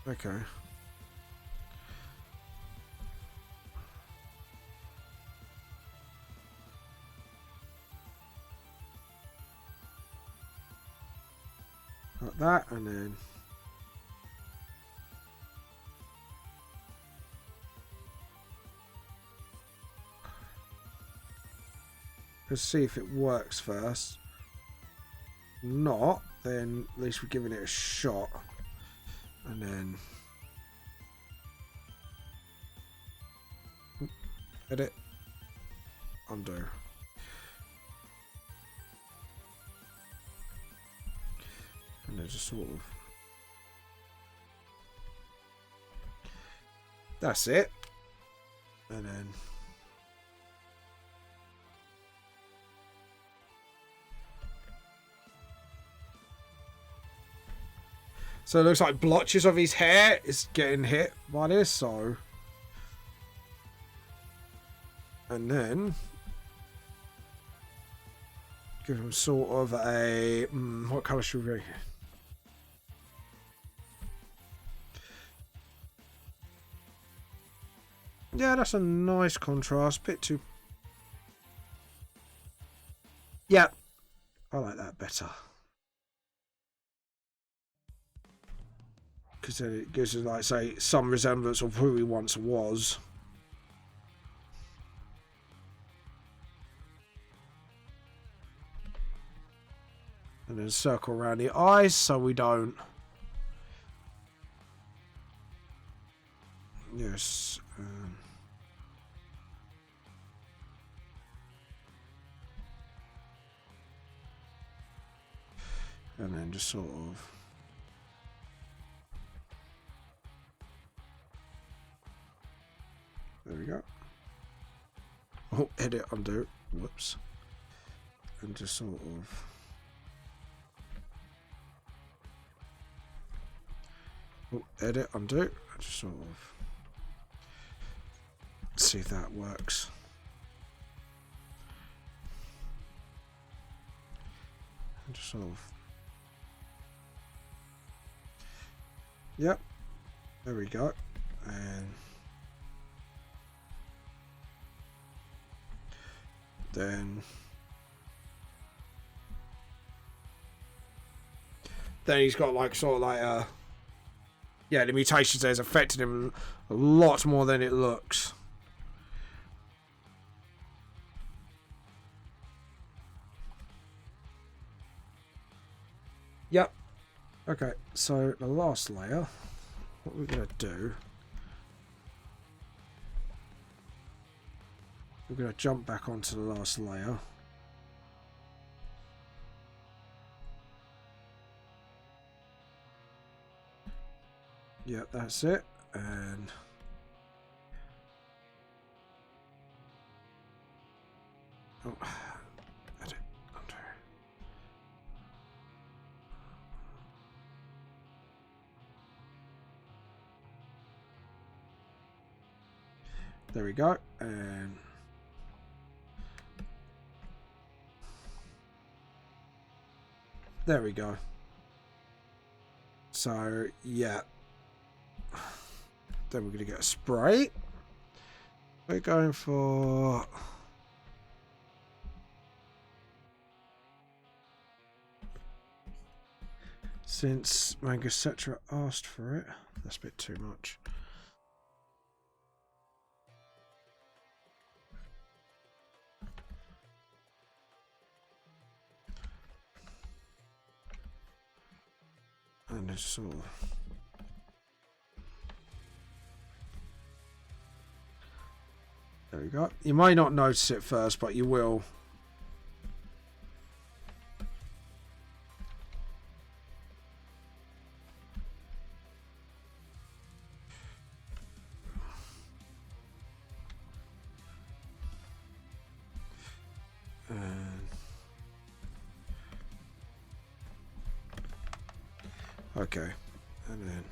Okay. Like that, and then let's see if it works first. Not, then at least we're giving it a shot. And then edit, undo. And then just sort of, that's it. And then so it looks like blotches of his hair is getting hit by this, so. And then give him sort of a, what colour should we be? Yeah, that's a nice contrast. Bit too. Yeah, I like that better. because then it gives us, like, say, some resemblance of who he once was. And then circle around the eyes so we don't. Yes. And then just sort of. There we go. Oh, edit, undo. Whoops. And just sort of. Oh, edit, undo. And just sort of. See if that works. And just sort of. Yep. There we go. And then he's got like sort of like yeah, the mutations there's affected him a lot more than it looks. Yep. Okay, so the last layer, what we're going to do, we're going to jump back onto the last layer. Yep, that's it. And oh, edit, undo. There we go. And there we go. So yeah. Then we're going to get a spray. We're going for since Manga etc. asked for it. That's a bit too much. And it's sort of. There we go. You may not notice it first, but you will. Okay. And then.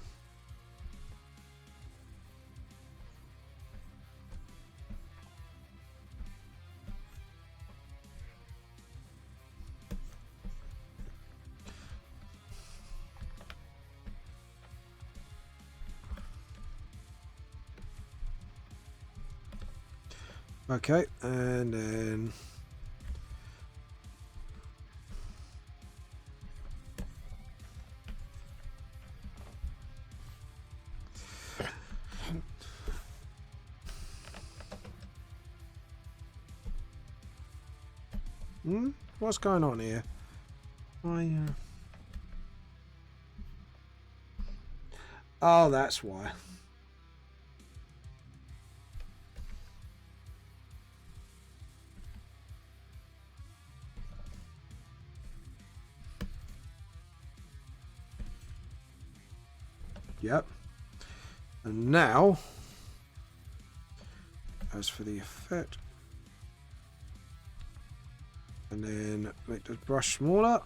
Okay, and then what's going on here? Oh, that's why. Yep. And now, as for the effect, and then make the brush smaller.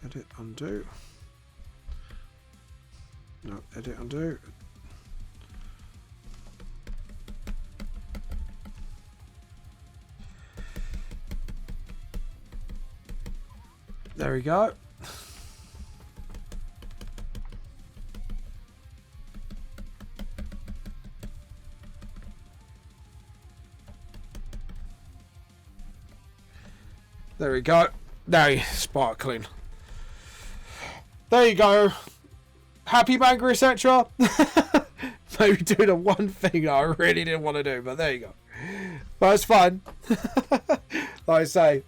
Edit, undo. No, edit, undo. There we go. There we go. Now sparkling. There you go. Happy Manga, etc. Maybe do the one thing I really didn't want to do, but there you go. But it's fun. Like I say,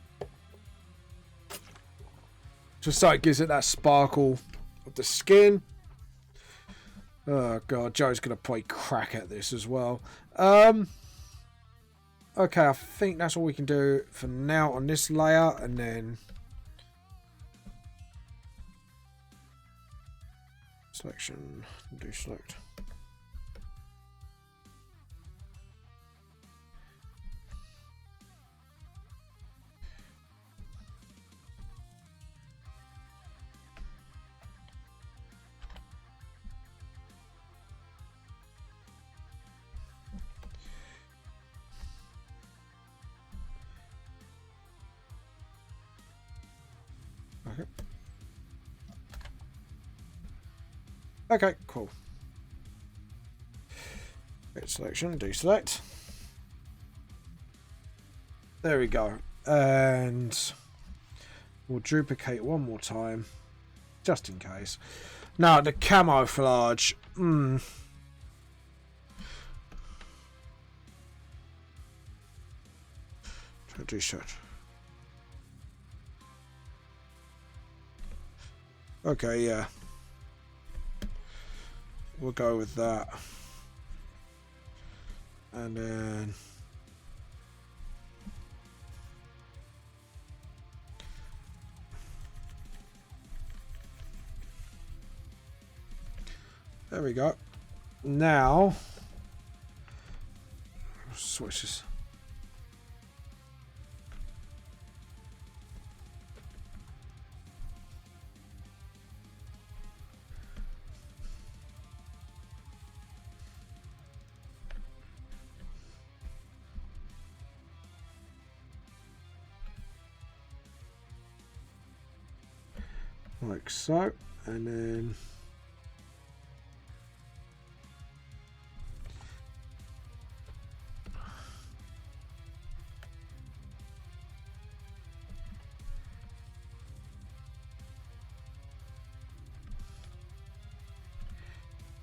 just so it gives it that sparkle of the skin. Oh god, Joe's gonna probably crack at this as well. Okay, I think that's all we can do for now on this layer, and then selection, do select. Okay. Okay, cool. Hit selection, deselect. There we go. And we'll duplicate one more time, just in case. Now, the camouflage. Try to do such. Okay, yeah. We'll go with that. And then there we go. Now switch this. Like so, and then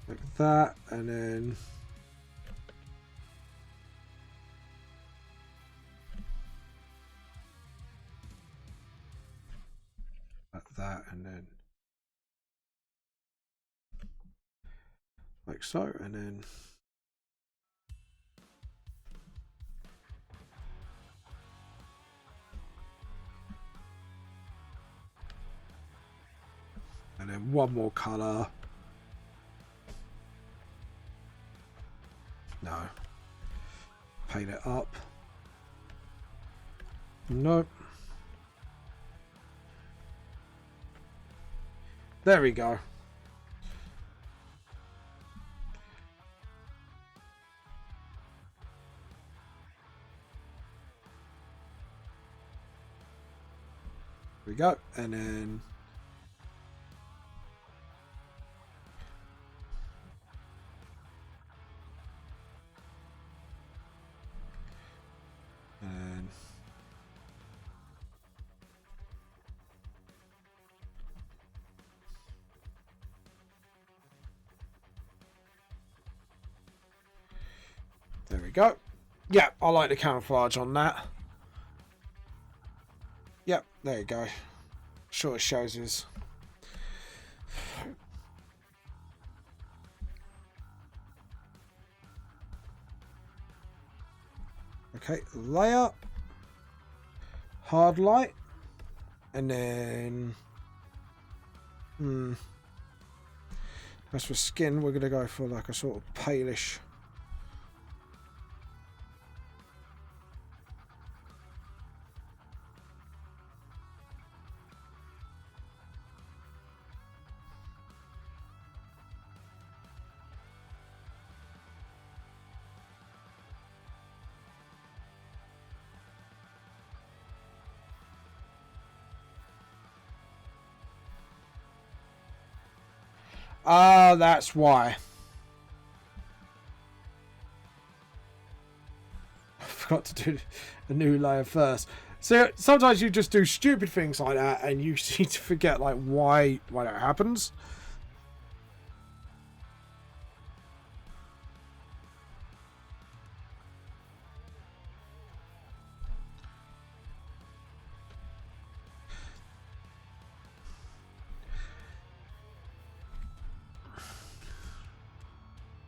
like that, and then that, and then like so, and then one more color. No, paint it up. Nope. There we go. There we go. And then there we go. Yeah, I like the camouflage on that. Yep, there you go. Sure, it shows us. Okay, layer, hard light, and then as for skin, we're gonna go for like a sort of palish. Ah, that's why. I forgot to do a new layer first. So sometimes you just do stupid things like that, and you seem to forget like why that happens.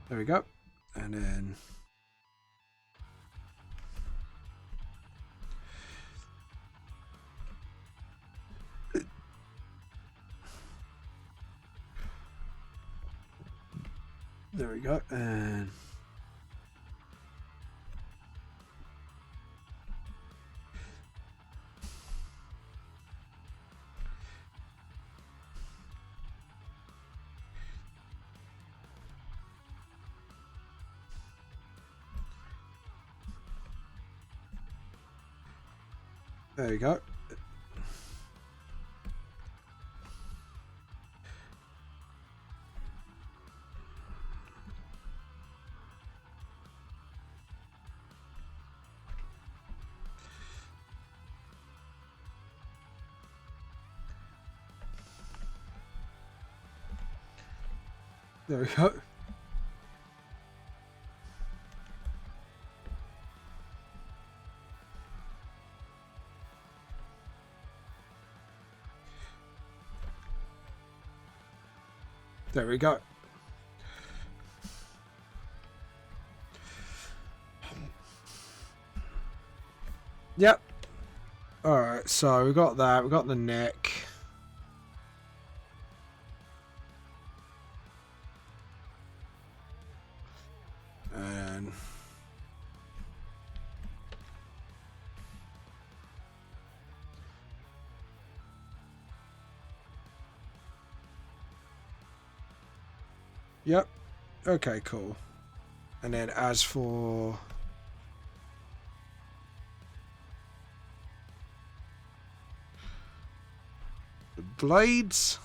There we go, and then. There we go, and there we go. There we go. There we go. Yep. Alright, so we got that. We got the neck. And yep. Okay, cool. And then as for the blades,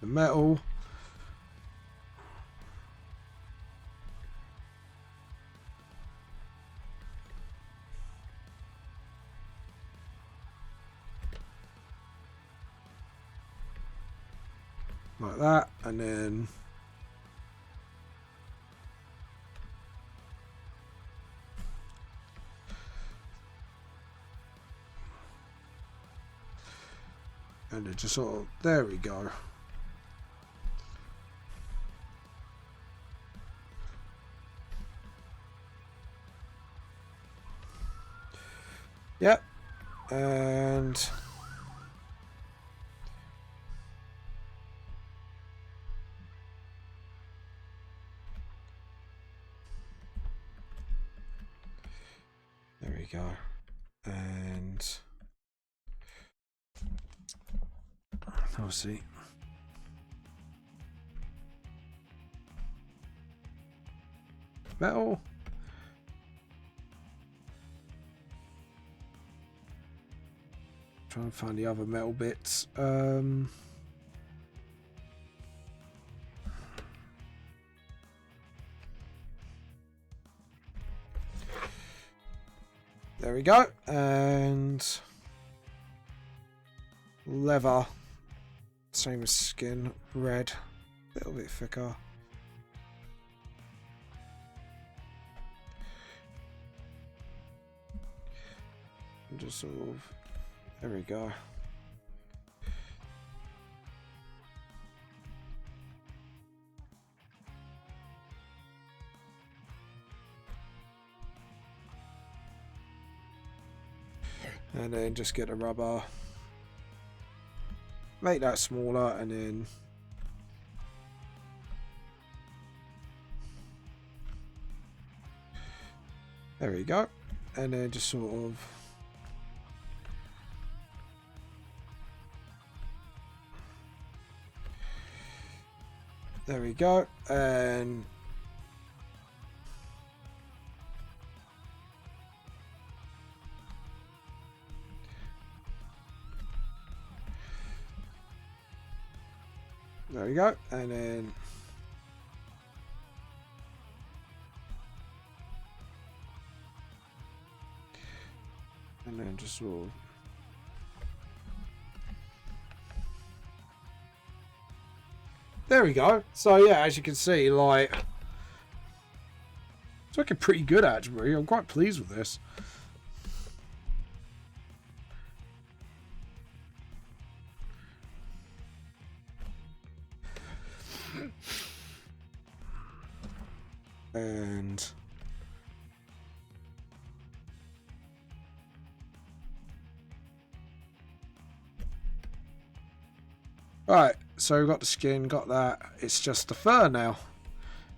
the metal, like that, and then it just sort of, there we go. Yep. And there we go. And I'll see. Metal. Try and find the other metal bits. There we go. And leather. Same as skin. Red. A little bit thicker. And just sort of, there we go. And then just get a rubber, make that smaller, and then there we go. And then just sort of there we go. And there we go. And then just sort of There we go. So yeah, as you can see, like, it's looking pretty good actually. I'm quite pleased with this. And right, so we've got the skin, got that. It's just the fur now.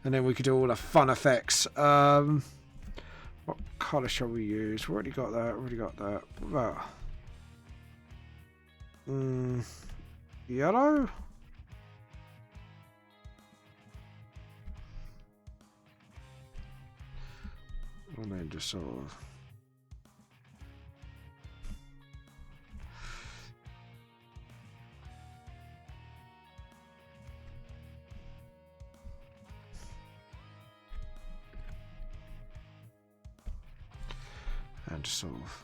And then we could do all the fun effects. What colour shall we use? We already got that, already got that. What about? Yellow? And then just sort of... and just sort of...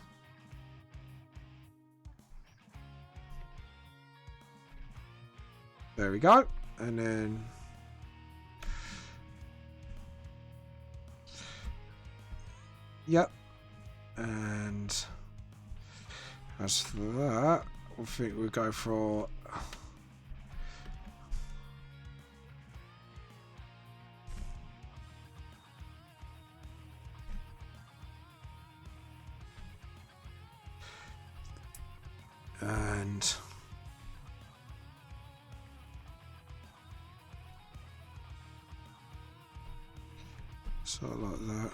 There we go. And then... Yep. And as for that, I think we'll go for... And... sort of like that.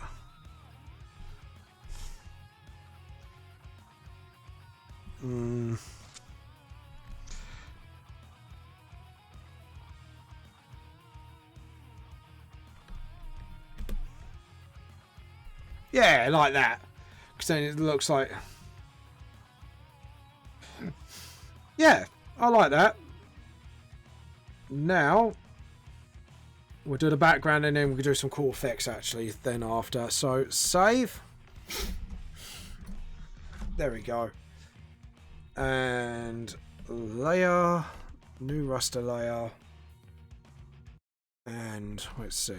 Yeah, like that. Because then it looks like... Yeah, I like that. Now, we'll do the background and then we'll do some cool effects actually then after. So, save. There we go. And layer, new raster layer. And let's see.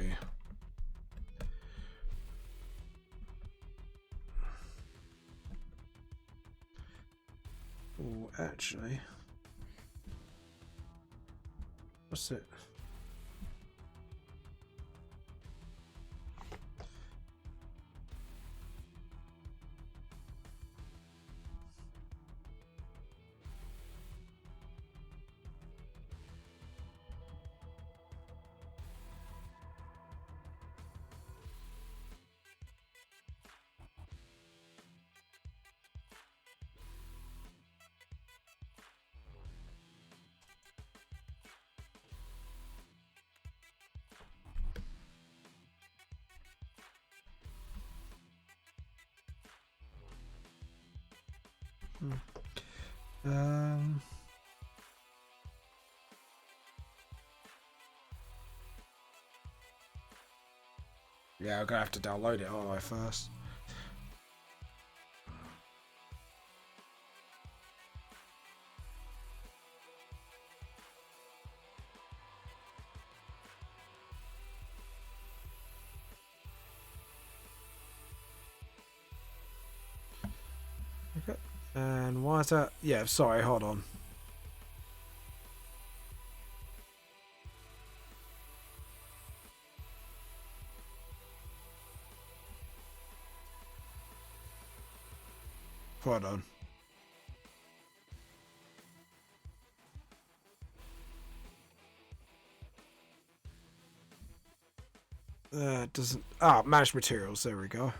Oh, actually, what's it? Yeah, I'm gonna have to download it, aren't I, first? Okay. And why is that? Yeah, sorry, hold on. Hold on. It doesn't... Ah, manage materials. There we go.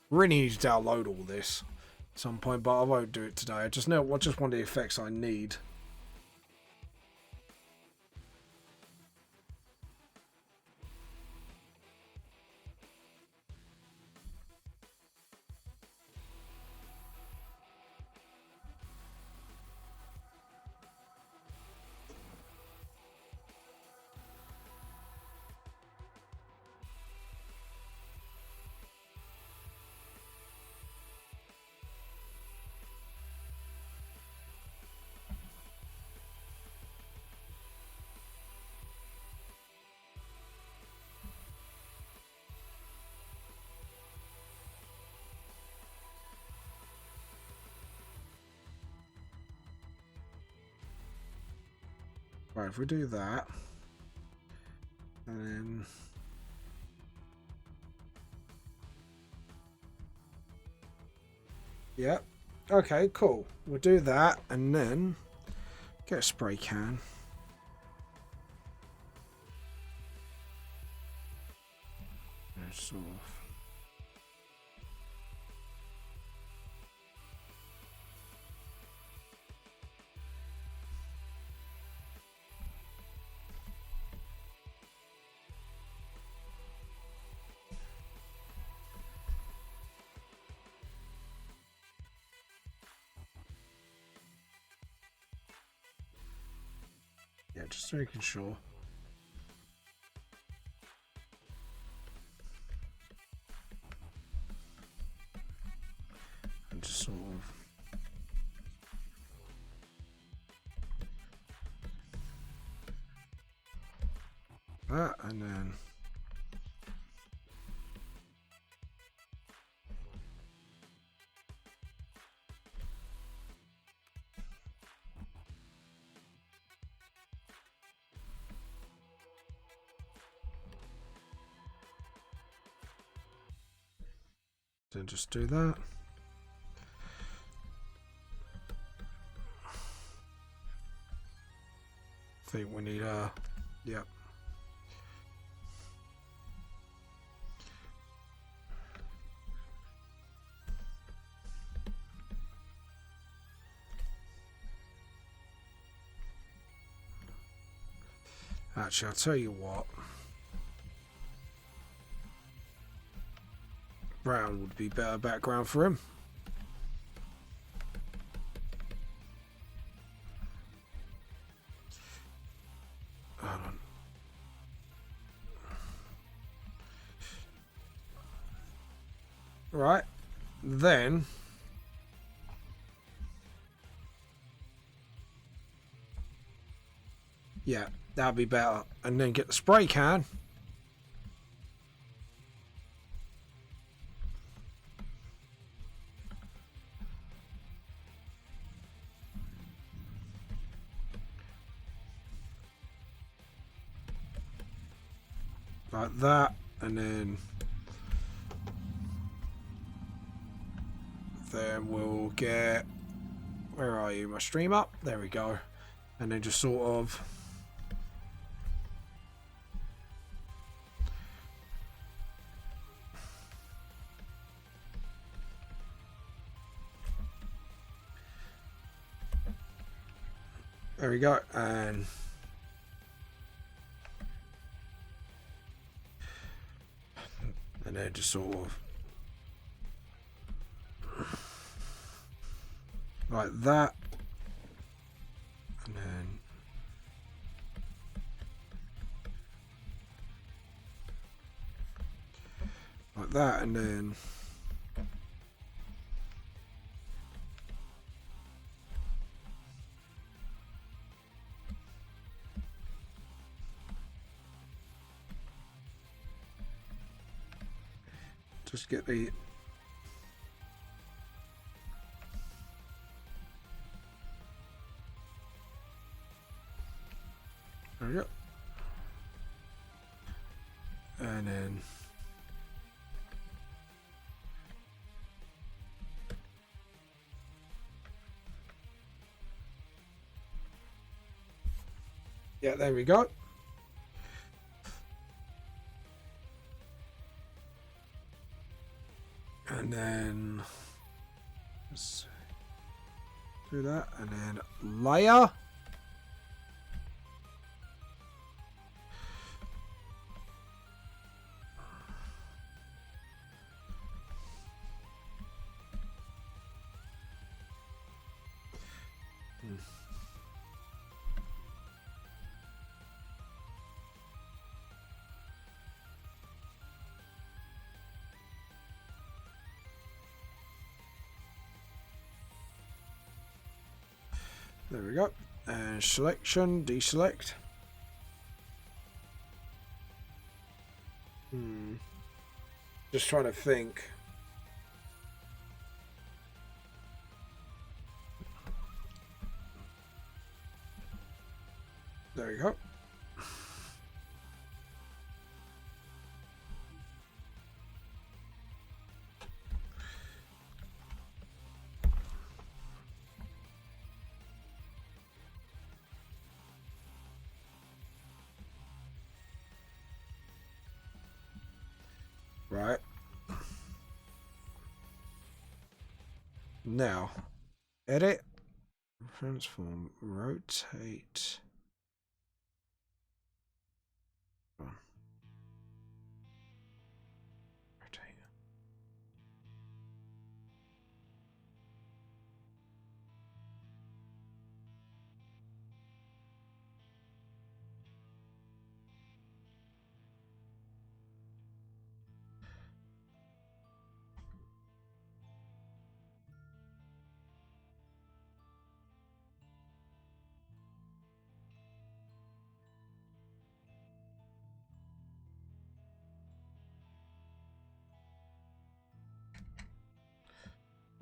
Really need to download all this at some point, but I won't do it today. I just know what just one of the effects I need. Right, if we do that, and then yep. Okay, cool. We'll do that and then get a spray can. And sort of. Yeah, just making sure. And just sort of. That and then. Then just do that. I think we need a, yep. Actually, I'll tell you what. Brown would be better background for him. Hold on. Right. Then yeah, that'd be better. And then get the spray can. Like that, and then we'll get, where are you, my stream up? There we go. And then just sort of there we go, and then just sort of like that, and then like that, and then just get the there we go, and then yeah, there we go. And then let's do that, and then layer. There we go. And selection, deselect. Just trying to think. There we Right. Now, edit, transform, rotate. Rotate.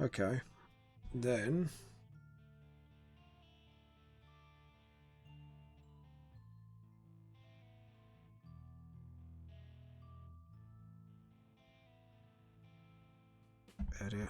Okay. Then edit.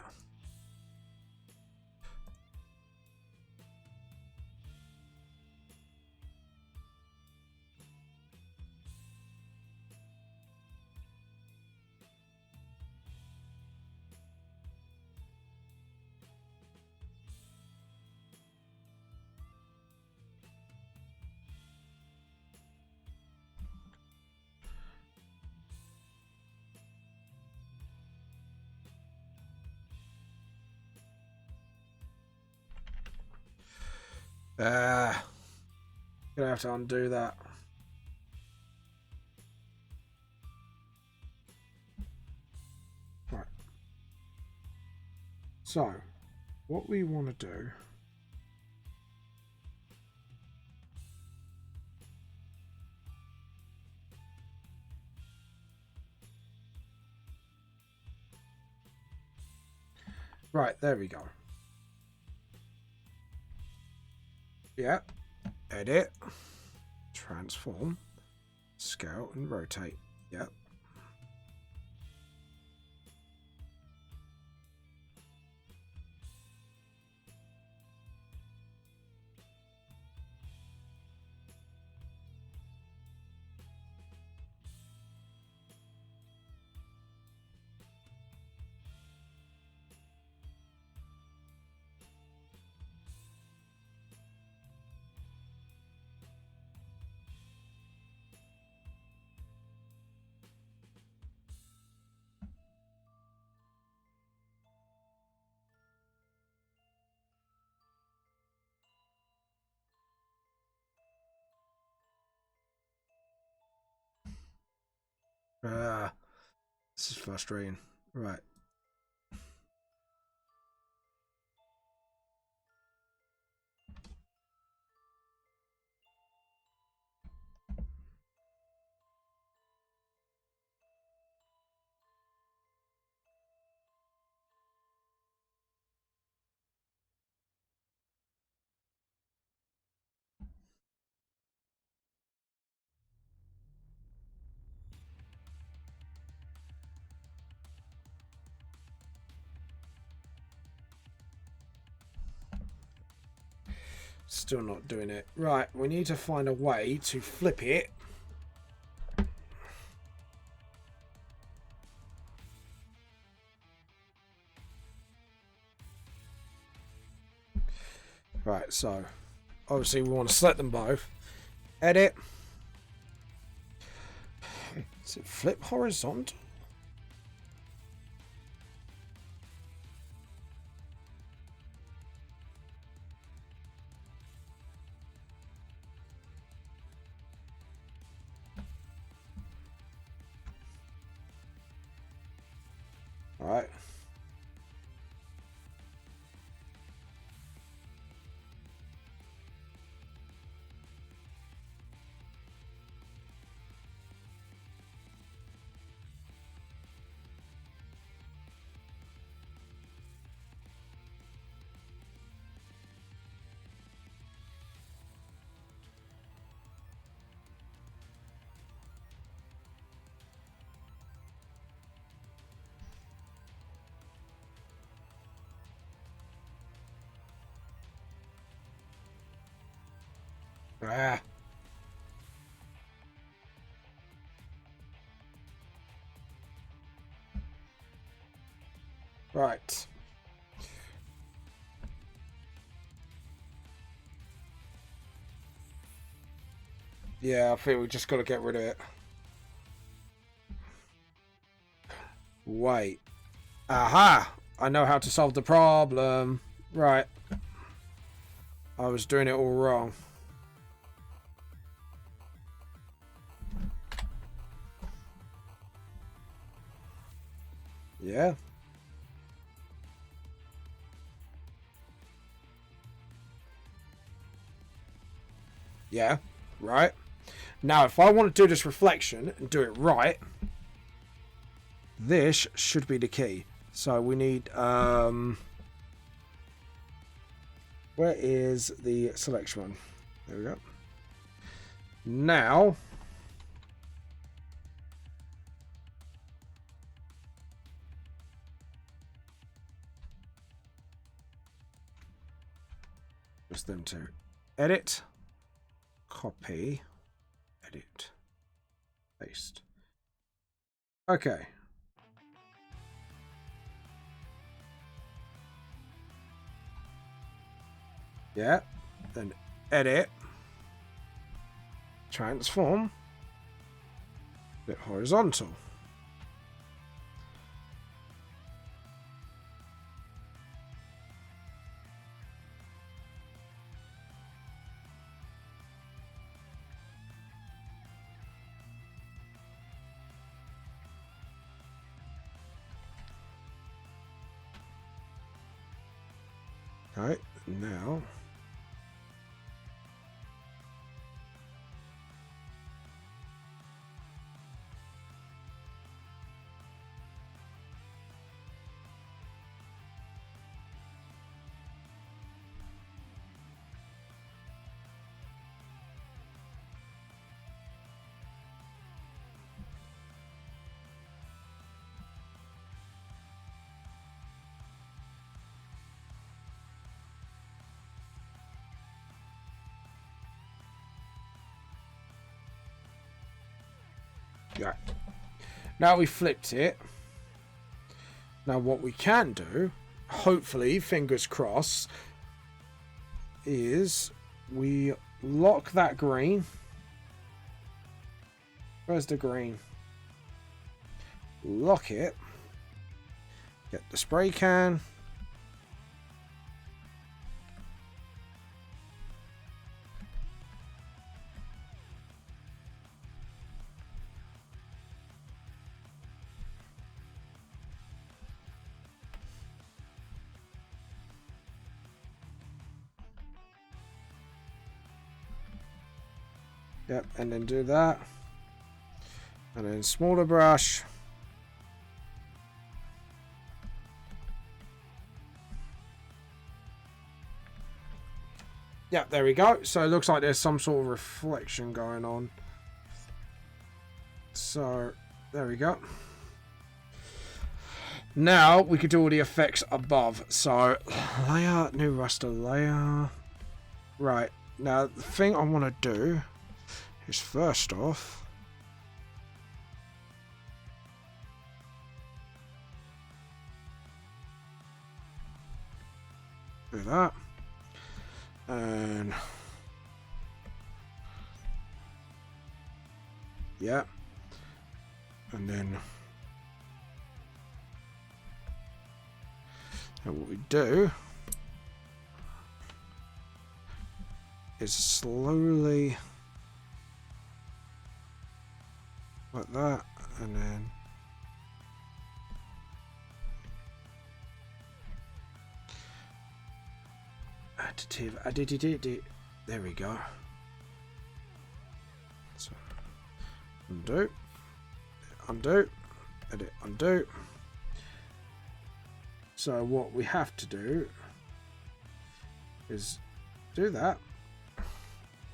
Gonna have to undo that. Right. So, what we want to do. Right, there we go. Yep. Edit. Transform. Scale and rotate. Yep. This is frustrating. Right. Still not doing it. Right, we need to find a way to flip it. Right, so obviously we want to select them both. Edit. Is it flip horizontal? All right. Ah. Right. Yeah, I think we just got to get rid of it. Wait. Aha! I know how to solve the problem. Right. I was doing it all wrong. Yeah. Yeah. Right. Now, if I want to do this reflection and do it right, this should be the key. So we need... where is the selection one? There we go. Now... just them two. Edit. Copy. Edit. Paste. Okay. Yeah. Then edit. Transform. Bit horizontal. Right, now yeah. Now we flipped it. Now what we can do, hopefully, fingers crossed, is we lock that green. Where's the green? Lock it. Get the spray can. Yep, and then do that. And then smaller brush. Yep, there we go. So it looks like there's some sort of reflection going on. So there we go. Now we could do all the effects above. So layer, new raster layer. Right, now the thing I want to do is first off, do that, and yeah, and then what we do is slowly like that, and then additive, there we go. So undo, undo, edit, undo. So what we have to do is do that.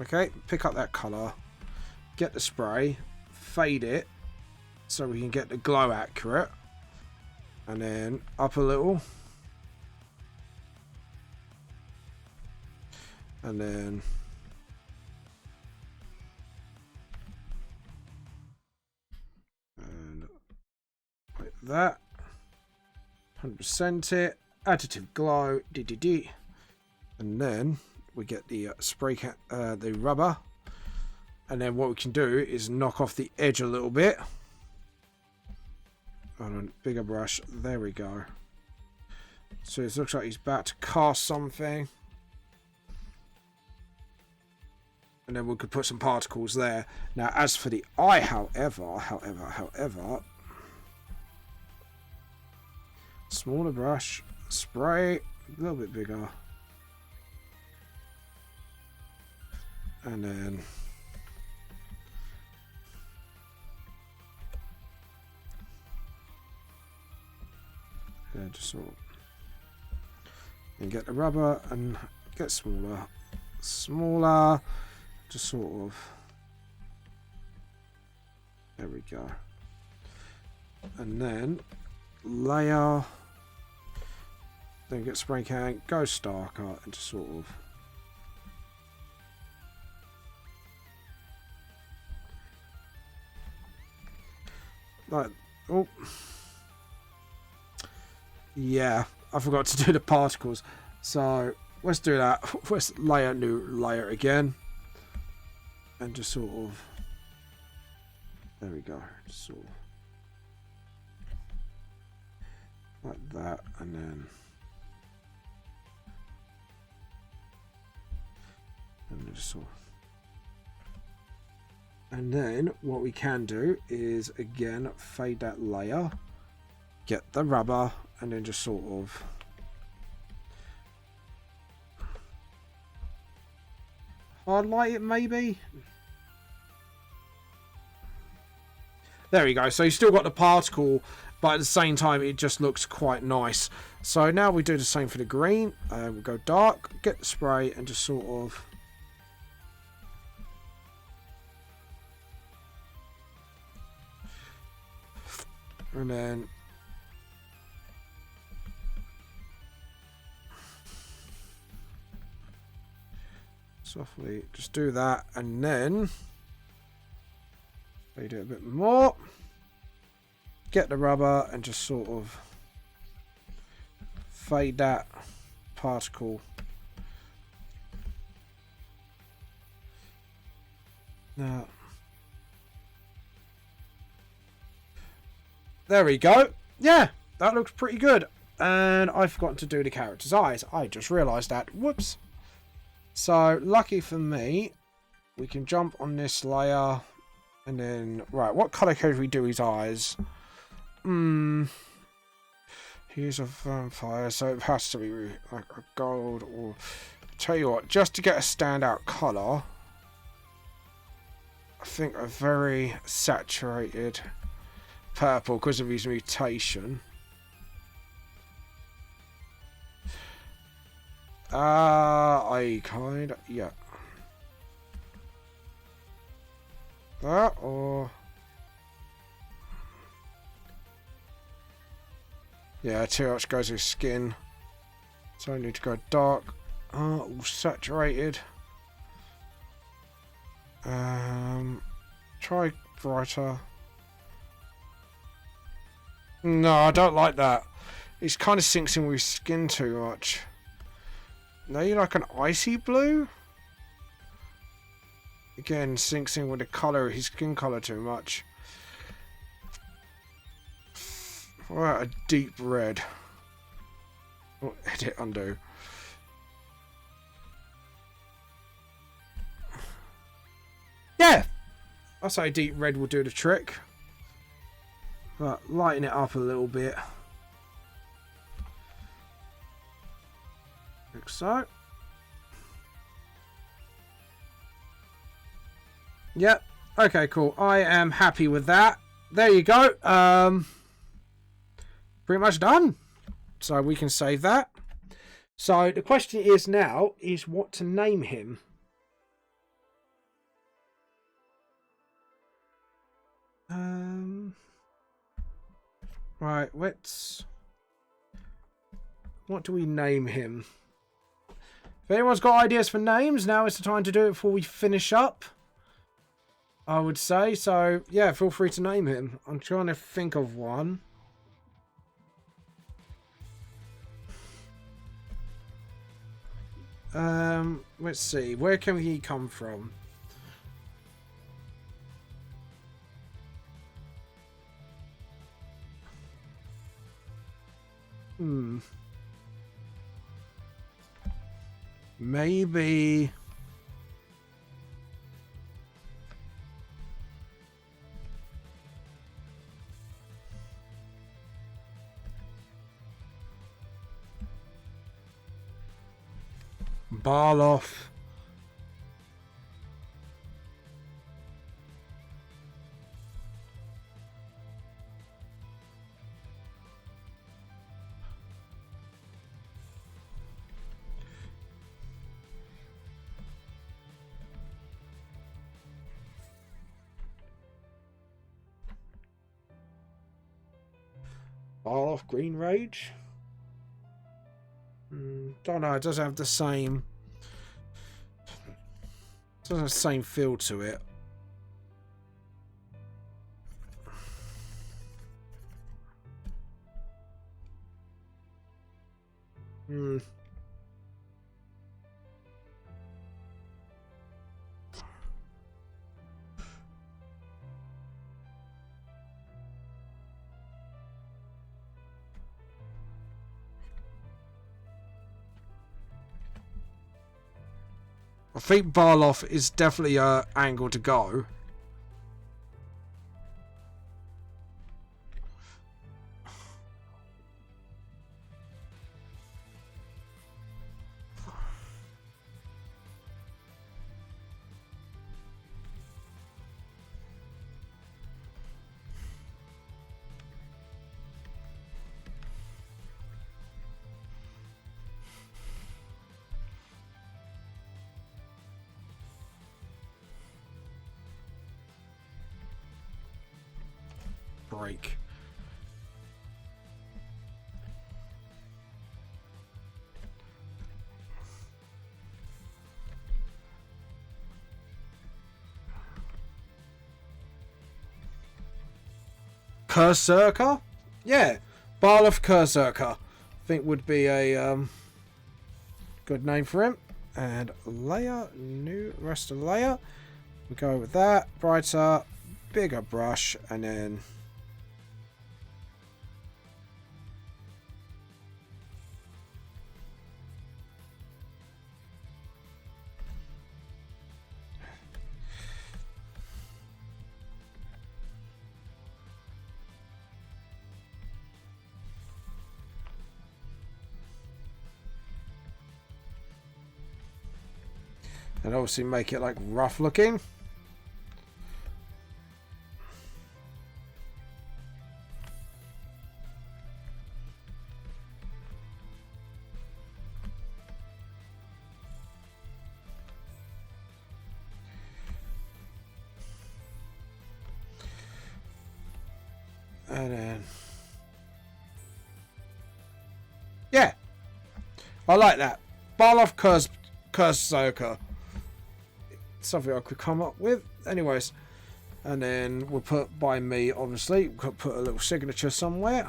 Okay, pick up that color, get the spray, fade it so we can get the glow accurate, and then up a little, and then and like that, 100% it. Additive glow. And then we get the the rubber. And then what we can do is knock off the edge a little bit. On a bigger brush. There we go. So it looks like he's about to cast something. And then we could put some particles there. Now, as for the eye, however, smaller brush, spray, a little bit bigger. And then yeah, just sort of, and get the rubber and get smaller, just sort of, there we go. And then layer, then get spray can, go darker, and just sort of like, oh yeah, I forgot to do the particles, so let's do that. Let's layer, new layer again, and just sort of, there we go, just sort of like that, and then just sort of, and then what we can do is again fade that layer, get the rubber, and then just sort of highlight it maybe. There we go. So you still got the particle, but at the same time it just looks quite nice. So now we do the same for the green. We'll go dark, get the spray, and just sort of and then softly just do that, and then fade it a bit more, get the rubber, and just sort of fade that particle. Now there we go. Yeah, that looks pretty good. And I've forgotten to do the character's eyes. I just realised that. Whoops. So, lucky for me, we can jump on this layer. And then, right, what colour code we do his eyes? He's a vampire, so it has to be like a gold, or tell you what, just to get a standout colour, I think a very saturated purple because of his mutation. I kind of, yeah. That or yeah, too much goes with skin. So I need to go dark. All saturated. Try brighter. No, I don't like that. It kind of sinks in with skin too much. No, you like an icy blue? Again, sinks in with the colour, his skin colour too much. What about a deep red? Oh, edit, undo. Yeah! I'll say deep red will do the trick. But lighten it up a little bit. Like so. Yep. Okay, cool. I am happy with that. There you go. Pretty much done. So we can save that. So the question is now is what to name him. Right, let's... What do we name him? If anyone's got ideas for names, now is the time to do it before we finish up, I would say. So, yeah, feel free to name him. I'm trying to think of one. Let's see. Where can he come from? Maybe... Barloff. Barloff Green Rage. Don't know. It doesn't have the same. Doesn't have the same feel to it. I think Barloff is definitely an angle to go. Break. Berserker? Yeah, Barloff Berserker. I think would be a good name for him. And layer, new raster layer. We go with that. Brighter, bigger brush, and then obviously make it like rough looking. And then yeah, I like that. Barloff Berserker. Something I could come up with. Anyways, and then we'll put by me, obviously. We'll put a little signature somewhere.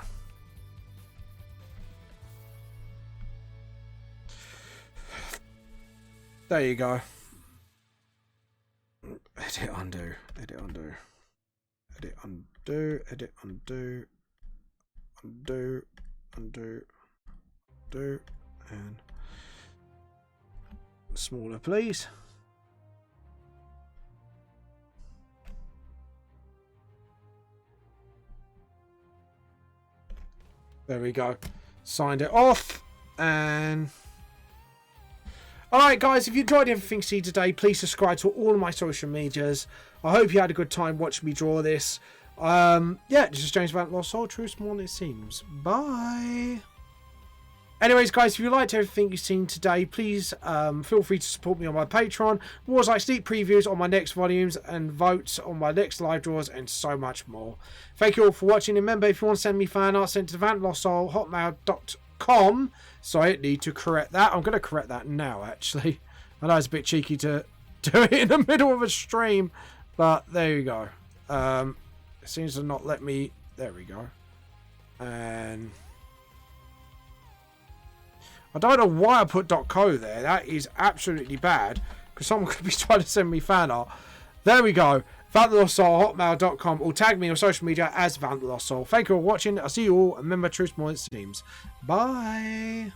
There you go. Edit, undo, edit, undo, edit, undo, edit, undo, undo, undo, undo, and smaller, please. There we go. Signed it off. And alright guys, if you enjoyed everything you see today, please subscribe to all of my social medias. I hope you had a good time watching me draw this. Yeah, this is James Vamp, Lost Soul. Truth more than it seems. Bye. Anyways, guys, if you liked everything you've seen today, please feel free to support me on my Patreon. More like sneak previews on my next volumes and votes on my next live draws and so much more. Thank you all for watching. Remember, if you want to send me fan art, send to vamplossol@hotmail.com. Sorry, I need to correct that. I'm going to correct that now, actually. I know it's a bit cheeky to do it in the middle of a stream, but there you go. It seems to not let me... There we go. And... I don't know why I put .co there. That is absolutely bad, because someone could be trying to send me fan art. There we go. VampTheLostSoul@hotmail.com, or tag me on social media as VampTheLostSoul. Thank you for watching. I'll see you all. Remember, truth more than it seems. Bye.